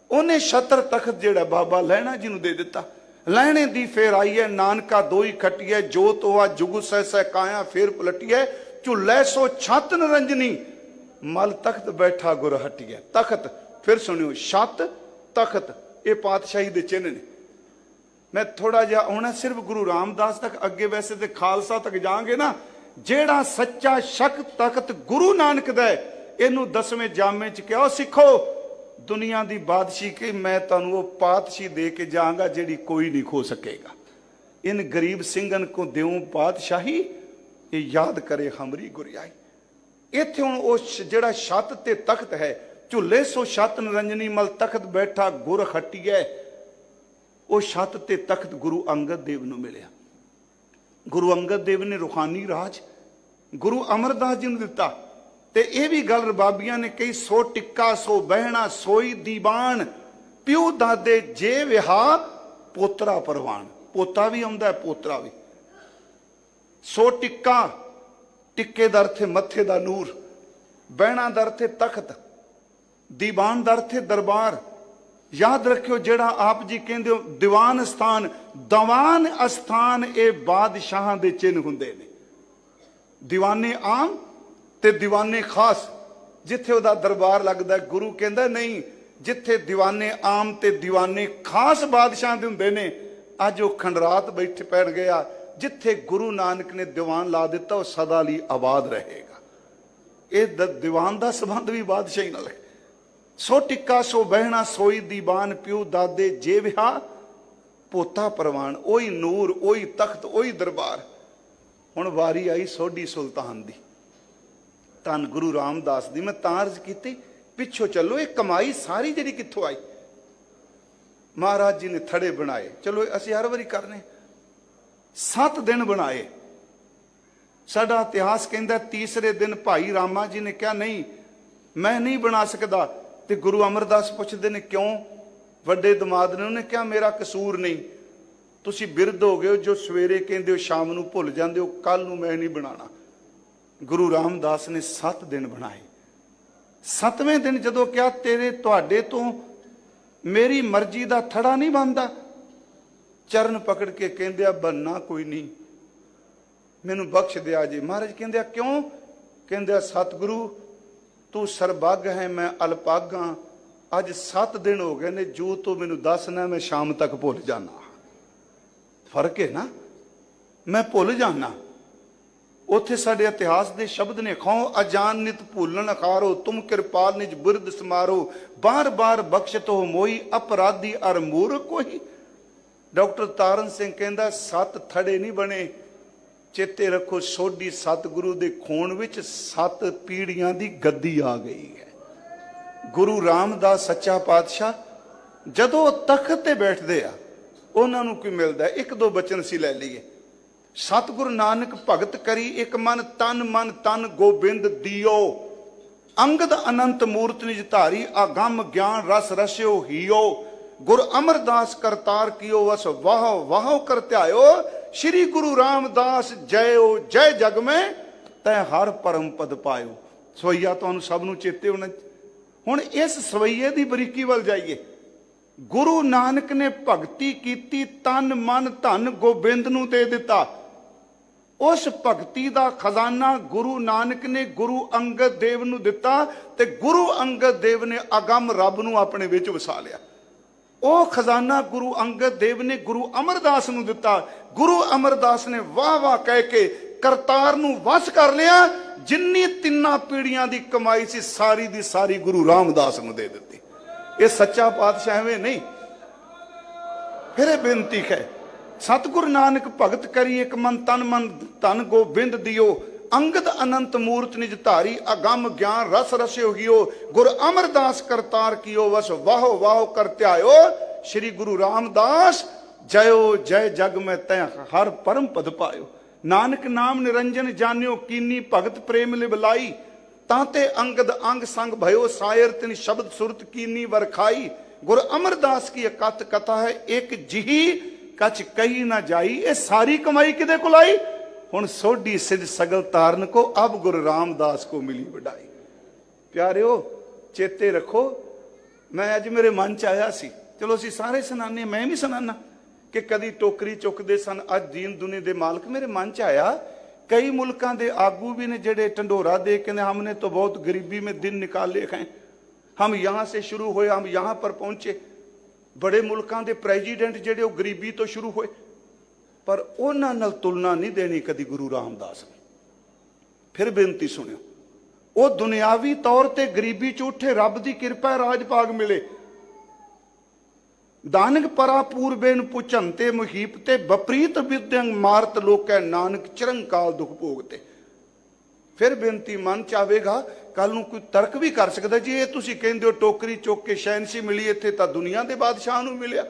उन्हें छत्र तख्त जेड़ा बाबा लहना जी नूं दे दिता। लहने दी फेर आई है नानका दो ही खटी है, जोत ओहा जुग सह सह काया फिर पलटी है। झुल्ले सो छत निरंजनी, मल तख्त बैठा गुर हटी है। तख्त फिर सुनियो, छत तख्त ये पातशाही दे चिन्ह ने। मैं थोड़ा जिहा आना सिर्फ गुरु रामदास तक, अगे वैसे तो खालसा तक जाएंगे ना। जेड़ा सच्चा शक तख्त गुरु नानक दा इनू 10वें जामे च कहो सिखो दुनिया दी बादशाही के मैं तुहानू वो पातशाही दे के जाऊंगा जेड़ी कोई नहीं खो सकेगा। इन गरीब सिंघन को देऊं पातशाही, ये याद करे हमरी गुरियाई। इत्थे हुण उस जेड़ा छत ते तख्त है, झुले सो छत निरंजनी मल तख्त बैठा गुर खटिया। वो छत ते तख्त गुरु अंगद देव नूं मिलिया। ਗੁਰੂ ਅੰਗਦ ਦੇਵ ਨੇ ਰੂਹਾਨੀ ਰਾਜ ਗੁਰੂ ਅਮਰਦਾਸ ਜੀ ਨੂੰ ਦਿੱਤਾ। ਤੇ ਇਹ ਵੀ ਗੱਲ ਰਬਾਬੀਆਂ ਨੇ ਕਹੀ, ਸੋ ਟਿੱਕਾ ਸੋ ਬਹਿਣਾ ਸੋਈ ਦੀਵਾਨ, ਪਿਓ ਦਾਦੇ ਜੇ ਵਿਆਹ ਪੋਤਰਾ ਪਰਵਾਨ। ਪੋਤਾ ਵੀ ਆਉਂਦਾ ਪੋਤਰਾ ਵੀ। ਸੋ ਟਿੱਕਾ, ਟਿੱਕੇ ਦਾ ਅਰਥ ਹੈ ਮੱਥੇ ਦਾ ਨੂਰ, ਬਹਿਣਾ ਦਾ ਅਰਥ ਹੈ ਤਖਤ, ਦੀਵਾਨ ਦਾ ਅਰਥ ਹੈ ਦਰਬਾਰ। याद रखियो जेड़ा आप जी कहंदे हो दीवान स्थान, दीवान स्थान ये बादशाहां दे चिन्ह हुंदे ने। दीवाने आम ते दीवाने खास, जिथे उहदा दरबार लगदा है गुरु कहंदा नहीं, जिथे दीवाने आम ते दीवाने खास बादशाहां दे हुंदे ने, अज वो खंडरात बैठ पैण गया। जिथे गुरु नानक ने दीवान ला दिता वो सदा लई आबाद रहेगा। ये दीवान दा संबंध भी बादशाही नाल है। सो टिक्का सो बहना सोई दीवान, प्यो दादे जे विहा पोता परवान। ओही नूर, ओही तख्त, ओही दरबार। हुण वारी आई सोढी सुल्तान दी, धन गुरु रामदास दी। मैं तां अर्ज कीती पिछों चलो, ये कमाई सारी जिहड़ी कित्थों आई? महाराज जी ने थड़े बनाए। चलो असीं हर वारी करने, 7 दिन बनाए। साडा इतिहास कहंदा तीसरे दिन भाई रामा जी ने कहा नहीं मैं नहीं बना सकदा। ते गुरु अमरदास पुछदे ने क्यों? वड्डे दमाद ने उन्हें कहा मेरा कसूर नहीं, तुसी बिरध हो गए हो, जो सवेरे कहंदे हो शाम नूं भुल जांदे हो, कल नूं मैं नहीं बनाना। गुरु रामदास ने 7 दिन बनाए। 7वें दिन जदों कहा तेरे तुहाडे तो मेरी मर्जी दा थड़ा नहीं बनदा, चरण पकड़ के कहंदे बनना कोई नहीं, मैनूं बख्श दिया जी। महाराज कहंदे क्यों? कहंदे सतगुरु तू सरबग है मैं अलपग हाँ, अज 7 दिन हो गए ने, जो तू मैनू दसना मैं शाम तक भुल जाना। फर्क है ना, मैं भुल जाना। उत्थे साडे इतिहास के शब्द ने, खौ अजान नित भूलन अखारो, तुम कृपाल निज बिरद समारो, बार बार बख्शत हो मोई, अपराधी अर मूर्ख कोई। डॉक्टर तारन सिंह कहंदा 7 थड़े नहीं बने। चेते रखो सोढी सतगुरु दे खून विच 7 पीढ़ियां दी गद्दी आ गई है। गुरु रामदास सच्चा पातशाह जदों तख्त ते बैठदे आ, उन्हां नूं की मिलदा है? 1-2 बचन सी लै लईए। सतगुरु नानक भगत करी एक मन तन गोबिंद दियो, अंगद अनंत मूर्त निज धारी, अगम ज्ञान रस रस्यो हियो, गुर अमरदास करतार कियो वस वाह वाह कर त्यायो, श्री गुरु रामदास जयो जय जग में तै हर परम पद पायो। सवैया तुहानूं सब नूं चेते होना। हुण इस सवैये दी बरीकी वल जाइए। गुरु नानक ने भगती कीती, तन मन धन गोबिंद नूं दे दिता। उस भगती दा खजाना गुरु नानक ने गुरु अंगद देव नूं दिता, ते गुरु अंगद देव ने अगम रब नूं अपने विच वसा लिया। ਉਹ खजाना गुरु अंगद देव ने गुरु अमरदास नूं दिता। गुरु अमरदास ने वाह वाह कह के करतार नूं वस कर लिया। जिन्नी 3 पीढ़ियां दी कमाई सी सारी दी सारी गुरु रामदास नूं दे दित्ती। ये सच्चा पातशाह एवें नहीं। फिर बेनती है, सतगुरु नानक भगत करी एक मन तन गोबिंद दियो, अंगद अनंत मूर्त निज धारी, अगम ज्ञान रस रस्यो हियो, गुर अमरदास करतार कियो वस वाहो वाहो कर त्यायो, श्री गुरु रामदास जयो जय जग में तै हर परम पद पायो। नानक नाम निरंजन जान्यो, कीनी भगत प्रेम लिबलाई, ताते अंगद अंग संग भयो, सायर तिन शब्द सुरत कीनी वरखाई। गुर अमरदास की अकत कथा है, एक जिही कछ कही ना जाई। ये सारी कमाई किदे कोल आई? हुण सोढी सिज सगल तारन को, अब गुरु रामदास को मिली वडाई। प्यारिओ चेते रखो, मैं अज मेरे मन च आया सी, चलो असीं सारे सुनाने, मैं भी सुनाना कि कदी टोकरी चुकदे सन, अज दीन दुनिया दे मालक। मेरे मन च आया कई मुल्कां दे आगू भी ने जेड़े ढंडोरा दे के हमने तो बहुत गरीबी में दिन निकाले हैं, हम यहाँ से शुरू हुए, हम यहाँ पर पहुंचे। बड़े मुल्कां दे प्रेजिडेंट जेड़े गरीबी तो शुरू हुए, पर उन्हां नाल तुलना नहीं देनी कदी गुरु रामदास ने। फिर बेनती सुनियो, वो दुनियावी तौर ते गरीबी च उठे, रब दी किरपा राज भाग मिले। दानक परा पूर्बेन पुछंते मुहीपते, बपरीत विद्यंग मारत लोकै, नानक चिरंकाल दुख भोगते। फिर बेनती मन च आवेगा, कल नूं कोई तर्क भी कर सकदा जी, ये तुसीं कहंदे हो टोकरी चुक के शहनशी मिली, इत्थे तां दुनिया दे बादशाह नूं मिलिया।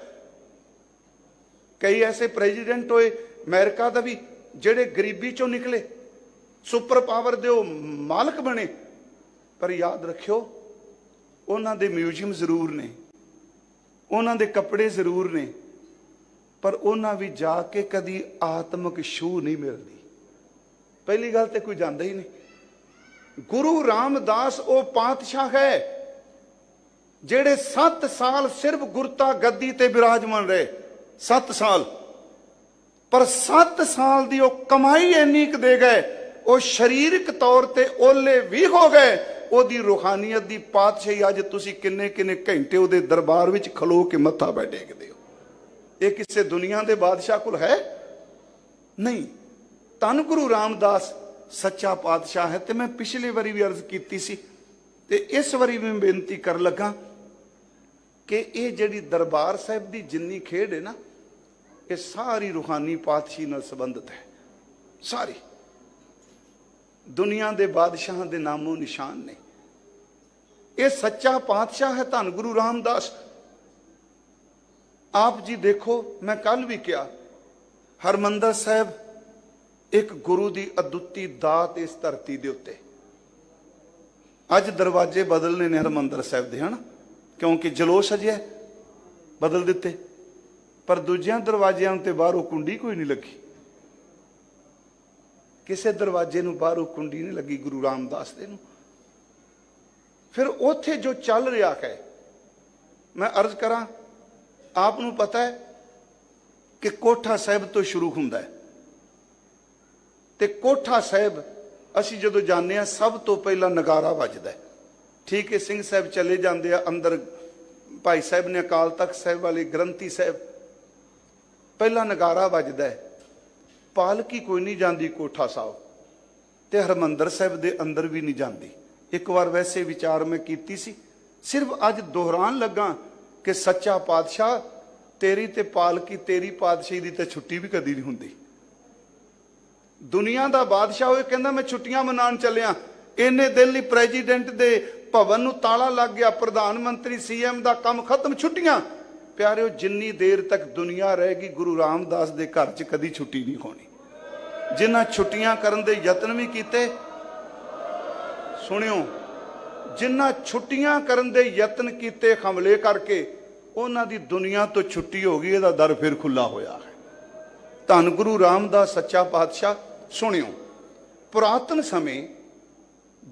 कई ऐसे प्रेजिडेंट होए, अमेरिका का भी ਜਿਹੜੇ ਗਰੀਬੀ ਚੋਂ ਨਿਕਲੇ, ਸੁਪਰ ਪਾਵਰ ਦੇ ਉਹ ਮਾਲਕ ਬਣੇ। ਪਰ ਯਾਦ ਰੱਖਿਓ, ਉਹਨਾਂ ਦੇ ਮਿਊਜ਼ੀਅਮ ਜ਼ਰੂਰ ਨੇ, ਉਹਨਾਂ ਦੇ ਕੱਪੜੇ ਜ਼ਰੂਰ ਨੇ, ਪਰ ਉਹਨਾਂ ਵੀ ਜਾ ਕੇ ਕਦੀ ਆਤਮਿਕ ਛੂਹ ਨਹੀਂ ਮਿਲਦੀ। ਪਹਿਲੀ ਗੱਲ ਤੇ ਕੋਈ ਜਾਂਦਾ ਹੀ ਨਹੀਂ। ਗੁਰੂ ਰਾਮਦਾਸ ਉਹ ਪਾਤਸ਼ਾਹ ਹੈ ਜਿਹੜੇ 7 ਸਾਲ ਸਿਰਫ ਗੁਰਤਾ ਗੱਦੀ ਤੇ ਬਿਰਾਜਮਾਨ ਰਹੇ। 7 ਸਾਲ, ਪਰ 7 ਸਾਲ ਦੀ ਉਹ ਕਮਾਈ ਇੰਨੀ ਕੁ ਦੇ ਗਏ, ਉਹ ਸਰੀਰਕ ਤੌਰ ਤੇ ਓਲੇ ਵੀ ਹੋ ਗਏ। ਉਹਦੀ ਰੂਹਾਨੀਅਤ ਦੀ ਪਾਤਸ਼ਾਹੀ ਅੱਜ ਤੁਸੀਂ ਕਿੰਨੇ ਕਿੰਨੇ ਘੰਟੇ ਉਹਦੇ ਦਰਬਾਰ ਵਿੱਚ ਖਲੋ ਕੇ ਮੱਥਾ ਟੇਕਦੇ ਹੋ। ਇਹ ਕਿਸੇ ਦੁਨੀਆ ਦੇ ਬਾਦਸ਼ਾਹ ਕੋਲ ਹੈ ਨਹੀਂ। ਧੰਨ ਗੁਰੂ ਰਾਮਦਾਸ ਸੱਚਾ ਪਾਤਸ਼ਾਹ ਹੈ। ਤੇ ਮੈਂ ਪਿਛਲੇ ਵਾਰੀ ਵੀ ਅਰਜ਼ ਕੀਤੀ ਸੀ ਤੇ ਇਸ ਵਾਰੀ ਵੀ ਬੇਨਤੀ ਕਰਨ ਲੱਗਾ ਕਿ ਇਹ ਜਿਹੜੀ ਦਰਬਾਰ ਸਾਹਿਬ ਦੀ ਜਿੰਨੀ ਖੇਡ ਹੈ ਨਾ, ਇਹ ਸਾਰੀ ਰੂਹਾਨੀ ਪਾਤਸ਼ਾਹੀ ਨਾਲ ਸੰਬੰਧਿਤ ਹੈ। ਸਾਰੀ ਦੁਨੀਆ ਦੇ ਬਾਦਸ਼ਾਹਾਂ ਦੇ ਨਾਮੋ ਨਿਸ਼ਾਨ ਨੇ। ਇਹ ਸੱਚਾ ਪਾਤਸ਼ਾਹ ਹੈ ਧੰਨ ਗੁਰੂ ਰਾਮਦਾਸ। ਆਪ ਜੀ ਦੇਖੋ, ਮੈਂ ਕੱਲ ਵੀ ਕਿਹਾ, ਹਰਮੰਦਰ ਸਾਹਿਬ ਇੱਕ ਗੁਰੂ ਦੀ ਅਦੁੱਤੀ ਦਾਤ ਇਸ ਧਰਤੀ ਦੇ ਉੱਤੇ। ਅੱਜ ਦਰਵਾਜ਼ੇ ਬਦਲਨੇ ਨੇ ਹਰਮੰਦਰ ਸਾਹਿਬ ਦੇ, ਹਨ, ਕਿਉਂਕਿ ਜਲੋਸ਼ ਅਜਿਹਾ ਬਦਲ ਦਿੱਤੇ, ਪਰ ਦੂਜਿਆਂ ਦਰਵਾਜ਼ਿਆਂ ਤੇ ਬਾਹਰੋਂ ਕੁੰਡੀ ਕੋਈ ਨਹੀਂ ਲੱਗੀ। ਕਿਸੇ ਦਰਵਾਜ਼ੇ ਨੂੰ ਬਾਹਰੋਂ ਕੁੰਡੀ ਨਹੀਂ ਲੱਗੀ ਗੁਰੂ ਰਾਮਦਾਸ ਦੇ ਨੂੰ। ਫਿਰ ਉੱਥੇ ਜੋ ਚੱਲ ਰਿਹਾ ਹੈ, ਮੈਂ ਅਰਜ਼ ਕਰਾਂ, ਆਪ ਨੂੰ ਪਤਾ ਹੈ ਕਿ ਕੋਠਾ ਸਾਹਿਬ ਤੋਂ ਸ਼ੁਰੂ ਹੁੰਦਾ ਹੈ ਤੇ ਕੋਠਾ ਸਾਹਿਬ ਅਸੀਂ ਜਦੋਂ ਜਾਂਦੇ ਹਾਂ ਸਭ ਤੋਂ ਪਹਿਲਾਂ ਨਗਾਰਾ ਵੱਜਦਾ ਹੈ। ਠੀਕ ਹੈ, ਸਿੰਘ ਸਾਹਿਬ ਚਲੇ ਜਾਂਦੇ ਆ ਅੰਦਰ, ਭਾਈ ਸਾਹਿਬ ਨੇ ਅਕਾਲ ਤਖਤ ਸਾਹਿਬ ਵਾਲੇ ਗ੍ਰੰਥੀ ਸਾਹਿਬ, ਪਹਿਲਾਂ ਨਗਾਰਾ ਵੱਜਦਾ ਹੈ। ਪਾਲਕੀ ਕੋਈ ਨਹੀਂ ਜਾਂਦੀ ਕੋਠਾ ਸਾਹਿਬ, ਤੇ ਹਰਮੰਦਰ ਸਾਹਿਬ ਦੇ ਅੰਦਰ ਵੀ ਨਹੀਂ ਜਾਂਦੀ। ਇੱਕ ਵਾਰ ਵੈਸੇ ਵਿਚਾਰ ਮੈਂ ਕੀਤੀ ਸੀ, ਸਿਰਫ ਅੱਜ ਦੁਹਰਾਉਣ ਲੱਗਾ ਕਿ ਸੱਚਾ ਪਾਤਸ਼ਾਹ ਤੇਰੀ ਤੇ ਪਾਲਕੀ, ਤੇਰੀ ਪਾਤਸ਼ਾਹੀ ਦੀ ਤੇ ਛੁੱਟੀ ਵੀ ਕਦੀ ਨਹੀਂ ਹੁੰਦੀ। ਦੁਨੀਆ ਦਾ ਬਾਦਸ਼ਾਹ ਹੋਏ ਕਹਿੰਦਾ ਮੈਂ ਛੁੱਟੀਆਂ ਮਨਾਉਣ ਚੱਲਿਆ, ਇੰਨੇ ਦਿਨ ਲਈ ਪ੍ਰੈਜ਼ੀਡੈਂਟ ਦੇ ਭਵਨ ਨੂੰ ਤਾਲਾ ਲੱਗ ਗਿਆ, ਪ੍ਰਧਾਨ ਮੰਤਰੀ ਸੀਐਮ ਦਾ ਕੰਮ ਖਤਮ, ਛੁੱਟੀਆਂ। ਪਿਆਰਿਓ, ਜਿੰਨੀ ਦੇਰ ਤੱਕ ਦੁਨੀਆ ਰਹੇਗੀ ਗੁਰੂ ਰਾਮਦਾਸ ਦੇ ਘਰ 'ਚ ਕਦੀ ਛੁੱਟੀ ਨਹੀਂ ਹੋਣੀ। ਜਿਨ੍ਹਾਂ ਛੁੱਟੀਆਂ ਕਰਨ ਦੇ ਯਤਨ ਵੀ ਕੀਤੇ, ਸੁਣਿਓ, ਜਿਨ੍ਹਾਂ ਛੁੱਟੀਆਂ ਕਰਨ ਦੇ ਯਤਨ ਕੀਤੇ ਹਮਲੇ ਕਰਕੇ, ਉਹਨਾਂ ਦੀ ਦੁਨੀਆ ਤੋਂ ਛੁੱਟੀ ਹੋ ਗਈ। ਇਹਦਾ ਦਰ ਫਿਰ ਖੁੱਲਾ ਹੋਇਆ ਹੈ। ਧੰਨ ਗੁਰੂ ਰਾਮਦਾਸ ਸੱਚਾ ਪਾਤਸ਼ਾਹ। ਸੁਣਿਓ, ਪੁਰਾਤਨ ਸਮੇਂ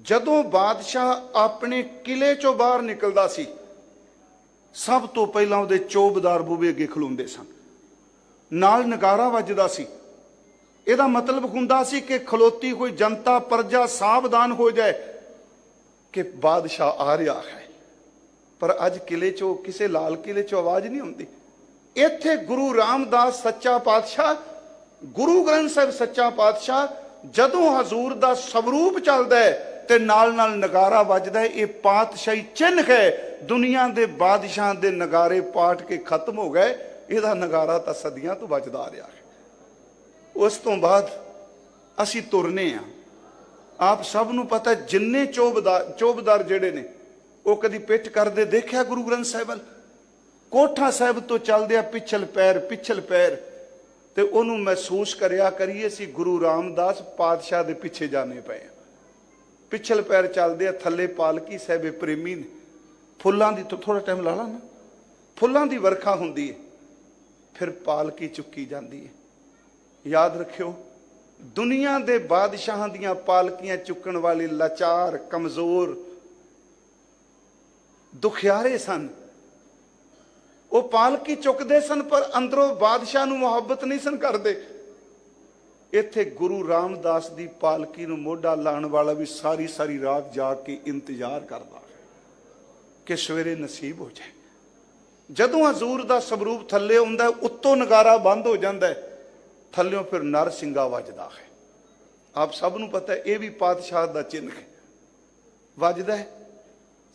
ਜਦੋਂ ਬਾਦਸ਼ਾਹ ਆਪਣੇ ਕਿਲੇ ਚੋਂ ਬਾਹਰ ਨਿਕਲਦਾ ਸੀ, ਸਭ ਤੋਂ ਪਹਿਲਾਂ ਉਹਦੇ ਚੌਬਦਾਰ ਬੂਹੇ ਅੱਗੇ ਖਲੋਂਦੇ ਸਨ, ਨਾਲ ਨਗਾਰਾ ਵੱਜਦਾ ਸੀ। ਇਹਦਾ ਮਤਲਬ ਹੁੰਦਾ ਸੀ ਕਿ ਖਲੋਤੀ ਹੋਈ ਜਨਤਾ, ਪ੍ਰਜਾ ਸਾਵਧਾਨ ਹੋ ਜਾਏ ਕਿ ਬਾਦਸ਼ਾਹ ਆ ਰਿਹਾ ਹੈ। ਪਰ ਅੱਜ ਕਿਲੇ ਚੋਂ, ਕਿਸੇ ਲਾਲ ਕਿਲੇ ਚੋਂ ਆਵਾਜ਼ ਨਹੀਂ ਹੁੰਦੀ। ਇੱਥੇ ਗੁਰੂ ਰਾਮਦਾਸ ਸੱਚਾ ਪਾਤਸ਼ਾਹ, ਗੁਰੂ ਗ੍ਰੰਥ ਸਾਹਿਬ ਸੱਚਾ ਪਾਤਸ਼ਾਹ, ਜਦੋਂ ਹਜ਼ੂਰ ਦਾ ਸਵਰੂਪ ਚੱਲਦਾ ਹੈ ਤੇ ਨਾਲ ਨਾਲ ਨਗਾਰਾ ਵੱਜਦਾ ਹੈ, ਇਹ ਪਾਤਸ਼ਾਹੀ ਚਿੰਨ੍ਹ ਹੈ। ਦੁਨੀਆ ਦੇ ਬਾਦਸ਼ਾਹਾਂ ਦੇ ਨਗਾਰੇ ਪਾਟ ਕੇ ਖਤਮ ਹੋ ਗਏ, ਇਹਦਾ ਨਗਾਰਾ ਤਾਂ ਸਦੀਆਂ ਤੋਂ ਵੱਜਦਾ ਆ ਰਿਹਾ ਹੈ। ਉਸ ਤੋਂ ਬਾਅਦ ਅਸੀਂ ਤੁਰਨੇ ਆ। ਆਪ ਸਭ ਨੂੰ ਪਤਾ, ਜਿੰਨੇ ਚੌਬਦਾਰ ਜਿਹੜੇ ਨੇ ਉਹ ਕਦੀ ਪਿੱਠ ਕਰਦੇ ਦੇਖਿਆ ਗੁਰੂ ਗ੍ਰੰਥ ਸਾਹਿਬ ਵੱਲ? ਕੋਠਾ ਸਾਹਿਬ ਤੋਂ ਚੱਲਦੇ ਆ ਪਿਛਲ ਪੈਰ, ਤੇ ਉਹਨੂੰ ਮਹਿਸੂਸ ਕਰਿਆ ਕਰੀਏ ਸੀ ਗੁਰੂ ਰਾਮਦਾਸ ਪਾਤਸ਼ਾਹ ਦੇ ਪਿੱਛੇ ਜਾਣੇ ਪਏ। ਪਿਛਲ ਪੈਰ ਚੱਲਦੇ ਆ, ਥੱਲੇ ਪਾਲਕੀ ਸਾਹਿਬ ਪ੍ਰੇਮੀ ਨੇ, ਫੁੱਲਾਂ ਦੀ, ਥੋੜਾ ਟਾਈਮ ਲਾ ਲਾ ਨਾ, ਫੁੱਲਾਂ ਦੀ ਵਰਖਾ ਹੁੰਦੀ ਹੈ, ਫਿਰ ਪਾਲਕੀ ਚੁੱਕੀ ਜਾਂਦੀ ਹੈ। ਯਾਦ ਰੱਖਿਓ, ਦੁਨੀਆ ਦੇ ਬਾਦਸ਼ਾਹਾਂ ਦੀਆਂ ਪਾਲਕੀਆਂ ਚੁੱਕਣ ਵਾਲੇ ਲਾਚਾਰ, ਕਮਜ਼ੋਰ, ਦੁਖਿਆਰੇ ਸਨ। ਉਹ ਪਾਲਕੀ ਚੁੱਕਦੇ ਸਨ, ਪਰ ਅੰਦਰੋਂ ਬਾਦਸ਼ਾਹ ਨੂੰ ਮੁਹੱਬਤ ਨਹੀਂ ਸਨ ਕਰਦੇ। ਇੱਥੇ ਗੁਰੂ ਰਾਮਦਾਸ ਦੀ ਪਾਲਕੀ ਨੂੰ ਮੋਢਾ ਲਾਉਣ ਵਾਲਾ ਵੀ ਸਾਰੀ ਸਾਰੀ ਰਾਤ ਜਾਗ ਕੇ ਇੰਤਜ਼ਾਰ ਕਰਦਾ ਹੈ ਕਿ ਸਵੇਰੇ ਨਸੀਬ ਹੋ ਜਾਏ। ਜਦੋਂ ਹਜ਼ੂਰ ਦਾ ਸਵਰੂਪ ਥੱਲੇ ਹੁੰਦਾ, ਉੱਤੋਂ ਨਗਾਰਾ ਬੰਦ ਹੋ ਜਾਂਦਾ, ਥੱਲਿਓਂ ਫਿਰ ਨਰ ਸਿੰਘਾ ਵੱਜਦਾ ਹੈ। ਆਪ ਸਭ ਨੂੰ ਪਤਾ, ਇਹ ਵੀ ਪਾਤਸ਼ਾਹ ਦਾ ਚਿੰਨ੍ਹ ਹੈ। ਵੱਜਦਾ ਹੈ,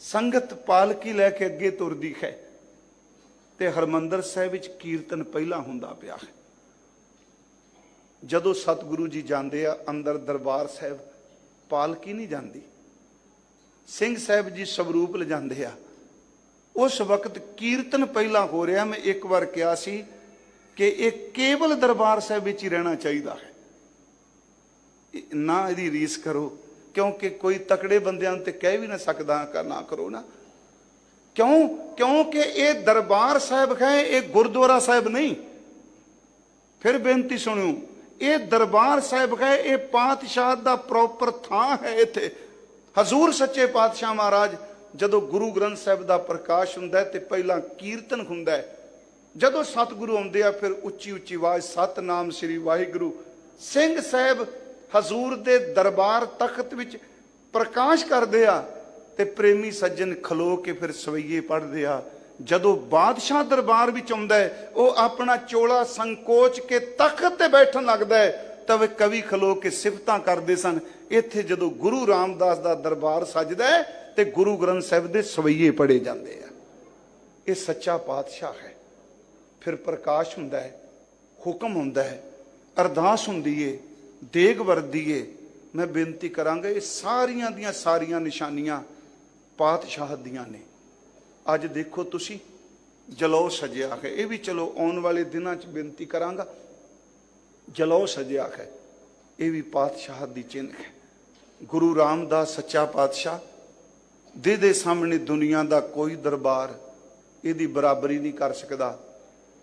ਸੰਗਤ ਪਾਲਕੀ ਲੈ ਕੇ ਅੱਗੇ ਤੁਰਦੀ ਹੈ, ਤੇ ਹਰਮੰਦਰ ਸਾਹਿਬ ਵਿੱਚ ਕੀਰਤਨ ਪਹਿਲਾਂ ਹੁੰਦਾ ਪਿਆ ਹੈ। ਜਦੋਂ ਸਤਿਗੁਰੂ ਜੀ ਜਾਂਦੇ ਆ ਅੰਦਰ ਦਰਬਾਰ ਸਾਹਿਬ, ਪਾਲਕੀ ਨਹੀਂ ਜਾਂਦੀ, ਸਿੰਘ ਸਾਹਿਬ ਜੀ ਸਵਰੂਪ ਲਿਜਾਂਦੇ ਆ। ਉਸ ਵਕਤ ਕੀਰਤਨ ਪਹਿਲਾਂ ਹੋ ਰਿਹਾ। ਮੈਂ ਇੱਕ ਵਾਰ ਕਿਹਾ ਸੀ ਕਿ ਇਹ ਕੇਵਲ ਦਰਬਾਰ ਸਾਹਿਬ ਵਿੱਚ ਹੀ ਰਹਿਣਾ ਚਾਹੀਦਾ ਹੈ। ना ਇਹਦੀ ਰੀਸ ਕਰੋ, क्योंकि कोई तकड़े बंदियां ते कह भी ना सकदा ना करो ना। क्यों? क्योंकि ये दरबार साहब है, ये गुरुद्वारा साहब नहीं। फिर बेनती सुनियो, ये दरबार साहब है, ये पातशाह दा प्रॉपर थां है। इत्थे हजूर सच्चे पातशाह महाराज जदों गुरु ग्रंथ साहब दा प्रकाश हुंदा है ते पहला कीर्तन हुंदा है, जदों सतगुरु आउंदे आ फिर उच्ची उच्ची आवाज सतनाम श्री वाहिगुरु। सिंह साहब हजूर दे दरबार तख्त विच प्रकाश करदे आ ते प्रेमी सज्जन खलो के फिर सवैये पढ़दे आ। जदों बादशाह दरबार विच आउंदा है, वो अपना चोला संकोच के तख्त ते बैठन लगदा है, तब कवि खलो के सिफतां करदे सन। इत्थे जदों गुरु रामदास दा दरबार सजदा है ते गुरु ग्रंथ साहिब दे सवैये पढ़े जांदे आ। ये सच्चा पातशाह है। फिर प्रकाश हुंदा है, हुक्म हुंदा है, अरदास हुंदी है, देग वरदी है। मैं बेनती करांगा, ये सारियां दियां सारियां निशानियां पातशाह दियां ने। अज देखो तुसी जलौ सजिया है, ये भी चलो आने वाले दिनों च बेनती करांगा। जलौ सजिया है, ये भी पातशाह दी चिन्ह है। गुरु रामदास सच्चा पातशाह दे सामने दुनिया दा कोई दरबार इहदी बराबरी नहीं कर सकदा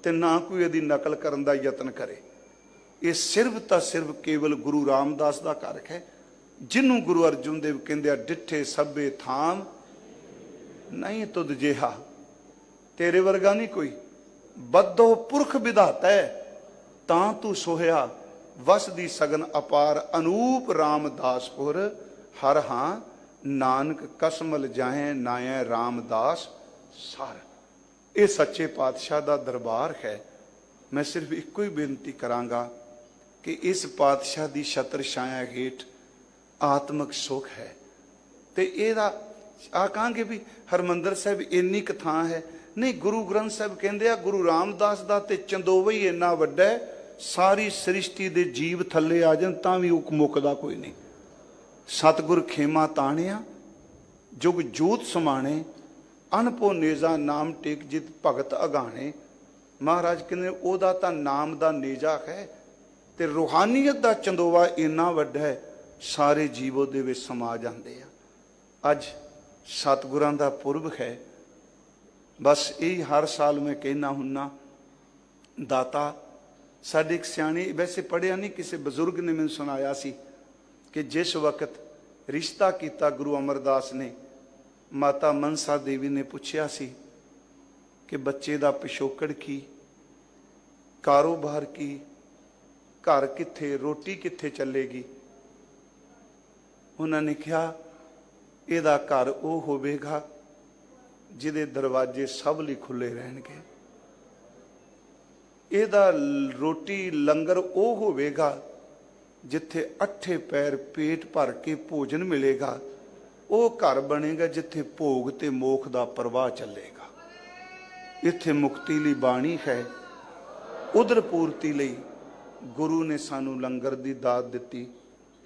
ते ना कोई इहदी नकल करन दा यतन करे। ये सिर्फ तो सिर्फ केवल गुरु रामदास का घर है, जिन्हों गुरु अर्जुन देव कहते डिठे सभे थाम नहीं तुद जेहा, तेरे वर्गा नहीं कोई। बद्धो पुरख विधाता है ता तू सोहया, वस दी सगन अपार अनूप रामदासपुर। हर हां नानक कसमल जाए नाए रामदास सार। ये सच्चे पातशाह का दरबार है। मैं सिर्फ एको ही बेनती करांगा कि इस पातशाह की छत्र छाया हेठ आत्मक सुख है। तो यदा आ कहांगे भी हरमंदर साहब इन्नी क थां है नहीं। गुरु ग्रंथ साहब कहते हैं गुरु रामदास का तो चंदोवा ही इन्ना वड्डा है, सारी सृष्टि के जीव थले आ जान तां भी उक मुकदा कोई नहीं। सतगुर खेमा ताणिया जुग जोत समाणे, अनपो नेजा नाम टेक जित भगत अगाणे। महाराज कहते ओदा तां नाम दा नेजा है ते रूहानीयत दा चंदोवा इन्ना वड्डा है, सारे जीवो दे विच समा जांदे आ। अज सतगुरां दा पुरब है। बस यही हर साल मैं कहना हुन्ना, दाता साडे एक सियाणे, वैसे पढ़िया नहीं, किसी बजुर्ग ने मैनूं सुनाया सी कि जिस वक्त रिश्ता किया गुरु अमरदास ने, माता मनसा देवी ने पूछया सी कि बच्चे दा पिछोकड़ की, कारोबार की, घर कित्थे, रोटी कित्थे चलेगी। उन्होंने कहा इहदा घर वो होवेगा जिहदे दरवाजे सब लई खुले रहणगे, इहदा रोटी लंगर वो होवेगा जिथे अठे पैर पेट भर के भोजन मिलेगा। वो घर बनेगा जिथे भोग ते मोख दा प्रवाह चलेगा। इत्थे मुक्ति लई बाणी है, उधर पूर्ति लई गुरु ने सानू लंगर दी दात दिती।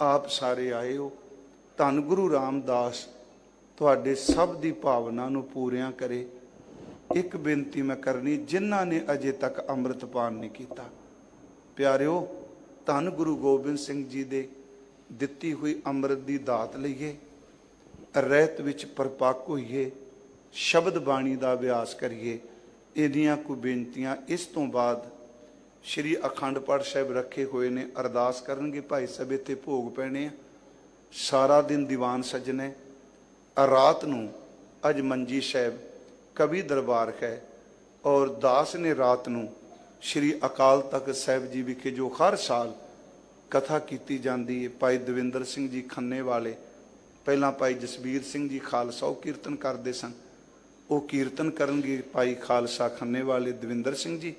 आप सारे आए हो, धन गुरु रामदास तुहाडे सब दी भावना नू पूरियां करे। एक बेनती मैं करनी, जिन्हां ने अजे तक अमृतपान नहीं किया, प्यारिओ धन गुरु गोबिंद सिंह जी दे दिती हुई अमृत दी दात लईए, रहत विच परपक होईए, शब्द बाणी दा अभ्यास करिए। इहदियां कोई बेनतियां। इस तो बाद श्री अखंड पाठ साहिब रखे हुए ने, अरदास करनगे भाई साहब, इत्थे भोग पैणे आ। सारा दिन दीवान सजने, रात नूं अज मंजी साहब कवि दरबार है और दास ने रात नूं श्री अकाल तख्त साहिब जी विखे जो हर साल कथा की जाती है। भाई दविंदर सिंह जी खन्ने वाले, पहला भाई जसबीर सिंह जी खालसा वो कीर्तन करते सन, वो कीर्तन करनगे भाई खालसा खन्ने वाले दविंदर सिंह जी।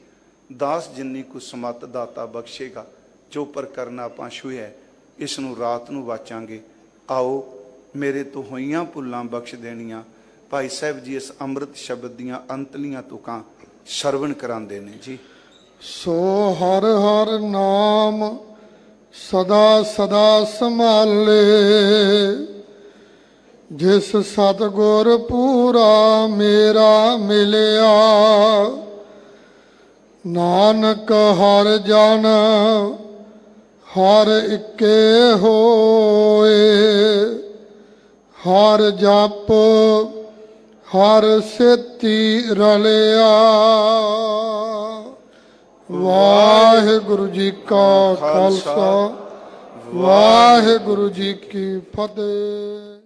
दास जिन्नी को समत दाता बख्शेगा, जो पर करना आपां छुए है, इसनूं रात नूं वाचांगे। आओ मेरे तो होइयां भुल्लां बख्श देनियां। भाई साहब जी इस अमृत शब्द दियां अंतलियां तुकां सरवण करांदे ने जी। सो हर हर नाम सदा सदा संभाले, जिस सतगुर पूरा मेरा मिलिया। नानक हर जन ਹਰ ਇੱਕੇ ਹੋਏ, ਹਰ ਜਪ ਹਰ ਸੇਤੀ ਰਲਿਆ। ਵਾਹਿਗੁਰੂ ਜੀ ਕਾ ਖਾਲਸਾ, ਵਾਹਿਗੁਰੂ ਜੀ ਕੀ ਫਤਿਹ।